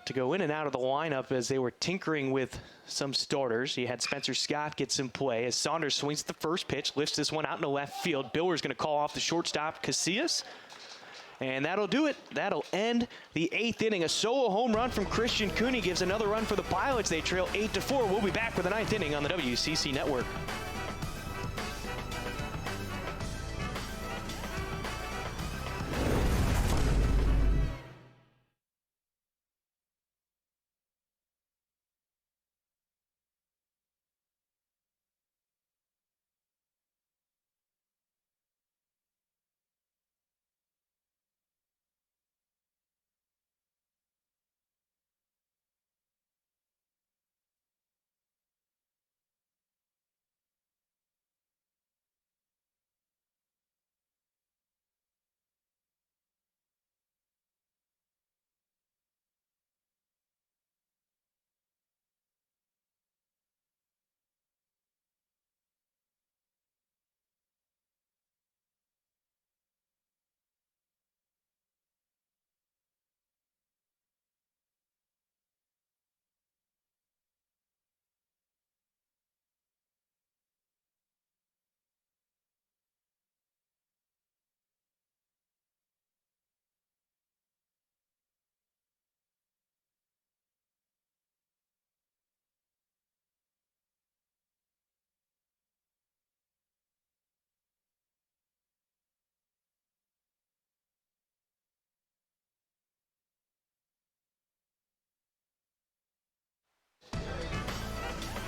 to go in and out of the lineup as they were tinkering with some starters. He had Spencer Scott get some play as Saunders swings the first pitch, lifts this one out into left field. Biller's going to call off the shortstop, Casillas. And that'll do it. That'll end the 8th inning. A solo home run from Christian Cooney gives another run for the Pilots. They trail 8-4. We'll be back with the 9th inning on the WCC Network.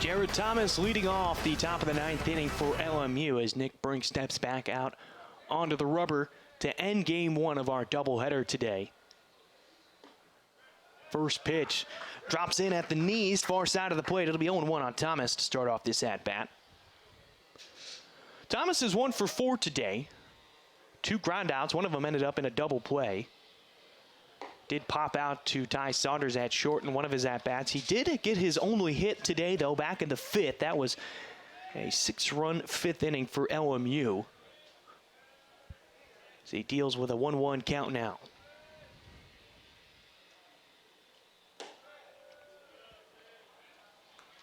Jared Thomas leading off the top of the 9th inning for LMU as Nick Brink steps back out onto the rubber to end game 1 of our doubleheader today. First pitch drops in at the knees, far side of the plate. It'll be 0-1 on Thomas to start off this at-bat. Thomas is 1 for 4 today. 2 groundouts. One of them ended up in a double play. Did pop out to Ty Saunders at short in one of his at-bats. He did get his only hit today, though, back in the 5th. That was a 6-run 5th inning for LMU. So he deals with a 1-1 count now.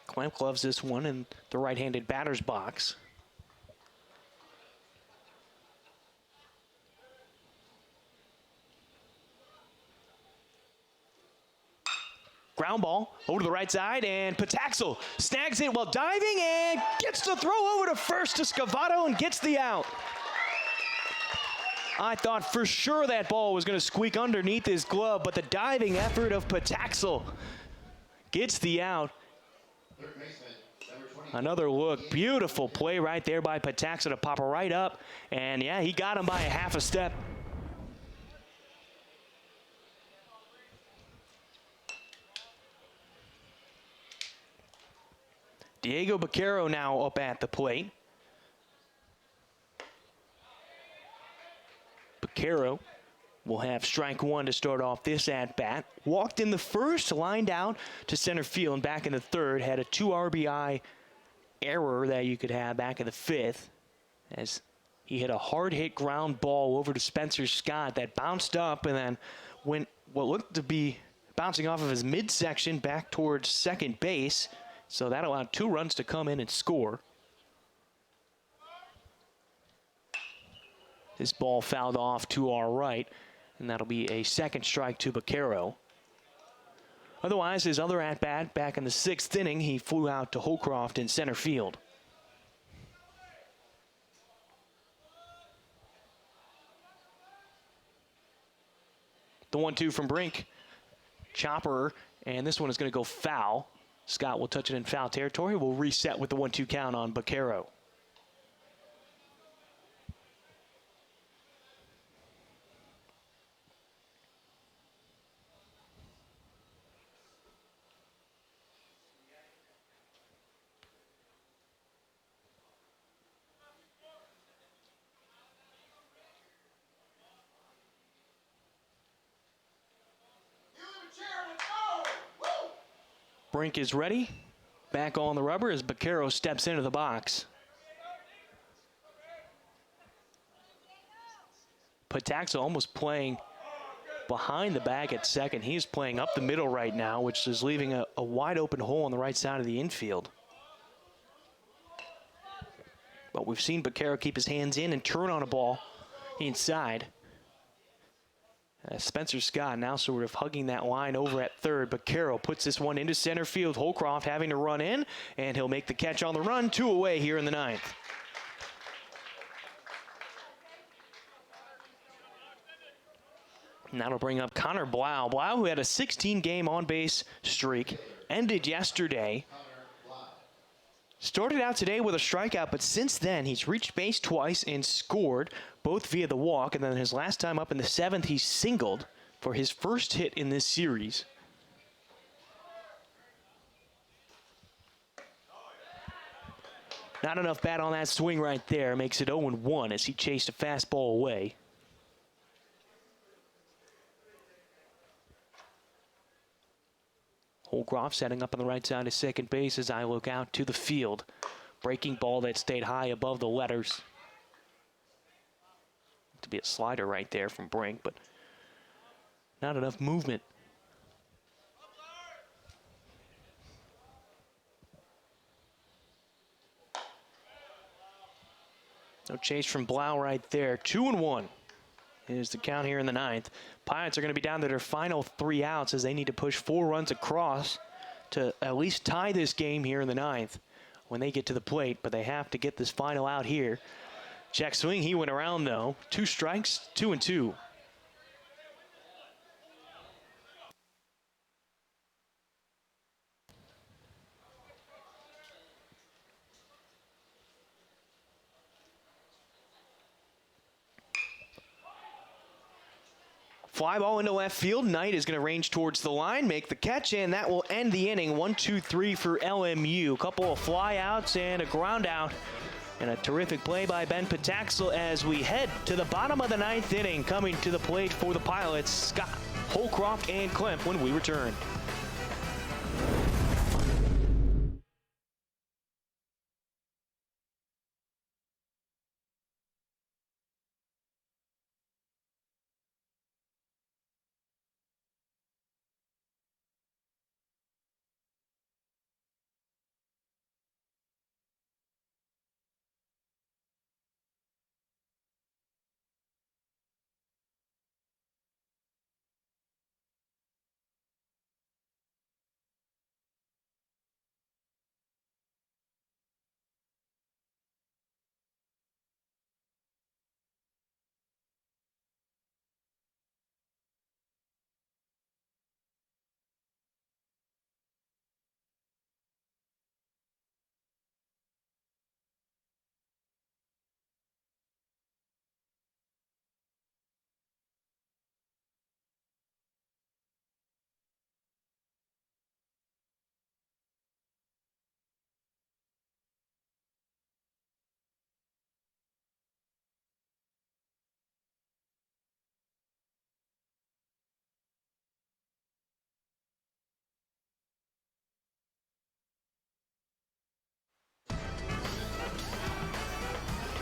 Clamp gloves this one in the right-handed batter's box. Ground ball over to the right side, and Pataxel snags it while diving and gets the throw over to first to Scavato and gets the out. I thought for sure that ball was going to squeak underneath his glove, but the diving effort of Pataxel gets the out. Another look. Beautiful play right there by Pataxel to pop right up, and yeah, he got him by a half a step. Diego Baquero now up at the plate. Baquero will have strike one to start off this at-bat. Walked in the first, lined out to center field, and back in the third, had a 2 RBI error that you could have back in the fifth, as he hit a hard-hit ground ball over to Spencer Scott that bounced up and then went what looked to be bouncing off of his midsection back towards second base. So that allowed 2 runs to come in and score. This ball fouled off to our right, and that'll be a second strike to Vaquero. Otherwise, his other at-bat back in the 6th inning, he flew out to Holcroft in center field. The 1-2 from Brink. Chopper, and this one is going to go foul. Scott will touch it in foul territory. We'll reset with the 1-2 count on Vaquero. Brink is ready. Back on the rubber as Vaquero steps into the box. Pataxa almost playing behind the bag at second. He's playing up the middle right now, which is leaving a wide open hole on the right side of the infield. But we've seen Vaquero keep his hands in and turn on a ball inside. Spencer Scott now sort of hugging that line over at third. Vaquero puts this one into center field. Holcroft having to run in, and he'll make the catch on the run. 2 away here in the 9th. And that'll bring up Connor Blau. Blau, who had a 16-game on-base streak, ended yesterday. Started out today with a strikeout, but since then he's reached base twice and scored, both via the walk, and then his last time up in the 7th he singled for his first hit in this series. Not enough bat on that swing right there. Makes it 0-1 as he chased a fastball away. Holcroft setting up on the right side of second base as I look out to the field. Breaking ball that stayed high above the letters. To be a slider right there from Brink, but not enough movement. No chase from Blau right there. 2-1 is the count here in the 9th. Pirates are going to be down to their final 3 outs as they need to push 4 runs across to at least tie this game here in the 9th when they get to the plate, but they have to get this final out here. Check swing, he went around though. 2 strikes, 2-2. Fly ball into left field. Knight is going to range towards the line, make the catch, and that will end the inning. 1-2-3 for LMU. A couple of fly outs and a ground out. And a terrific play by Ben Pataxa as we head to the bottom of the 9th inning. Coming to the plate for the Pilots, Scott, Holcroft, and Klemp when we return.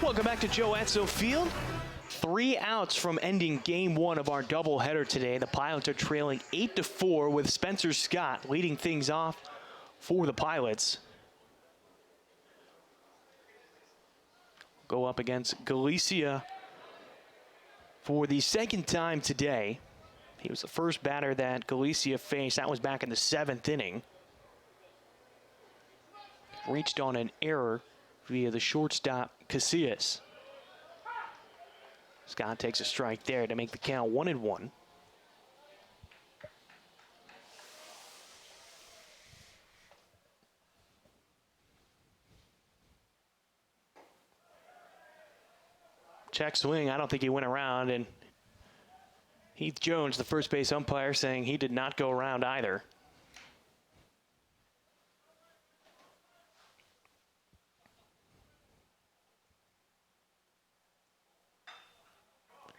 Welcome back to Joe Etzel Field. 3 outs from ending game 1 of our doubleheader today. The Pilots are trailing 8-4 with Spencer Scott leading things off for the Pilots. Go up against Galicia for the second time today. He was the first batter that Galicia faced. That was back in the 7th inning. Reached on an error via the shortstop, Casillas. Scott takes a strike there to make the count 1-1. Check swing, I don't think he went around, and Heath Jones, the first base umpire, saying he did not go around either.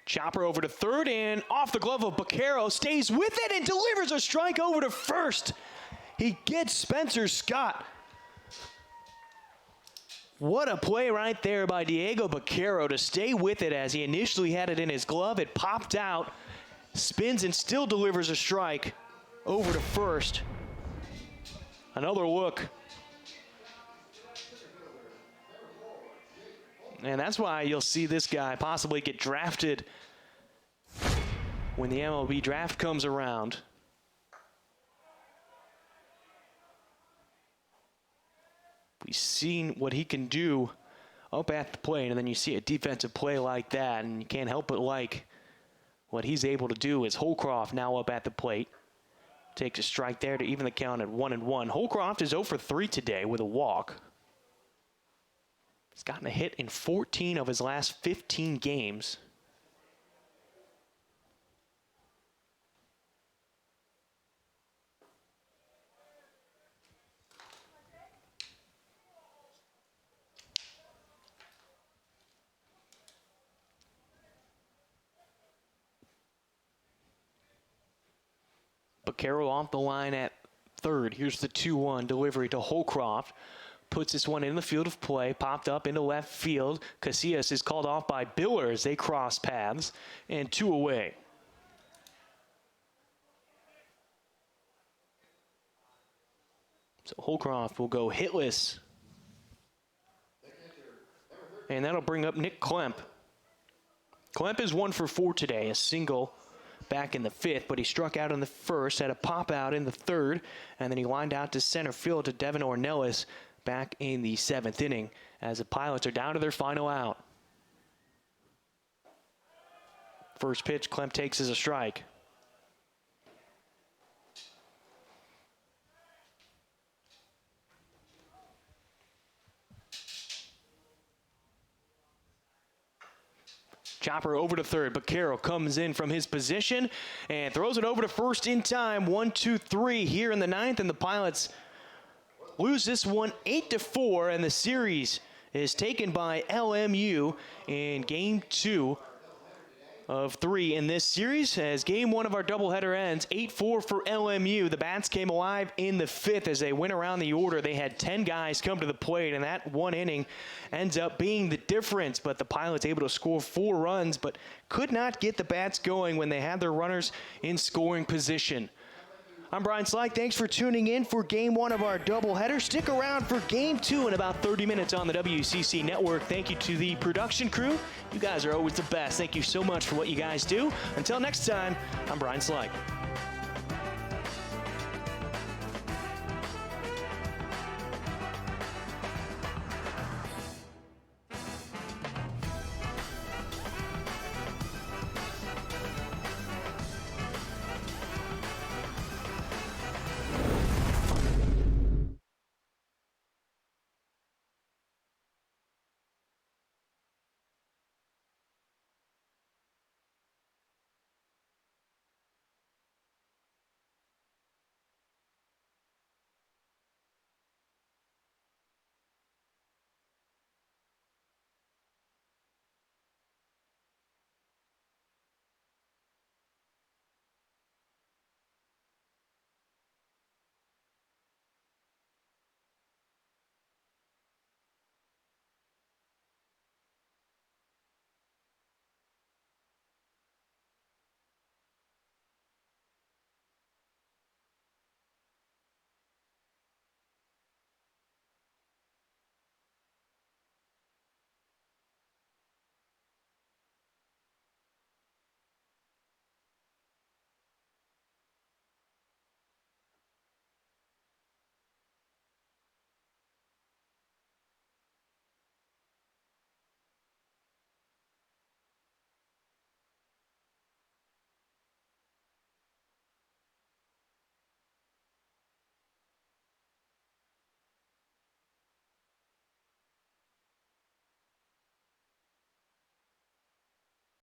Chopper over to third and off the glove of Baquero, stays with it and delivers a strike over to first. He gets Spencer Scott. What a play right there by Diego Baquero to stay with it as he initially had it in his glove. It popped out, spins and still delivers a strike over to first. Another look. And that's why you'll see this guy possibly get drafted when the MLB draft comes around. We've seen what he can do up at the plate, and then you see a defensive play like that, and you can't help but like what he's able to do. Is Holcroft now up at the plate. Takes a strike there to even the count at 1-1. Holcroft is 0 for 3 today with a walk. He's gotten a hit in 14 of his last 15 games. Baquero off the line at third. Here's the 2-1 delivery to Holcroft. Puts this one in the field of play, popped up into left field. Casillas is called off by Biller as they cross paths, and 2 away. So Holcroft will go hitless. And that'll bring up Nick Klemp. Klemp is 1 for 4 today, a single back in the 5th, but he struck out in the 1st, had a pop out in the 3rd, and then he lined out to center field to Devin Ornelas back in the 7th inning as the Pilots are down to their final out. First pitch, Klemp takes as a strike. Chopper over to third. Baquero comes in from his position and throws it over to first in time. 1-2-3 here in the 9th, and the Pilots lose this one 8-4, and the series is taken by LMU in game 2 of 3 in this series. As game 1 of our doubleheader ends, 8-4 for LMU. The Bats came alive in the 5th as they went around the order. They had 10 guys come to the plate, and that one inning ends up being the difference. But the Pilots able to score 4 runs, but could not get the Bats going when they had their runners in scoring position. I'm Brian Slyke. Thanks for tuning in for game 1 of our doubleheader. Stick around for game 2 in about 30 minutes on the WCC network. Thank you to the production crew. You guys are always the best. Thank you so much for what you guys do. Until next time, I'm Brian Slyke.